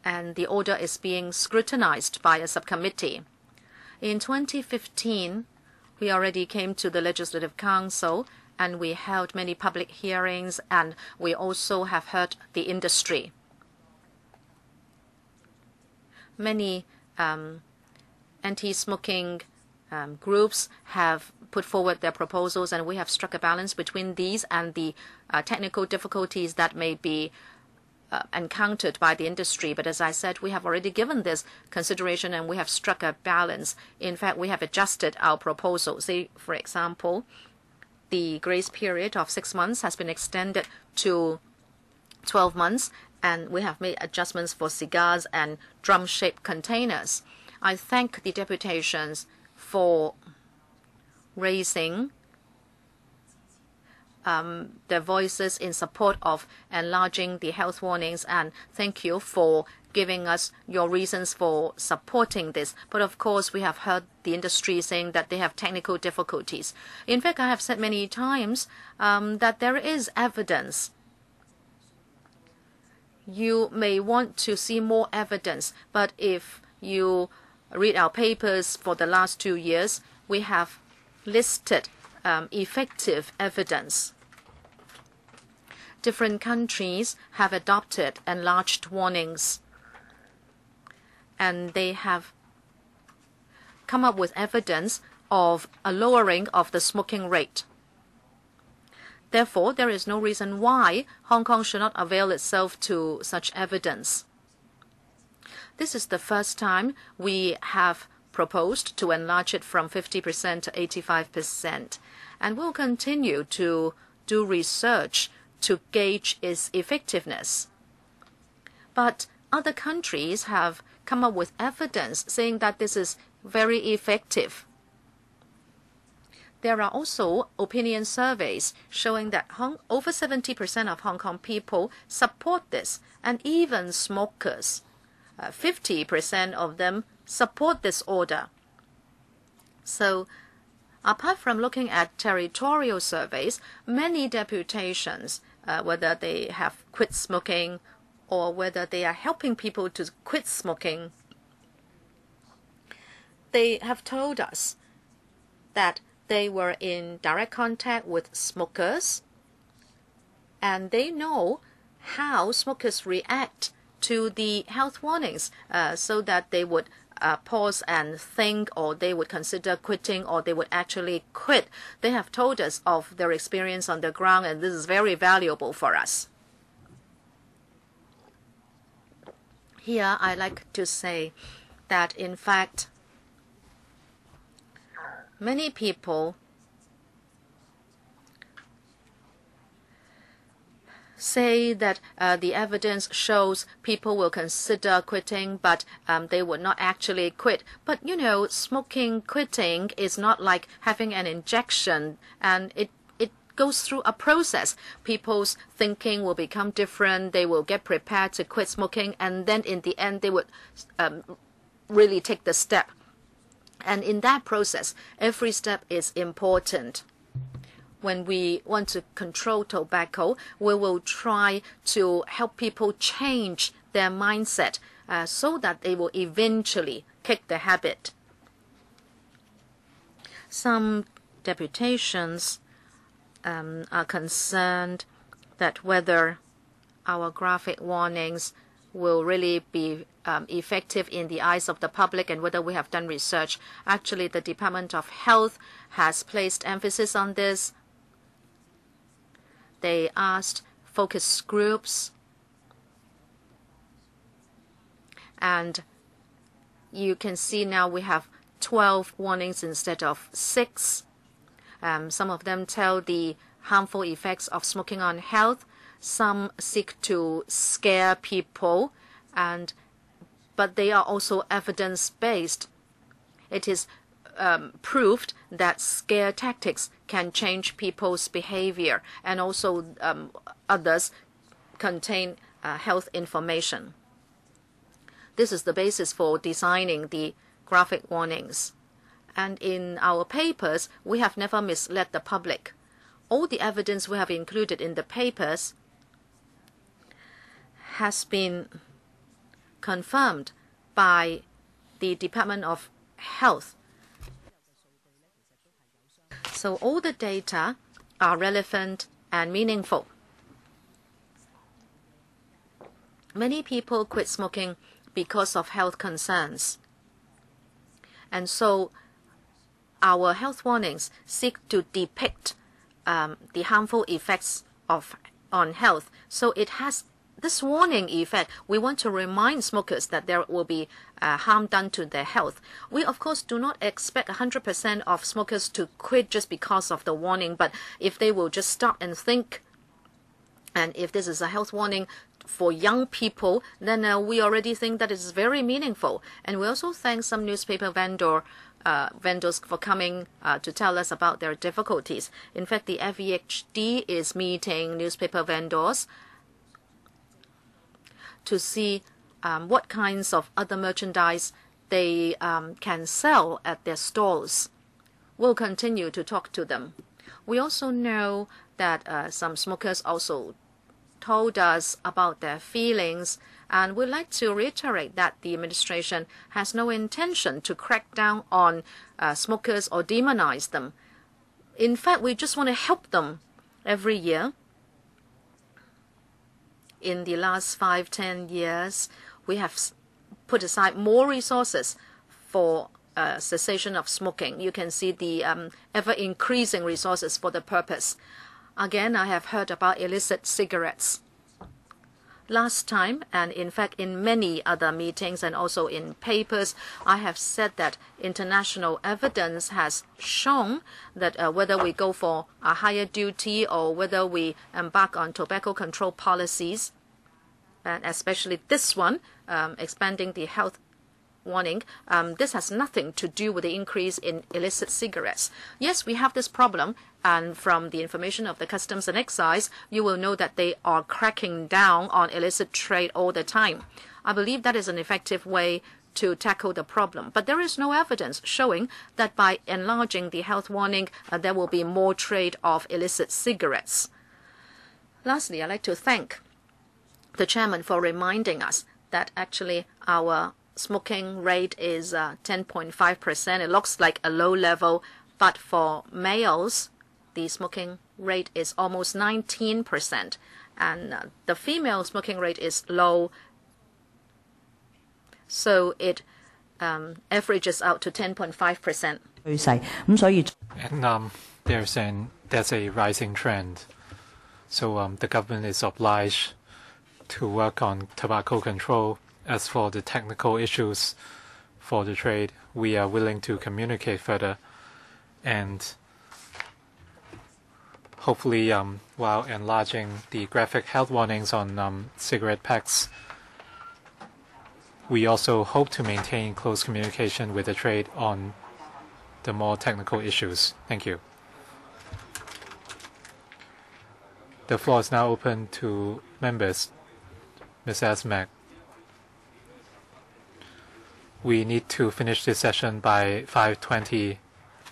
and the order is being scrutinized by a subcommittee. In 2015, we already came to the Legislative Council, and we held many public hearings, and we also have heard the industry. Many anti-smoking groups have put forward their proposals, and we have struck a balance between these and the technical difficulties that may be encountered by the industry. But as I said, we have already given this consideration and we have struck a balance. In fact, we have adjusted our proposal. Say, for example, the grace period of 6 months has been extended to 12 months, and we have made adjustments for cigars and drum-shaped containers. I thank the deputations for raising their voices in support of enlarging the health warnings, and thank you for giving us your reasons for supporting this. But of course, we have heard the industry saying that they have technical difficulties. In fact, I have said many times that there is evidence. You may want to see more evidence, but if you read our papers for the last 2 years, we have listed effective evidence. Different countries have adopted enlarged warnings, and they have come up with evidence of a lowering of the smoking rate. Therefore, there is no reason why Hong Kong should not avail itself to such evidence. This is the first time we have proposed to enlarge it from 50% to 85%, and we'll continue to do research to gauge its effectiveness. But other countries have come up with evidence saying that this is very effective. There are also opinion surveys showing that over 70% of Hong Kong people support this, and even smokers, 50% of them support this order. So, apart from looking at territorial surveys, many deputations, whether they have quit smoking or whether they are helping people to quit smoking, they have told us that they were in direct contact with smokers, and they know how smokers react to the health warnings, so that they would pause and think, or they would consider quitting, or they would actually quit. They have told us of their experience on the ground, and this is very valuable for us. Here, I like to say that, in fact, many people say that the evidence shows people will consider quitting, but they would not actually quit. But, you know, smoking quitting is not like having an injection, and it goes through a process. People's thinking will become different. They will get prepared to quit smoking, and then in the end, they would really take the step. And in that process, every step is important. When we want to control tobacco, we will try to help people change their mindset so that they will eventually kick the habit. Some deputations are concerned that whether our graphic warnings will really be effective in the eyes of the public, and whether we have done research. Actually, the Department of Health has placed emphasis on this. They asked focus groups, and you can see now we have 12 warnings instead of 6. Some of them tell the harmful effects of smoking on health. Some seek to scare people, but they are also evidence-based. It is proved that scare tactics can change people's behavior, and also others contain health information. This is the basis for designing the graphic warnings. And in our papers, we have never misled the public. All the evidence we have included in the papers has been confirmed by the Department of Health. So all the data are relevant and meaningful. Many people quit smoking because of health concerns. And so our health warnings seek to depict the harmful effects on health. So it has this warning effect. We want to remind smokers that there will be harm done to their health. We, of course, do not expect 100% of smokers to quit just because of the warning, but if they will just stop and think, and if this is a health warning for young people, then we already think that it's very meaningful. And we also thank some newspaper vendors for coming to tell us about their difficulties. In fact, the FEHD is meeting newspaper vendors to see what kinds of other merchandise they can sell at their stalls. We'll continue to talk to them. We also know that some smokers also told us about their feelings, and we'd like to reiterate that the administration has no intention to crack down on smokers or demonize them. In fact, we just want to help them. Every year, in the last 5-10 years, we have put aside more resources for cessation of smoking. You can see the ever-increasing resources for the purpose. Again, I have heard about illicit cigarettes. Last time, and in fact in many other meetings and also in papers, I have said that international evidence has shown that whether we go for a higher duty or whether we embark on tobacco control policies, and especially this one, expanding the health warning, this has nothing to do with the increase in illicit cigarettes. Yes, we have this problem, and from the information of the Customs and Excise, you will know that they are cracking down on illicit trade all the time. I believe that is an effective way to tackle the problem. But there is no evidence showing that by enlarging the health warning, there will be more trade of illicit cigarettes. Lastly, I'd like to thank the chairman for reminding us that actually our smoking rate is 10.5%. It looks like a low level, but for males, the smoking rate is almost 19%, and the female smoking rate is low, so it averages out to 10.5%. And there's a rising trend. So the government is obliged to work on tobacco control. As for the technical issues for the trade, we are willing to communicate further, and hopefully while enlarging the graphic health warnings on cigarette packs, we also hope to maintain close communication with the trade on the more technical issues. Thank you. The floor is now open to members. Ms. Asmak. We need to finish this session by 5:20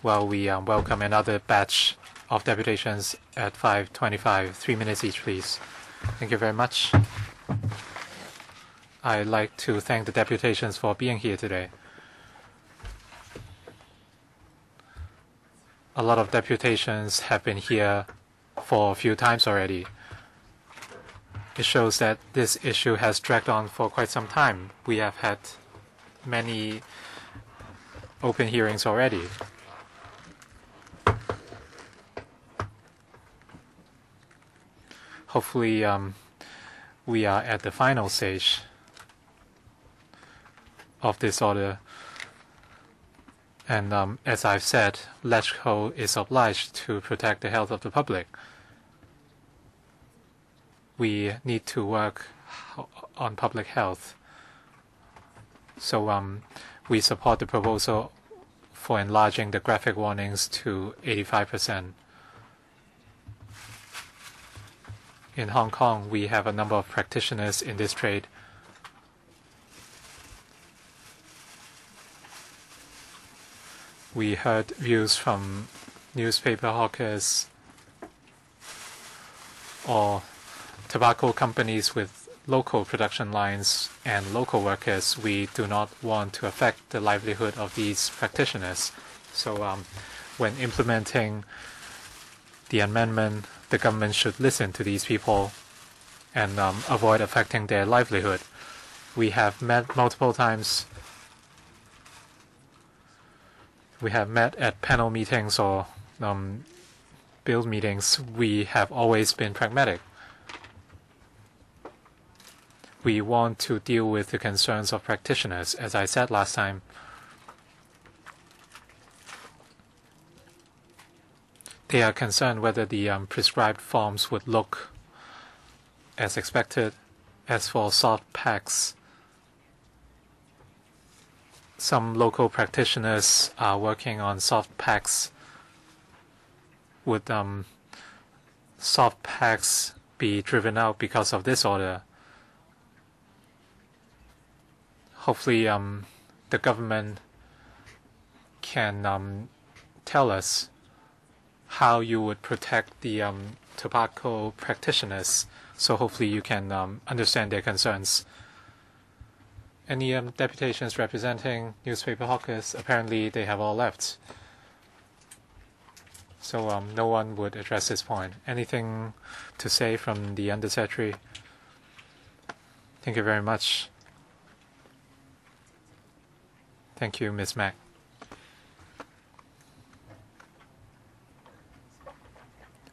while we welcome another batch of deputations at 5:25. 3 minutes each, please. Thank you very much. I'd like to thank the deputations for being here today. A lot of deputations have been here for a few times already. It shows that this issue has dragged on for quite some time. We have had many open hearings already. Hopefully, we are at the final stage of this order. And as I've said, LegCo is obliged to protect the health of the public. We need to work on public health. So we support the proposal for enlarging the graphic warnings to 85%. In Hong Kong, we have a number of practitioners in this trade. We heard views from newspaper hawkers or tobacco companies with local production lines and local workers. We do not want to affect the livelihood of these practitioners. So when implementing the amendment, the government should listen to these people and avoid affecting their livelihood. We have met multiple times. We have met at panel meetings or bill meetings. We have always been pragmatic. We want to deal with the concerns of practitioners. As I said last time, they are concerned whether the prescribed forms would look as expected. As for soft packs, some local practitioners are working on soft packs. Would soft packs be driven out because of this order? Hopefully the government can tell us how you would protect the tobacco practitioners. So hopefully you can understand their concerns. Any deputations representing newspaper hawkers? Apparently they have all left. So no one would address this point. Anything to say from the Undersecretary? Thank you very much. Thank you, Ms. Mack.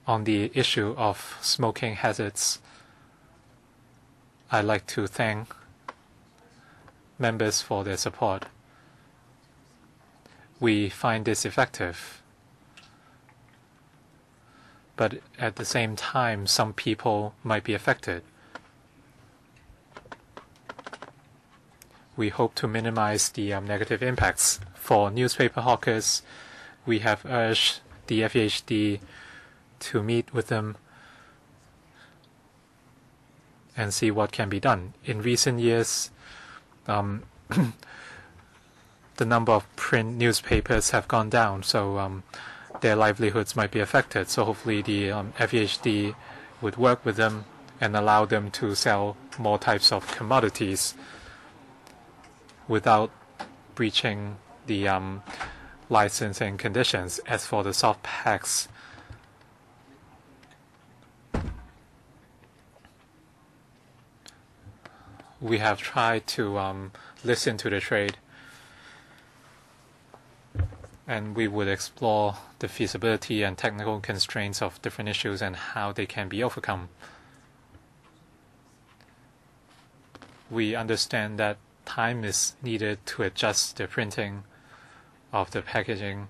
On the issue of smoking hazards, I'd like to thank members for their support. We find this effective, but at the same time, some people might be affected. We hope to minimize the negative impacts. For newspaper hawkers, we have urged the FEHD to meet with them and see what can be done. In recent years, the number of print newspapers have gone down, so their livelihoods might be affected. So hopefully the FEHD would work with them and allow them to sell more types of commodities without breaching the licensing conditions. As for the soft packs, we have tried to listen to the trade, and we would explore the feasibility and technical constraints of different issues and how they can be overcome. We understand that time is needed to adjust the printing of the packaging,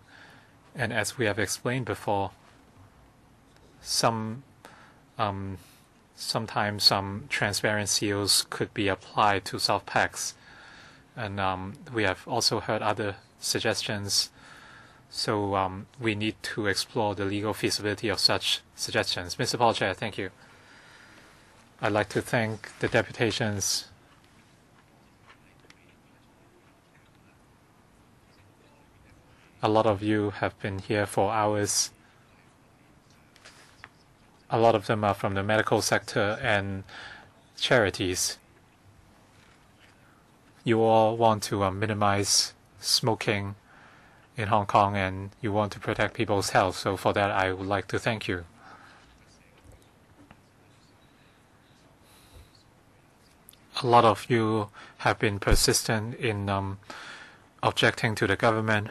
and as we have explained before, sometimes some transparent seals could be applied to soft packs, and we have also heard other suggestions. So we need to explore the legal feasibility of such suggestions. Mr. Paul Chair, thank you. I'd like to thank the deputations. A lot of you have been here for hours. A lot of them are from the medical sector and charities. You all want to minimize smoking in Hong Kong, and you want to protect people's health. So for that, I would like to thank you. A lot of you have been persistent in objecting to the government.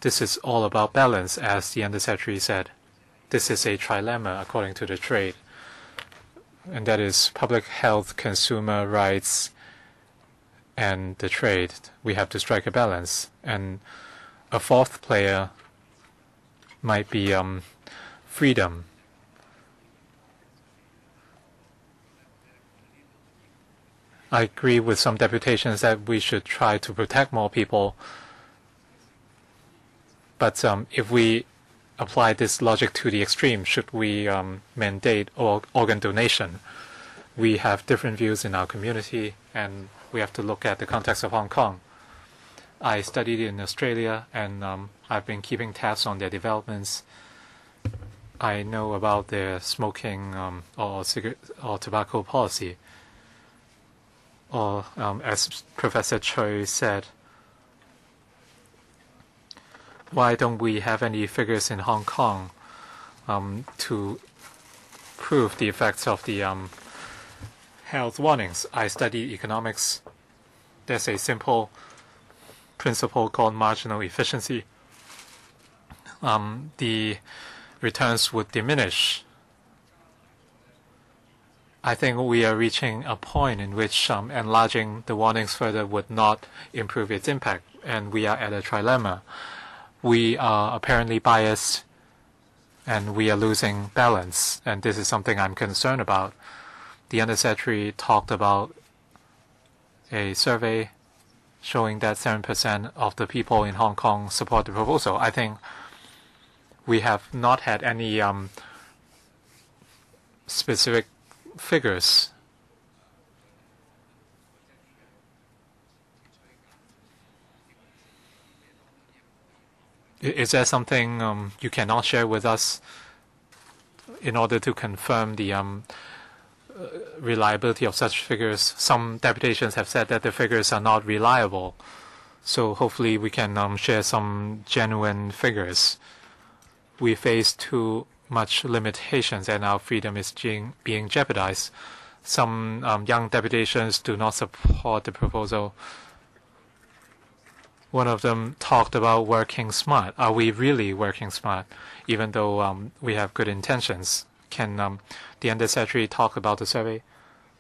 This is all about balance, as the Undersecretary said. This is a trilemma according to the trade, and that is public health, consumer rights, and the trade. We have to strike a balance. And a fourth player might be freedom. I agree with some deputations that we should try to protect more people. But if we apply this logic to the extreme, should we mandate organ donation? We have different views in our community, and we have to look at the context of Hong Kong. I studied in Australia, and I've been keeping tabs on their developments. I know about their smoking or tobacco policy. Or, as Professor Choi said, why don't we have any figures in Hong Kong to prove the effects of the health warnings? I studied economics. There's a simple principle called marginal efficiency. The returns would diminish. I think we are reaching a point in which enlarging the warnings further would not improve its impact, and we are at a trilemma. We are apparently biased, and we are losing balance, and this is something I'm concerned about. The Undersecretary talked about a survey showing that 7% of the people in Hong Kong support the proposal. I think we have not had any specific figures. Is there something you cannot share with us in order to confirm the reliability of such figures? Some deputations have said that the figures are not reliable, so hopefully we can share some genuine figures. We face too much limitations, and our freedom is being jeopardized. Some young deputations do not support the proposal. One of them talked about working smart. Are we really working smart, even though we have good intentions? Can the Undersecretary talk about the survey?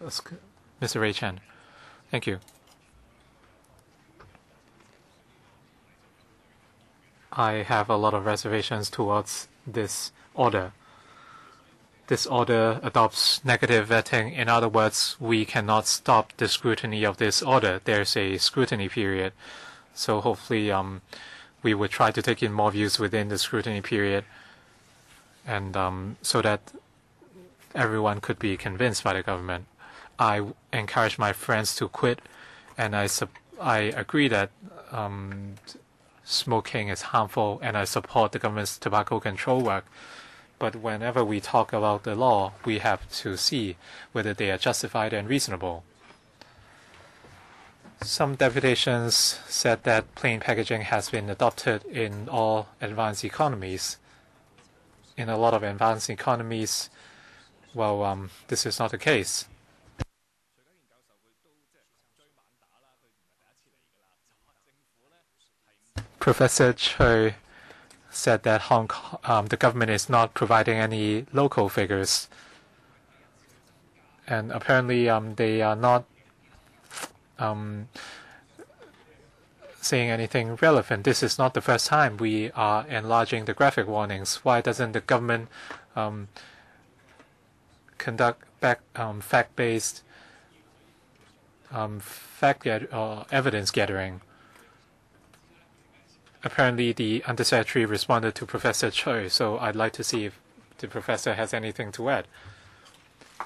Mr. Ray Chen. Thank you. I have a lot of reservations towards this order. This order adopts negative vetting. In other words, we cannot stop the scrutiny of this order. There's a scrutiny period. So hopefully we would try to take in more views within the scrutiny period, and so that everyone could be convinced by the government. I encourage my friends to quit, and I agree that smoking is harmful, and I support the government's tobacco control work. But whenever we talk about the law, we have to see whether they are justified and reasonable. Some deputations said that plain packaging has been adopted in all advanced economies. In a lot of advanced economies, well, this is not the case. Professor Choi said that the government is not providing any local figures, and apparently they are not saying anything relevant. This is not the first time we are enlarging the graphic warnings. Why doesn't the government conduct fact-based evidence gathering? Apparently, the Undersecretary responded to Professor Choi, so I'd like to see if the professor has anything to add.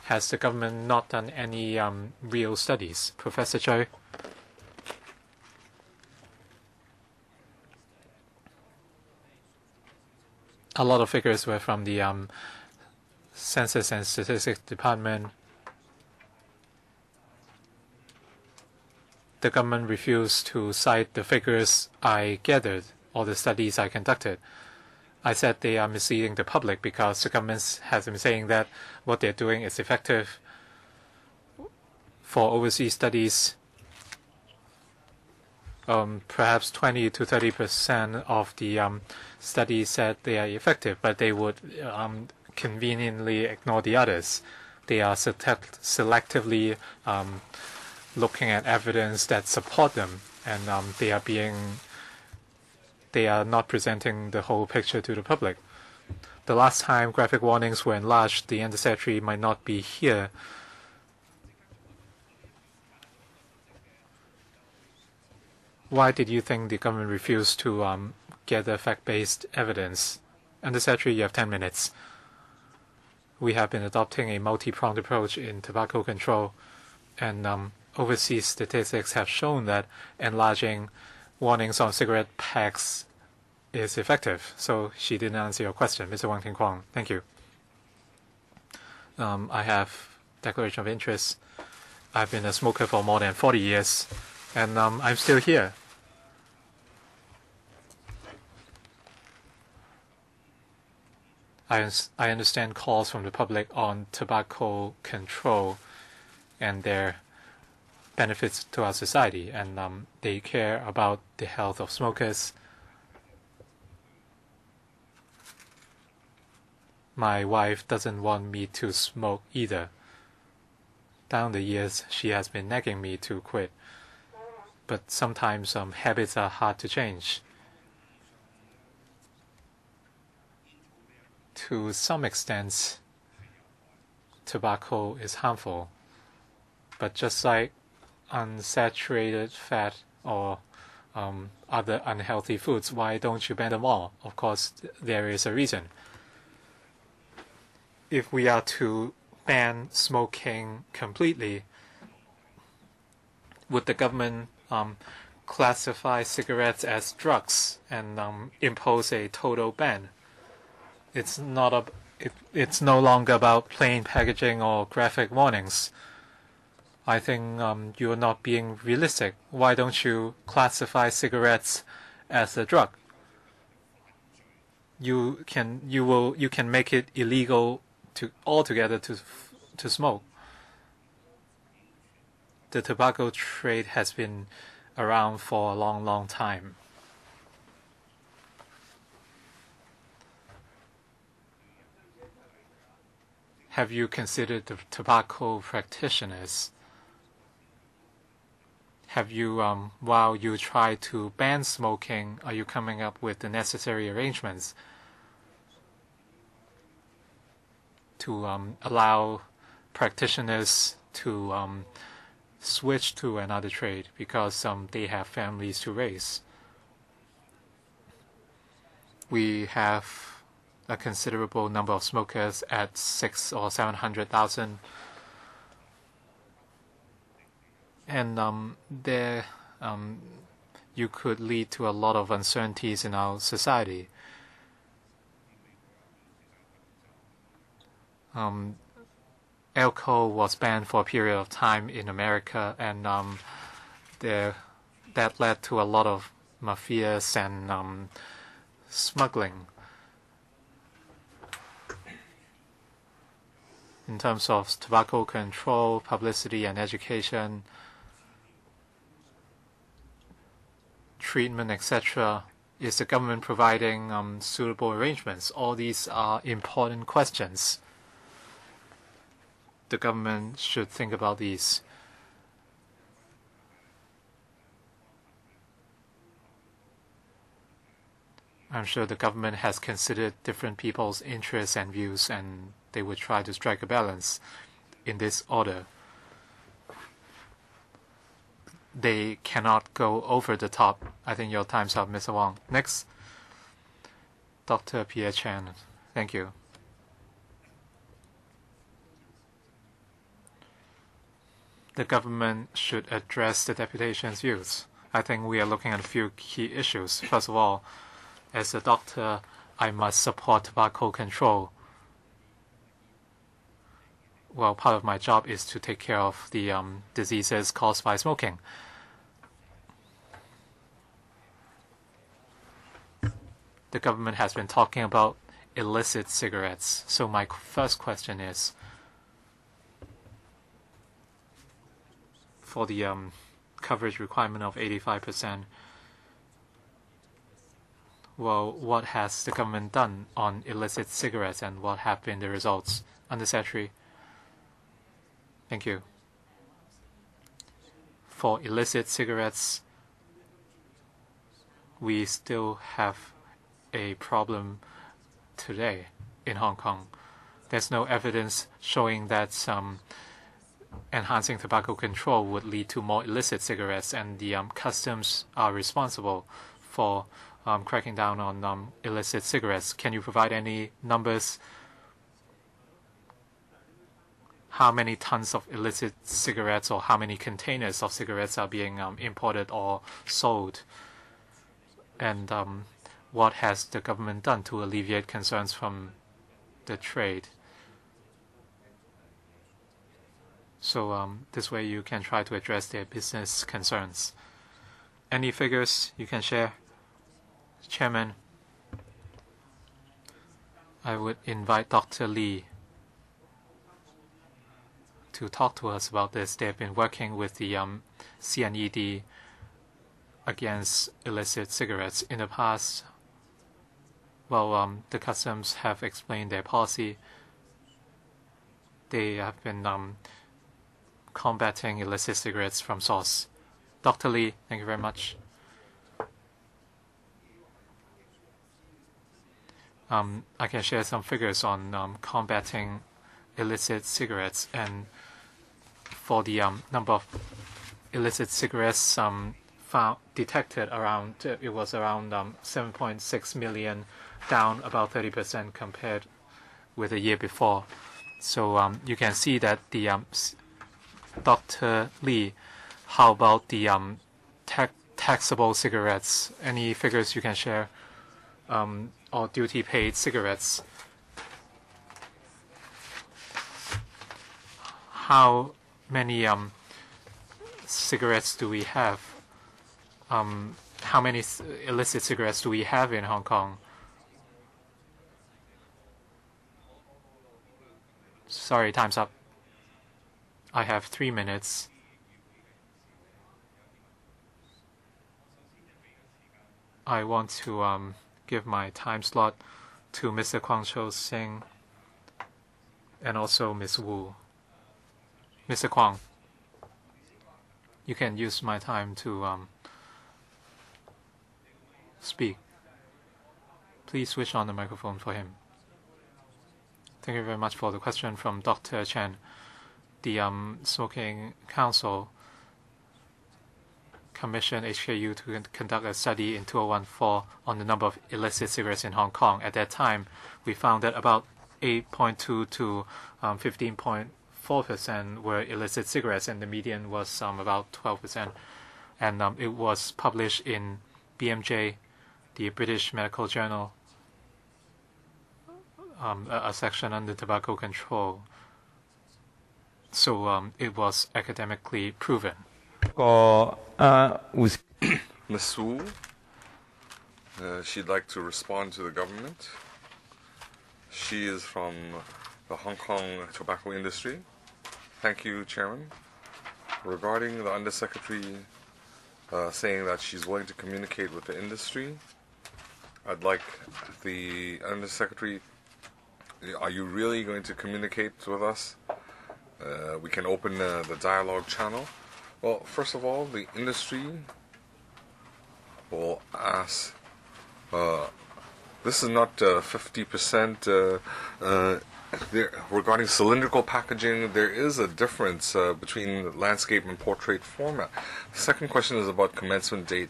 Has the government not done any real studies? Professor Choi? A lot of figures were from the Census and Statistics Department. The government refused to cite the figures I gathered or the studies I conducted. I said they are misleading the public because the government has been saying that what they're doing is effective. For overseas studies, perhaps 20 to 30% of the studies said they are effective, but they would conveniently ignore the others. They are selectively looking at evidence that support them, and they are not presenting the whole picture to the public. The last time graphic warnings were enlarged, the Undersecretary might not be here. Why did you think the government refused to gather fact-based evidence? Undersecretary, you have 10 minutes. We have been adopting a multi-pronged approach in tobacco control, and overseas statistics have shown that enlarging warnings on cigarette packs is effective. So she didn't answer your question. Mr. Wang Ting-Kwong, thank you. I have declaration of interest. I've been a smoker for more than 40 years, and I'm still here. I understand calls from the public on tobacco control and their benefits to our society, and they care about the health of smokers. My wife doesn't want me to smoke either. Down the years, she has been nagging me to quit, but sometimes habits are hard to change. To some extent, tobacco is harmful, but just like unsaturated fat or other unhealthy foods, why don't you ban them all? Of course, there is a reason. If we are to ban smoking completely, would the government classify cigarettes as drugs and impose a total ban? It's no longer about plain packaging or graphic warnings. I think you are not being realistic. Why don't you classify cigarettes as a drug? You can make it illegal altogether to smoke. The tobacco trade has been around for a long, long time. Have you considered the tobacco practitioners? Have you, while you try to ban smoking, are you coming up with the necessary arrangements to allow practitioners to switch to another trade because they have families to raise? We have a considerable number of smokers at 600,000 or 700,000, and you could lead to a lot of uncertainties in our society. Alcohol was banned for a period of time in America, and that led to a lot of mafias and smuggling. In terms of tobacco control, publicity, and education, treatment, etc., is the government providing suitable arrangements? All these are important questions. The government should think about these. I'm sure the government has considered different people's interests and views, and they would try to strike a balance in this order. They cannot go over the top. I think your time's up, Mr. Wang. Next, Dr. Pt1. Thank you. The government should address the deputation's views. I think we are looking at a few key issues. First of all, as a doctor, I must support tobacco control. Well, part of my job is to take care of the diseases caused by smoking. The government has been talking about illicit cigarettes. So my first question is, for the coverage requirement of 85%, well, what has the government done on illicit cigarettes and what have been the results? Undersecretary. Thank you. for illicit cigarettes, we still have a problem today in Hong Kong. There's no evidence showing that enhancing tobacco control would lead to more illicit cigarettes, and the customs are responsible for cracking down on illicit cigarettes. Can you provide any numbers? How many tons of illicit cigarettes or how many containers of cigarettes are being imported or sold? And what has the government done to alleviate concerns from the trade? So this way you can try to address their business concerns. Any figures you can share? Chairman, I would invite Dr. Lee to talk to us about this. They have been working with the CNED against illicit cigarettes in the past. Well, the customs have explained their policy. They have been combating illicit cigarettes from source. Dr. Lee, thank you very much. I can share some figures on combating illicit cigarettes, and for the number of illicit cigarettes detected around, it was around 7.6 million, down about 30% compared with the year before. So you can see that the Dr. Lee, how about the taxable cigarettes? Any figures you can share? Or duty-paid cigarettes? How many cigarettes do we have? How many illicit cigarettes do we have in Hong Kong? Sorry, time's up. I have 3 minutes. I want to give my time slot to Mr. Kwang Cho Singh and also Ms. Wu. Mr. Kwang, you can use my time to speak. Please switch on the microphone for him. Thank you very much for the question from Dr. Chen. The Smoking Council commissioned HKU to conduct a study in 2014 on the number of illicit cigarettes in Hong Kong. At that time, we found that about 8.2 to 15.4% were illicit cigarettes, and the median was about 12%. And it was published in BMJ, the British Medical Journal, a section under tobacco control. So it was academically proven. Ms. Wu, she'd like to respond to the government. She is from the Hong Kong tobacco industry. Thank you, Chairman. Regarding the Undersecretary saying that she's willing to communicate with the industry, I'd like the Undersecretary, are you really going to communicate with us? We can open the dialogue channel. Well, first of all, the industry will ask, this is not 50%, regarding cylindrical packaging, there is a difference between landscape and portrait format. The second question is about commencement date.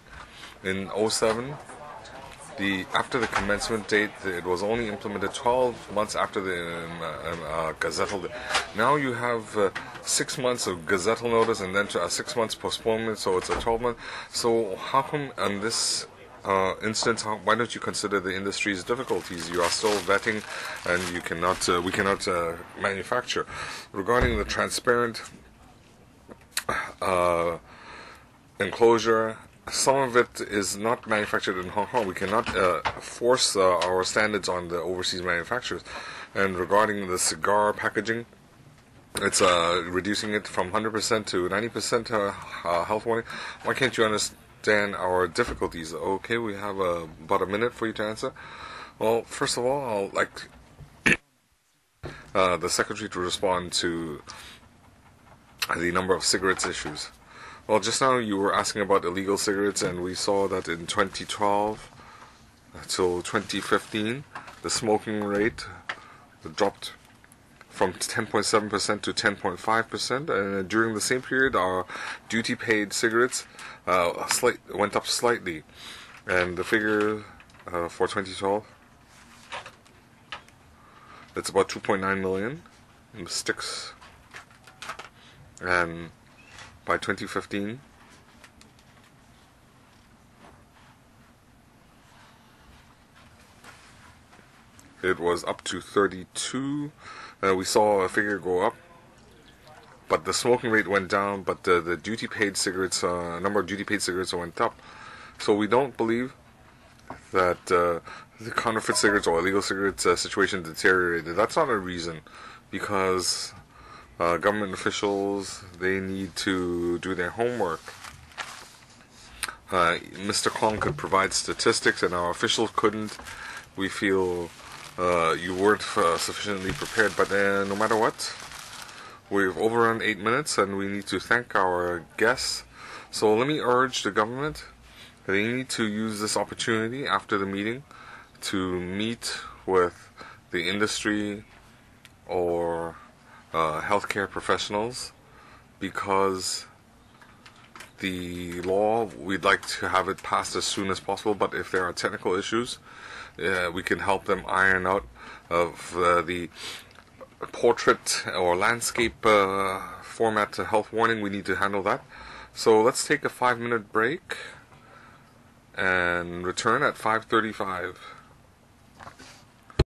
In 2007, after the commencement date, it was only implemented 12 months after the Gazette. Now you have 6 months of Gazette notice and then 6 months postponement, so it's a 12-month. So how come on this instance, why don't you consider the industry's difficulties? You are still vetting, and you cannot, we cannot manufacture. Regarding the transparent enclosure, some of it is not manufactured in Hong Kong. We cannot force our standards on the overseas manufacturers. And regarding the cigar packaging, it's reducing it from 100% to 90% health warning. Why can't you understand our difficulties? Okay, we have about a minute for you to answer. Well, first of all, I'd like the Secretary to respond to the number of cigarettes issues. Well, just now you were asking about illegal cigarettes, and we saw that in 2012 till 2015, the smoking rate dropped from 10.7% to 10.5%, and during the same period, our duty-paid cigarettes went up slightly, and the figure for 2012, it's about 2.9 million sticks, and by 2015, it was up to 32. We saw a figure go up, but the smoking rate went down, but the duty-paid cigarettes, number of duty-paid cigarettes went up. So we don't believe that the counterfeit cigarettes or illegal cigarettes situation deteriorated. That's not a reason, because government officials, they need to do their homework. Mr. Kong could provide statistics and our officials couldn't. We feel you weren't sufficiently prepared, but no matter what, we've overrun 8 minutes and we need to thank our guests. So let me urge the government, they need to use this opportunity after the meeting to meet with the industry or healthcare professionals, because the law, we'd like to have it passed as soon as possible, but if there are technical issues, we can help them iron out of the portrait or landscape format health warning. We need to handle that. So let's take a 5-minute break and return at 5:35.